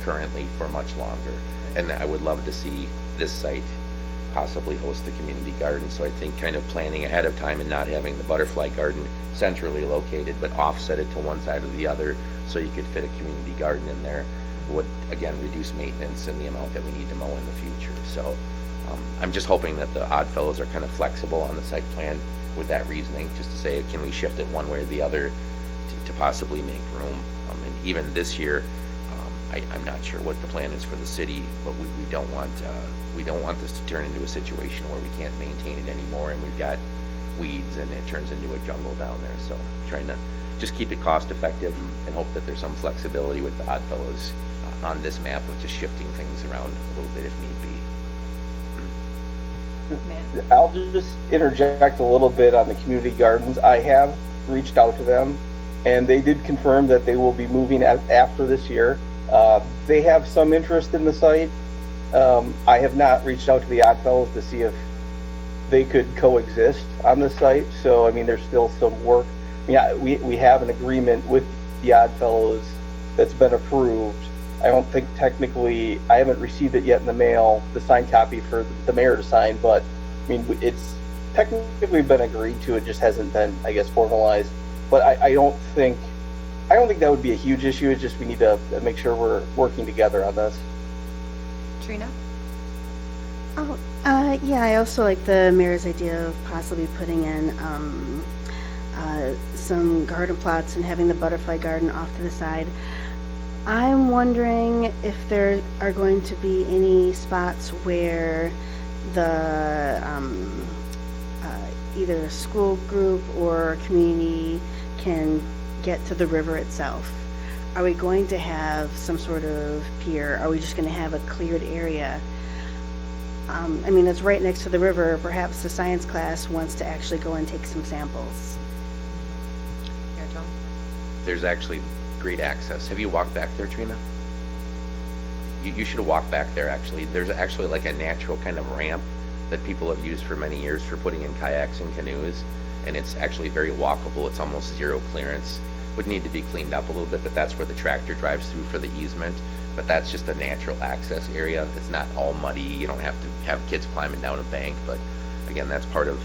currently for much longer. And I would love to see this site possibly host the community garden. So I think kind of planning ahead of time and not having the butterfly garden centrally located, but offset it to one side or the other so you could fit a community garden in there would, again, reduce maintenance and the amount that we need to mow in the future. So I'm just hoping that the Oddfellows are kind of flexible on the site plan with that reasoning, just to say, can we shift it one way or the other to possibly make room? And even this year, I'm not sure what the plan is for the city, but we don't want this to turn into a situation where we can't maintain it anymore and we've got weeds and it turns into a jungle down there. So trying to just keep it cost effective and hope that there's some flexibility with the Oddfellows on this map of just shifting things around a little bit if need be. I'll just interject a little bit on the community gardens. I have reached out to them, and they did confirm that they will be moving after this year. They have some interest in the site. I have not reached out to the Oddfellows to see if they could coexist on the site. So, I mean, there's still some work. I mean, we have an agreement with the Oddfellows that's been approved. I don't think technically, I haven't received it yet in the mail, the signed copy for the mayor to sign, but I mean, it's technically been agreed to. It just hasn't been, I guess, formalized. But I don't think that would be a huge issue. It's just we need to make sure we're working together on this. Trina? Oh, yeah, I also like the mayor's idea of possibly putting in some garden plots and having the butterfly garden off to the side. I'm wondering if there are going to be any spots where the either a school group or community can get to the river itself. Are we going to have some sort of pier? Are we just going to have a cleared area? I mean, it's right next to the river. Perhaps the science class wants to actually go and take some samples. Here, Tom? There's actually great access. Have you walked back there, Trina? You should have walked back there, actually. There's actually like a natural kind of ramp that people have used for many years for putting in kayaks and canoes, and it's actually very walkable. It's almost zero clearance. Would need to be cleaned up a little bit, but that's where the tractor drives through for the easement. But that's just a natural access area. It's not all muddy. You don't have to have kids climbing down a bank, but again, that's part of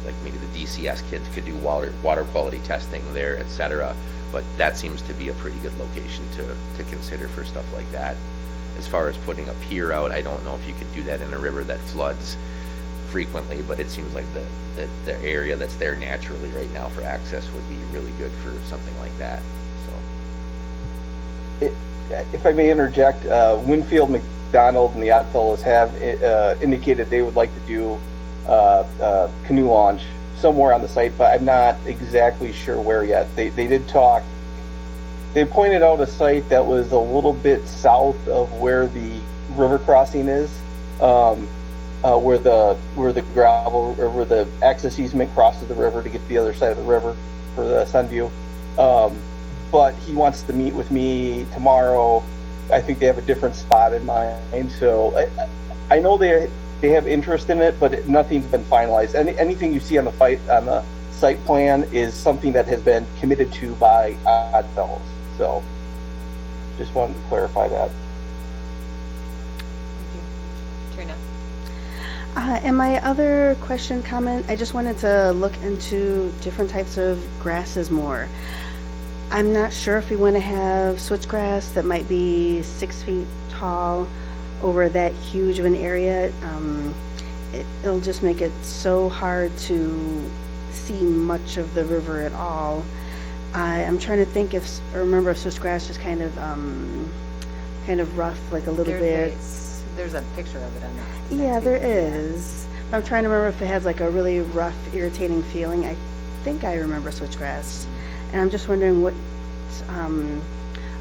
like maybe the DCS kids could do water quality testing there, etc. But that seems to be a pretty good location to consider for stuff like that. As far as putting a pier out, I don't know if you could do that in a river that floods frequently, but it seems like the area that's there naturally right now for access would be really good for something like that. So, If I may interject, Winfield, McDonald, and the Oddfellows have indicated they would like to do canoe launch somewhere on the site, but I'm not exactly sure where yet. They did talk. They pointed out a site that was a little bit south of where the river crossing is, where the gravel or where the access easement crosses the river to get to the other side of the river for the Sunview. But he wants to meet with me tomorrow. I think they have a different spot in mind. So I know they have interest in it, but nothing's been finalized. Anything you see on the site plan is something that has been committed to by Oddfellows. So just wanted to clarify that. Trina? And my other comment, I just wanted to look into different types of grasses more. I'm not sure if we want to have switchgrass that might be 6 feet tall over that huge of an area. It'll just make it so hard to see much of the river at all. I'm trying to think I remember if switchgrass is kind of rough, like a little bit. There's a picture of it on that. Yeah, there is. I'm trying to remember if it has like a really rough, irritating feeling. I think I remember switchgrass. And I'm just wondering what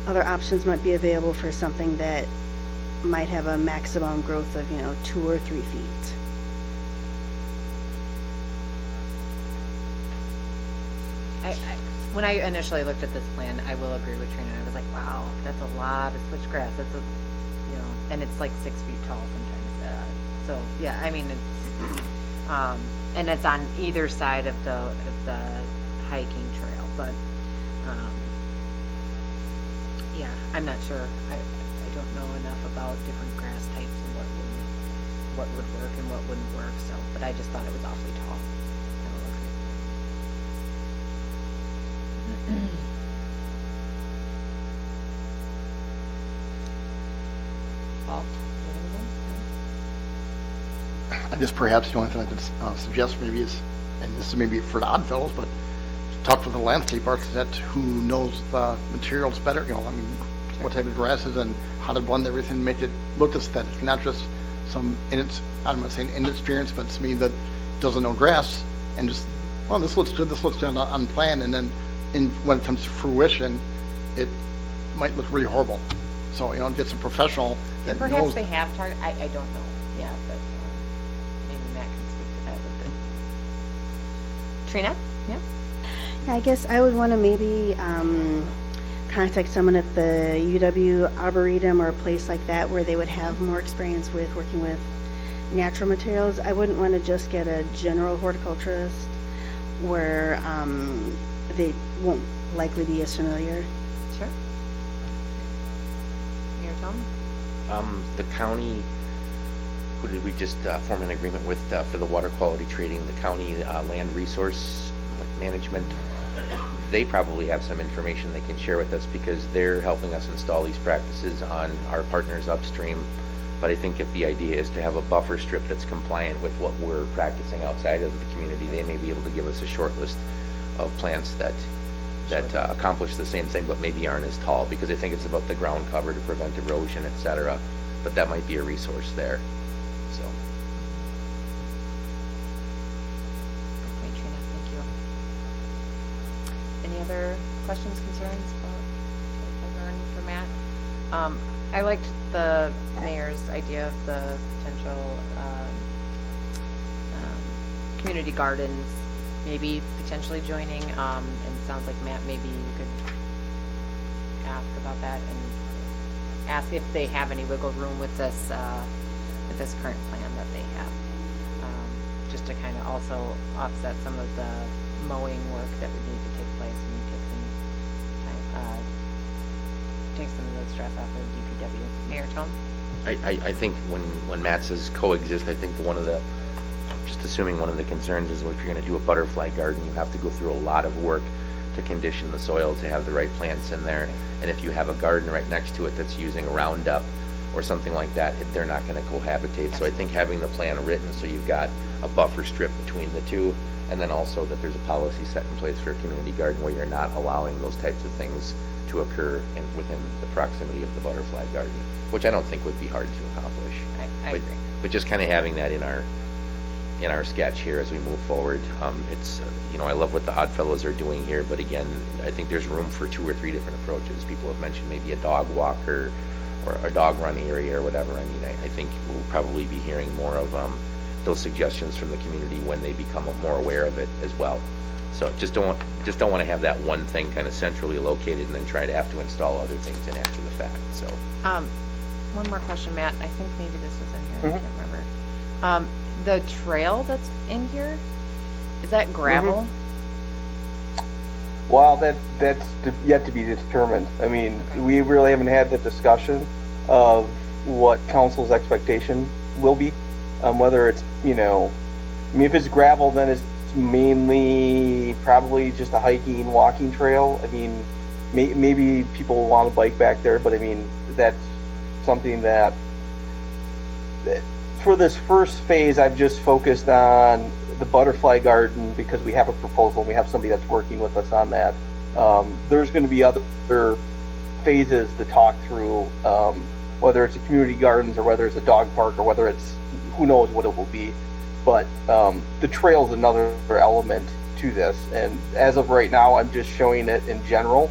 other options might be available for something that might have a maximum growth of, 2 or 3 feet. When I initially looked at this plan, I will agree with Trina. I was like, wow, that's a lot of switchgrass. That's and it's like 6 feet tall sometimes. So yeah, I mean, it's, and it's on either side of the hiking trail, but, yeah, I'm not sure. I don't know enough about different grass types and what would work and what wouldn't work, so, but I just thought it was awfully tall. Paul, do you have anything? I guess perhaps the only thing I could suggest maybe is, and this is maybe for the odd fellows, but talk with the landscape architect who knows the materials better, what type of grasses and how to blend everything, make it look aesthetic, not just some, I'm not saying inexperienced, but it's me that doesn't know grass and just, well, this looks good on plan, and then when it comes to fruition, it might look really horrible. So, get some professional that And perhaps knows. they have target, I don't know, yeah, but maybe Matt can speak to that a little bit. Trina? Yeah? Yeah, I guess I would want to maybe contact someone at the UW Arboretum or a place like that where they would have more experience with working with natural materials. I wouldn't want to just get a general horticulturist where they won't likely be as familiar. Sure. Mayor Tom? The county, who did we just form an agreement with for the water quality trading? The county land resource management. They probably have some information they can share with us because they're helping us install these practices on our partners upstream. But I think if the idea is to have a buffer strip that's compliant with what we're practicing outside of the community, they may be able to give us a short list of plants that accomplish the same thing but maybe aren't as tall, because I think it's about the ground cover to prevent erosion, etc. But that might be a resource there. So. Okay, Trina, thank you. Any other questions, concerns about for Matt? I liked the mayor's idea of the potential community gardens, maybe potentially joining. And it sounds like Matt, maybe you could ask about that and ask if they have any wiggle room with this current plan that they have, just to kind of also offset some of the mowing work that would need to take place and take some of the stress off of DPW. Mayor Tom? I think when Matt says coexist, I think one of the concerns is if you're going to do a butterfly garden, you have to go through a lot of work to condition the soil to have the right plants in there. And if you have a garden right next to it that's using Roundup or something like that, they're not going to cohabitate. So I think having the plan written so you've got a buffer strip between the two, and then also that there's a policy set in place for a community garden where you're not allowing those types of things to occur within the proximity of the butterfly garden, which I don't think would be hard to accomplish. I agree. But just kind of having that in our sketch here as we move forward. It's I love what the Oddfellows are doing here, but again, I think there's room for 2 or 3 different approaches. People have mentioned maybe a dog walker or a dog run area or whatever. I mean, I think we'll probably be hearing more of those suggestions from the community when they become more aware of it as well. So just don't want to have that one thing kind of centrally located and then try to have to install other things in after the fact. So one more question, Matt. I think maybe this was in here. I can't remember. The trail that's in here, is that gravel? Well, that's yet to be determined. I mean, we really haven't had the discussion of what council's expectation will be, whether it's, if it's gravel, then it's mainly probably just a hiking, walking trail. I mean, maybe people want to bike back there, but I mean, that's something that for this first phase, I've just focused on the butterfly garden because we have a proposal and we have somebody that's working with us on that. There's going to be other phases to talk through, whether it's a community gardens or whether it's a dog park or whether it's, who knows what it will be. But the trail is another element to this. And as of right now, I'm just showing it in general.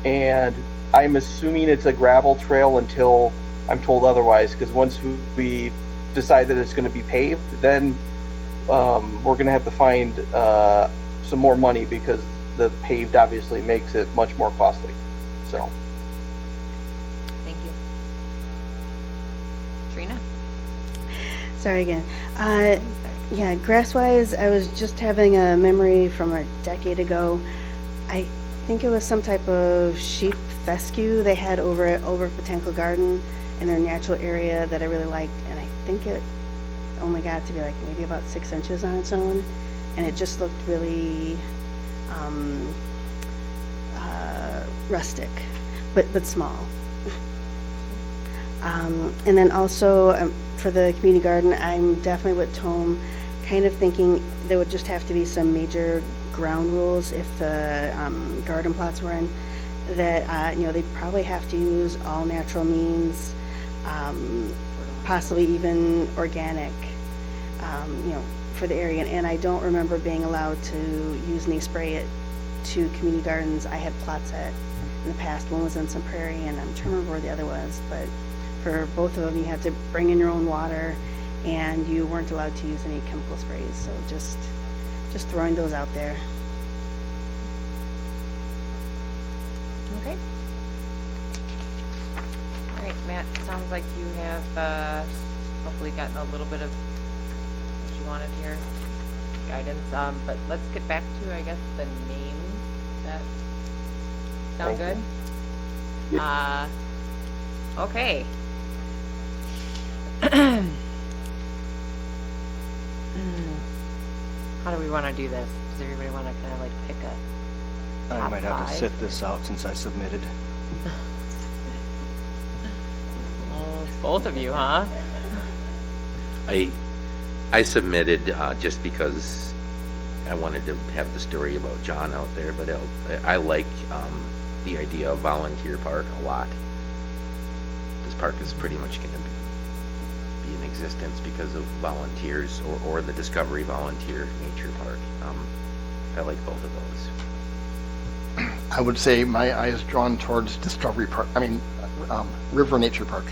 And I'm assuming it's a gravel trail until I'm told otherwise, because once we decide that it's going to be paved, then we're going to have to find some more money, because the paved obviously makes it much more costly. So. Thank you. Trina? Sorry again. Yeah, grass-wise, I was just having a memory from a decade ago. I think it was some type of sheep fescue they had over Botanical Garden in their natural area that I really liked, and I think it only got to be like maybe about 6 inches on its own, and it just looked really rustic, but small. And then also for the community garden, I'm definitely with Tom, kind of thinking there would just have to be some major ground rules if the garden plots were in, that they'd probably have to use all natural means, possibly even organic, for the area. And I don't remember being allowed to use any spray at 2 community gardens I had plots at in the past. One was in some prairie, and I'm trying to remember where the other was, but for both of them you had to bring in your own water, and you weren't allowed to use any chemical sprays. So just throwing those out there. Okay. All right, Matt, sounds like you have hopefully gotten a little bit of what you wanted here, guidance. But let's get back to, I guess, the names. That sound good? Okay. How do we want to do this? Does everybody want to kind of like pick a I top might have to 5? sit this out since I submitted. Oh, it's both of you, huh? I submitted just because I wanted to have the story about John out there, but I like the idea of volunteer park a lot. This park is pretty much going to be in existence because of volunteers, or the Discovery Volunteer Nature Park. I like both of those. I would say my eye is drawn towards Discovery Park. River Nature Park.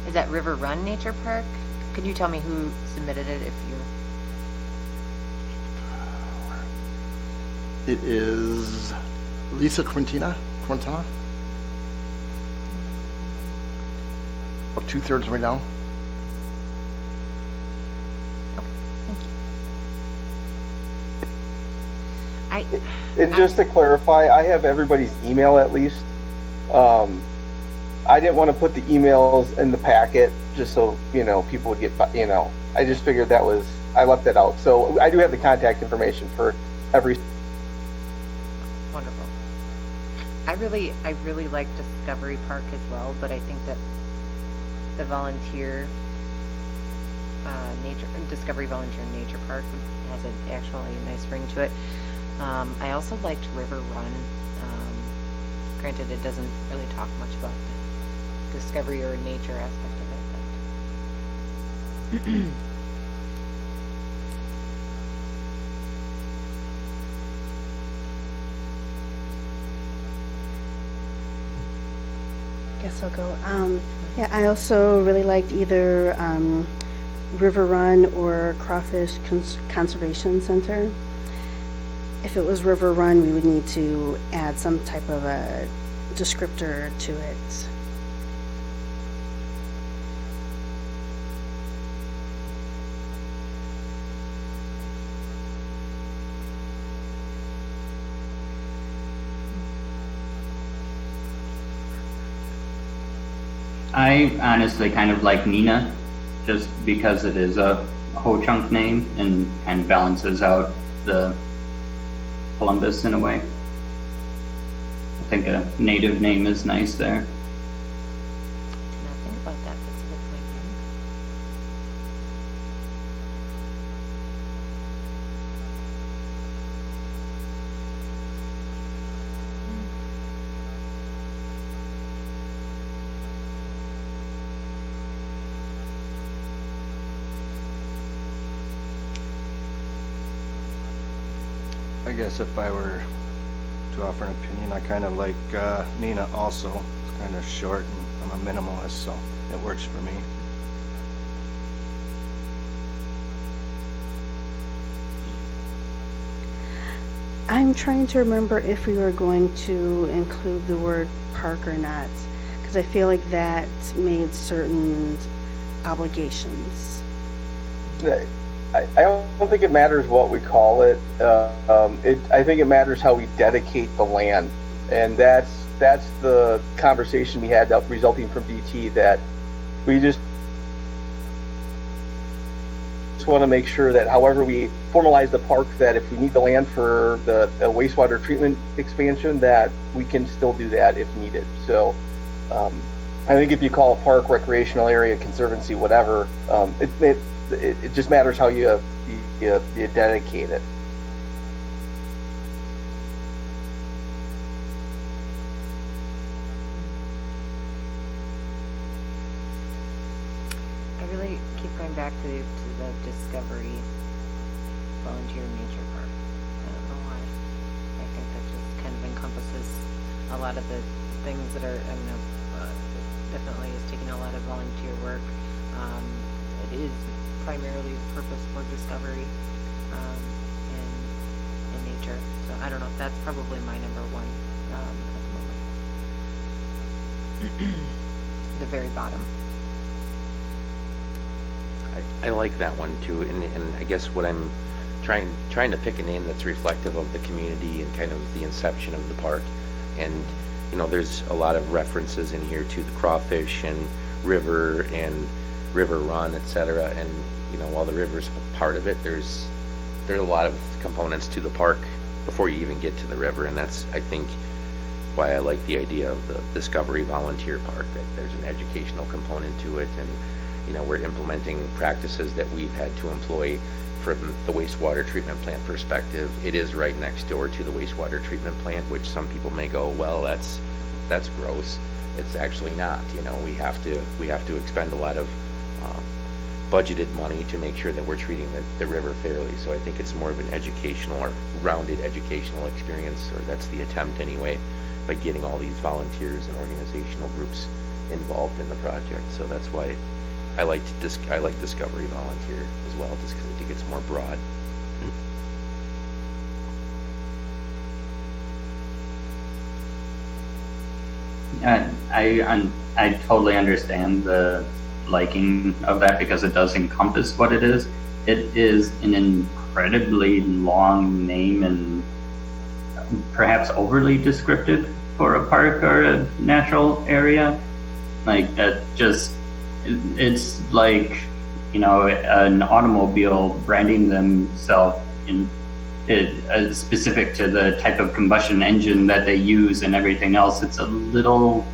Is that River Run Nature Park? Could you tell me who submitted it if you... It is Lisa Quintana. About 2/3 way down. Thank you. And just to clarify, I have everybody's email at least. I didn't want to put the emails in the packet just so, people would get, I just figured I left that out. So I do have the contact information for every. Wonderful. I really like Discovery Park as well, but I think that the Discovery Volunteer Nature Park has actually a nice ring to it. I also liked River Run. Granted, it doesn't really talk much about the discovery or nature aspect of it. Guess I'll go. Yeah, I also really liked either River Run or Crawfish Conservation Center. If it was River Run, we would need to add some type of a descriptor to it. I honestly kind of like Nina, just because it is a Ho-Chunk name and kind of balances out the Columbus in a way. I think a native name is nice there. Nothing about that. That's a good point. I guess if I were to offer an opinion, I kind of like Nina also. It's kind of short, and I'm a minimalist, so it works for me. I'm trying to remember if we were going to include the word park or not, because I feel like that made certain obligations. I don't think it matters what we call it. I think it matters how we dedicate the land, and that's the conversation we had resulting from DT, that we just want to make sure that however we formalize the park, that if we need the land for the wastewater treatment expansion, that we can still do that if needed. So I think if you call a park, recreational area, conservancy, whatever, it just matters how you dedicate it. I really keep going back to the Discovery Volunteer Nature Park. I don't know why. I think that just kind of encompasses a lot of the things that are, I don't know, definitely is taking a lot of volunteer work. It is primarily purpose for discovery in nature. So I don't know. That's probably my number one at the moment. The very bottom. I like that one too, and I guess what I'm trying to pick a name that's reflective of the community and kind of the inception of the park. And you know, there's a lot of references in here to the crawfish and river run, etc. And you know, while the river's part of it, there's a lot of components to the park before you even get to the river, and that's, I think, why I like the idea of the Discovery Volunteer Park, that there's an educational component to it, and you know, we're implementing practices that we've had to employ from the wastewater treatment plant perspective. It is right next door to the wastewater treatment plant, which some people may go, well, that's gross. It's actually not. You know, we have to expend a lot of budgeted money to make sure that we're treating the river fairly. So I think it's more of an educational or rounded educational experience, or that's the attempt anyway, by getting all these volunteers and organizational groups involved in the project. So that's why I like Discovery Volunteer as well, just because I think it's more broad. I totally understand the liking of that, because it does encompass what it is. It is an incredibly long name and perhaps overly descriptive for a park or a natural area. Like that just, it's like, you know, an automobile branding themselves in specific to the type of combustion engine that they use and everything else. It's a little,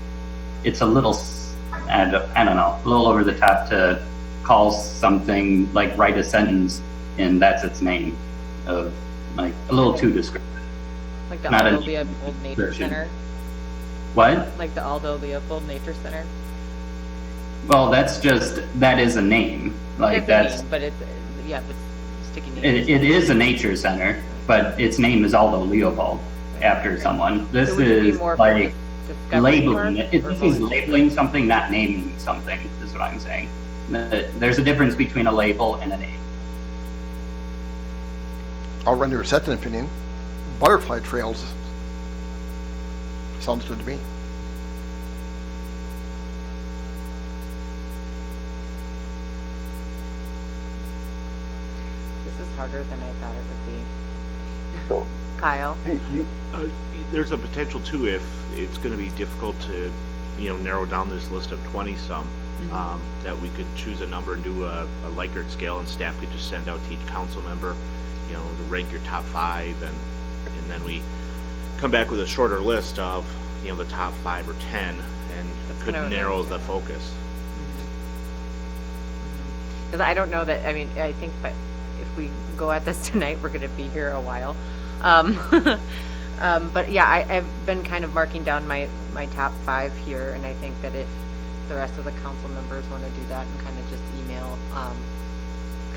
I don't know, a little over the top to call something, like write a sentence and that's its name, of like a little too descriptive. Like the Not Aldo a Leopold Nature description. Center. What? Like the Aldo Leopold Nature Center. Well, that is a name. Like It's a that's, name, but it's, yeah, but sticky name. it is a nature center, but its name is Aldo Leopold after someone. This So would it be is more like Discovery labeling Park it. or This is volunteer? labeling something, not naming something, is what I'm saying. There's a difference between a label and a name. I'll render a second opinion. Butterfly trails sounds good to me. This is harder than I thought it would be. So, Kyle? There's a potential too, if it's going to be difficult to, narrow down this list of 20-some, that we could choose a number and do a Likert scale, and staff could just send out to each council member, to rank your top 5, and then we come back with a shorter list of, the top 5 or 10, and could kinda what I narrow was the focus. Because I don't know that, I think that if we go at this tonight, we're going to be here a while. But yeah, I've been kind of marking down my top 5 here, and I think that if the rest of the council members want to do that and kind of just email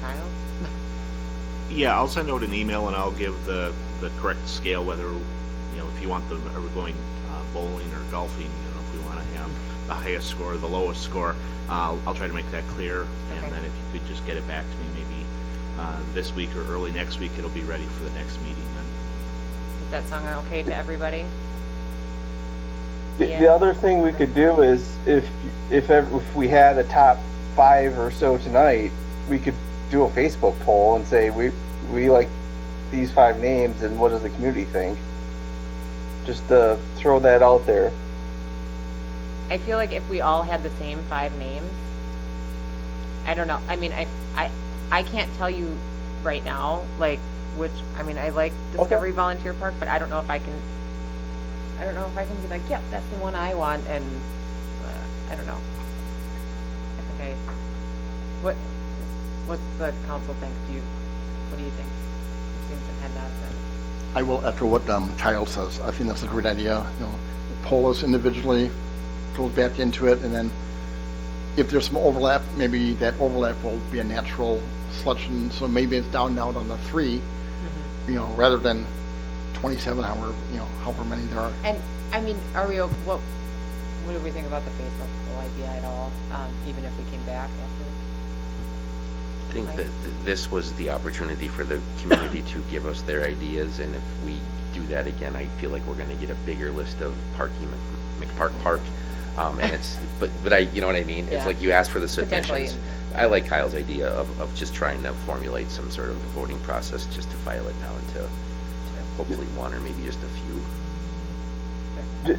Kyle. Yeah, I'll send out an email and I'll give the correct scale, whether, if you want them, are we going bowling or golfing, if we want to have the highest score or the lowest score. I'll try to make that clear, and Okay. then if you could just get it back to me maybe this week or early next week, it'll be ready for the next meeting then. Does that sound okay to everybody? The other thing we could do is if we had a top 5 or so tonight, we could do a Facebook poll and say we like these 5 names, and what does the community think? Just to throw that out there. I feel like if we all had the same 5 names, I don't know. I mean, I can't tell you right now, like, which, I mean, I like Discovery Volunteer Park, but I don't know if I can be like, yep, that's the one I want, and I don't know. I think what's the council think? What do you think? You seem to head nods in. I will echo what Kyle says. I think that's a great idea. Poll us individually, goes back into it, and then if there's some overlap, maybe that overlap will be a natural selection. So maybe it's down now on the 3, rather than 27 however many there are. And I mean, what do we think about the Facebook poll idea at all? Even if we came back after? I think that this was the opportunity for the community to give us their ideas, and if we do that again, I feel like we're going to get a bigger list of McPark Park. And it's, but I, you know what I mean? Yeah. It's like you ask for the submissions. Potentially. I like Kyle's idea of just trying to formulate some sort of voting process just to file it now into hopefully one or maybe just a few.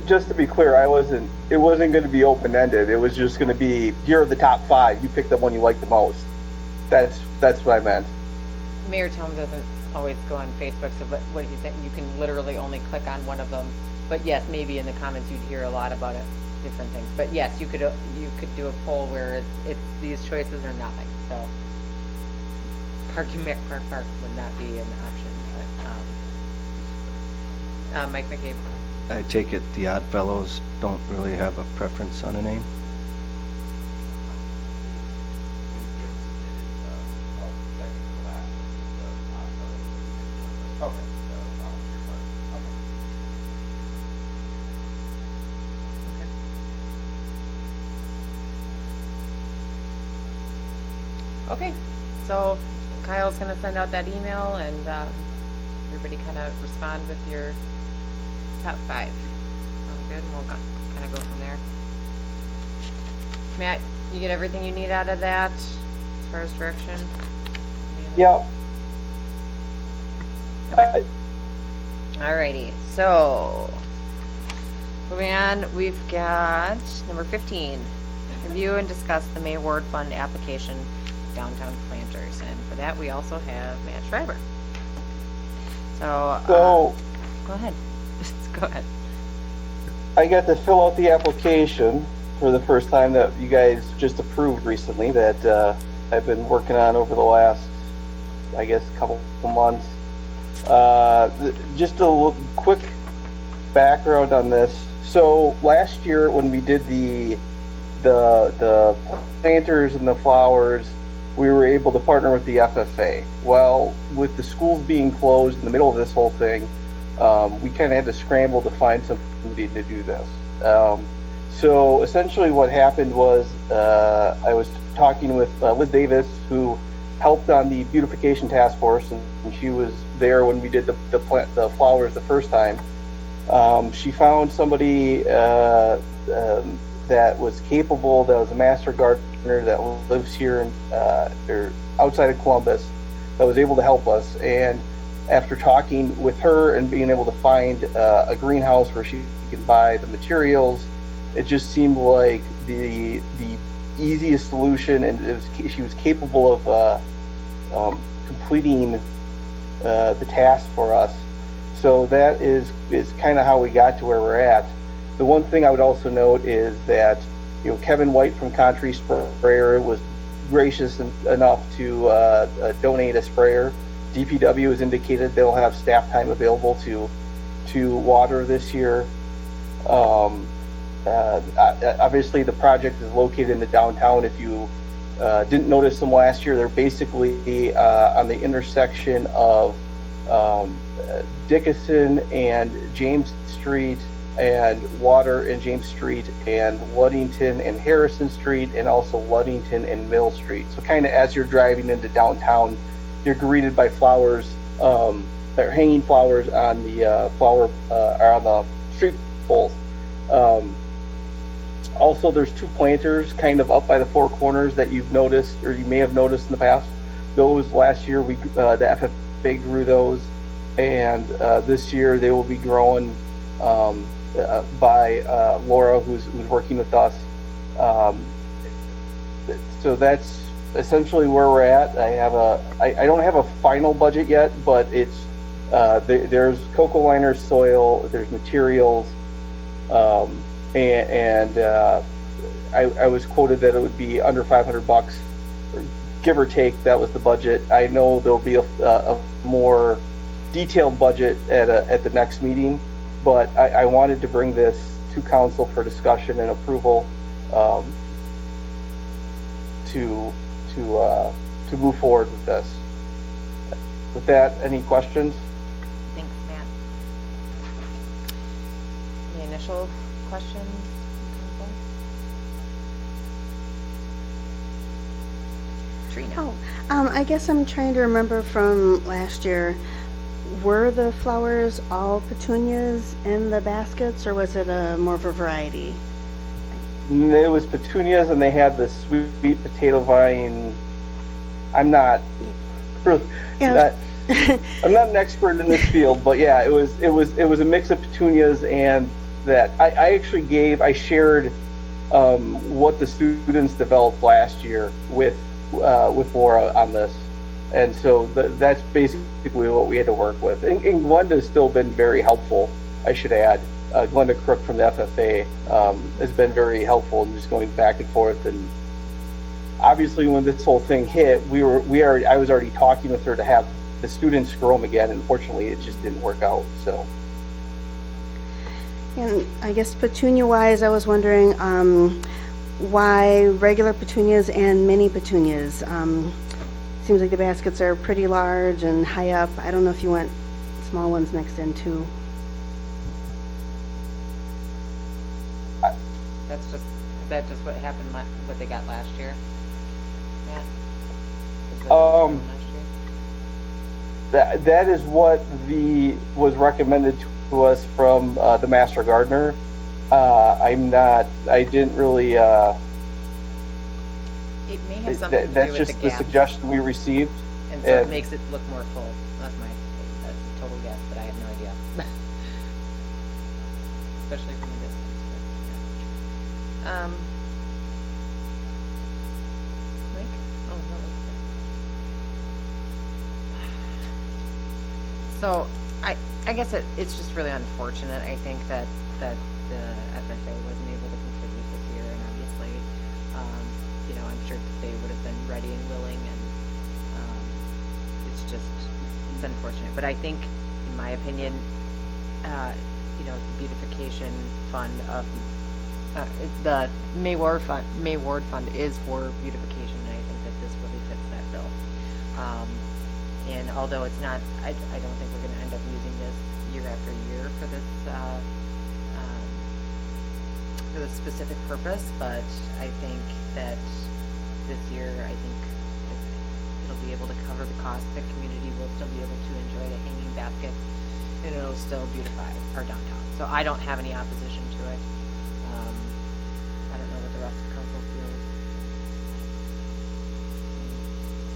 Just to be clear, it wasn't going to be open-ended. It was just going to be, here are the top 5. You pick the one you like the most. That's what I meant. Mayor Tom doesn't always go on Facebook, so what he said, you can literally only click on one of them. But yes, maybe in the comments you'd hear a lot about it, different things. But yes, you could do a poll where it's these choices or nothing. So parking McPark Park would not be an option. But Mike McCabe. I take it the Odd Fellows don't really have a preference on a name? Okay, so Kyle's gonna send out that email, and everybody kind of respond with your top 5. Sounds good, and we'll kind of go from there. Matt, you get everything you need out of that as far as direction? Yeah. Alrighty, so moving on, we've got number 15. Review and discuss the May Award Fund application, Downtown Planters, and for that we also have Matt Schreiber. So go ahead. Go ahead. I got to fill out the application for the first time that you guys just approved recently that I've been working on over the last, I guess, couple of months. Just a quick background on this. So last year when we did the planters and the flowers, we were able to partner with the FFA. Well, with the schools being closed in the middle of this whole thing, we kind of had to scramble to find somebody to do this. So essentially what happened was I was talking with Liz Davis, who helped on the beautification task force, and she was there when we did the flowers the first time. She found somebody that was capable, that was a master gardener that lives here in, or outside of Columbus, that was able to help us. And after talking with her and being able to find a greenhouse where she could buy the materials, it just seemed like the easiest solution, and she was capable of completing the task for us. So that is kind of how we got to where we're at. The one thing I would also note is that, Kevin White from Country Sprayer was gracious enough to donate a sprayer. DPW has indicated they'll have staff time available to water this year. Obviously, the project is located in the downtown. If you didn't notice them last year, they're basically on the intersection of Dickinson and James Street and water in James Street, and Ludington and Harrison Street, and also Ludington and Mill Street. So kind of as you're driving into downtown, you're greeted by flowers, they're hanging flowers on the or on the street poles. Also, there's 2 planters kind of up by the 4 corners that you've noticed, or you may have noticed in the past. Those last year, the FFA grew those, and this year they will be grown by Laura, who's working with us. So that's essentially where we're at. I don't have a final budget yet, but it's there's cocoa liner, soil, there's materials, and I was quoted that it would be under $500, give or take. That was the budget. I know there'll be a more detailed budget at the next meeting, but I wanted to bring this to council for discussion and approval to move forward with this. With that, any questions? Thanks, Matt. Any initial questions? Trina. Oh, I guess I'm trying to remember from last year. Were the flowers all petunias in the baskets, or was it more of a variety? It was petunias, and they had the sweet potato vine. I'm not I'm not an expert in this field, but yeah, it was a mix of petunias and that. I shared what the students developed last year with Laura on this, and so that's basically what we had to work with. And Glenda's still been very helpful, I should add. Glenda Crook from the FFA has been very helpful in just going back and forth. And obviously, when this whole thing hit, I was already talking with her to have the students grow them again. And unfortunately, it just didn't work out. So. And I guess petunia-wise, I was wondering why regular petunias and mini petunias. Seems like the baskets are pretty large and high up. I don't know if you want small ones mixed in too. Is that just what happened, what they got last year? Matt? That is what was recommended to us from the master gardener. I didn't really, it may have something to do that's with just the the gap, suggestion we received. and so it makes it look more full. That's a total guess, but I have no idea. Especially from a distance. Mike? Oh, no, so I guess it's just really unfortunate. I think that the FFA wasn't able to contribute this year, and obviously, I'm sure that they would have been ready and willing, and it's unfortunate. But I think, in my opinion, the beautification fund of the May Ward Fund is for beautification, and I think that this really fits that bill. And although it's not, I don't think we're going to end up using this year after year for this specific purpose, but I think that this year, it'll be able to cover the cost. The community will still be able to enjoy the hanging baskets, and it'll still beautify our downtown. So I don't have any opposition to it. I don't know what the rest of the council feels.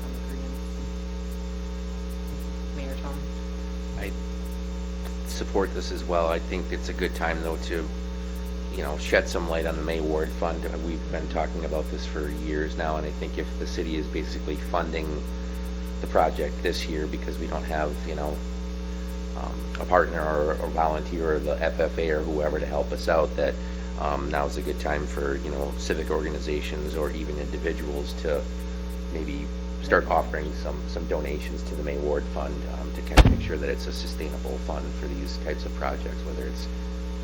Some agreement. Mayor Tom? I support this as well. I think it's a good time, though, to shed some light on the May Ward Fund. We've been talking about this for years now, and I think if the city is basically funding the project this year because we don't have, a partner or a volunteer or the FFA or whoever to help us out, that now's a good time for, civic organizations or even individuals to maybe start offering some donations to the May Ward Fund to kind of make sure that it's a sustainable fund for these types of projects, whether it's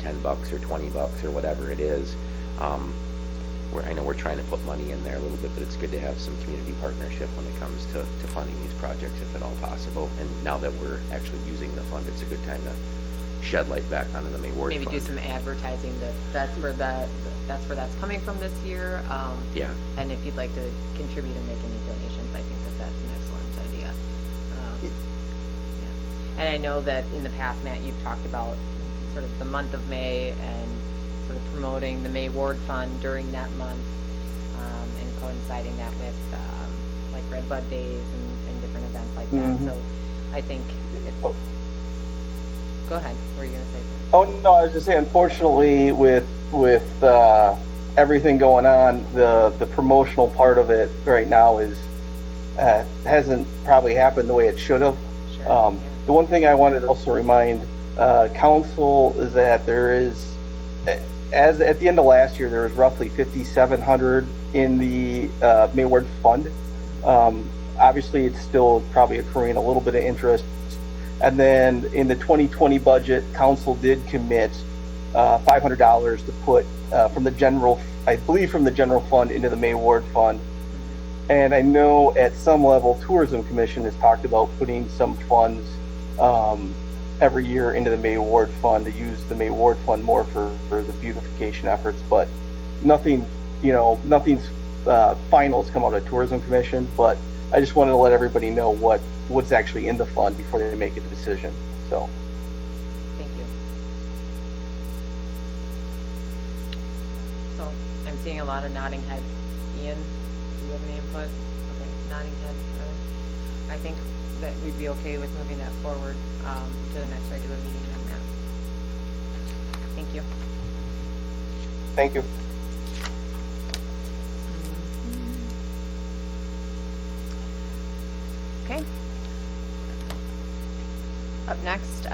$10 or $20 or whatever it is. I know we're trying to put money in there a little bit, but it's good to have some community partnership when it comes to funding these projects, if at all possible. And now that we're actually using the fund, it's a good time to shed light back onto the May Ward Maybe Fund. do some advertising that that's where that's coming from this year. Yeah. And if you'd like to contribute and make any donations, I think that that's an excellent idea. Yeah. And I know that in the past, Matt, you've talked about sort of the month of May and sort of promoting the May Ward Fund during that month, and coinciding that with like Red Bud Days and different events like that. So I think go ahead. What were you going to say? Oh no, I was just saying. Unfortunately, with everything going on, the promotional part of it right now is hasn't probably happened the way it should have. Sure. The one thing I wanted to also remind council is that there is, as at the end of last year, there was roughly 5,700 in the May Ward Fund. Obviously, it's still probably accruing a little bit of interest. And then in the 2020 budget, council did commit $500 to put from the general, I believe from the general fund into the May Ward Fund. And I know at some level, Tourism Commission has talked about putting some funds every year into the May Ward Fund to use the May Ward Fund more for the beautification efforts. But nothing's final has come out of Tourism Commission. But I just wanted to let everybody know what's actually in the fund before they make a decision. So. Thank you. So I'm seeing a lot of nodding heads. Ian, do you have any input? Okay, nodding heads. I think that we'd be okay with moving that forward to the next regular meeting on that. Thank you. Thank you. Okay. Up next,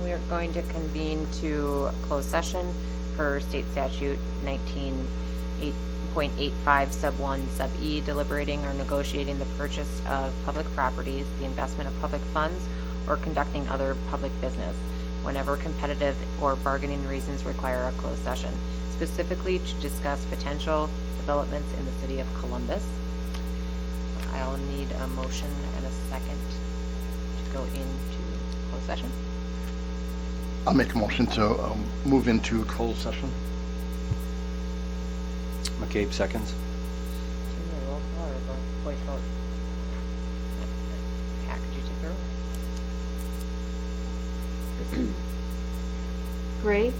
we are going to convene to close session per state statute 19.85 sub 1 sub e, deliberating or negotiating the purchase of public properties, the investment of public funds, or conducting other public business whenever competitive or bargaining reasons require a closed session, specifically to discuss potential developments in the city of Columbus. I'll need a motion and a second to go into closed session. I'll make a motion to move into closed session. McCabe seconds. Roll call or voice vote? Pat, could you take her? Gray,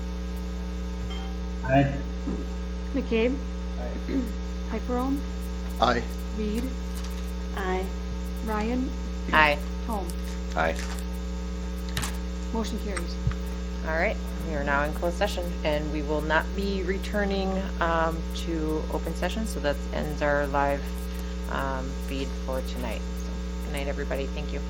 Aye. McCabe, Piperone, Aye. Reed, Aye. Ryan, Aye. Holm. Aye. Motion carries. All right, we are now in closed session, and we will not be returning to open session, so that ends our live feed for tonight. So, good night, everybody. Thank you.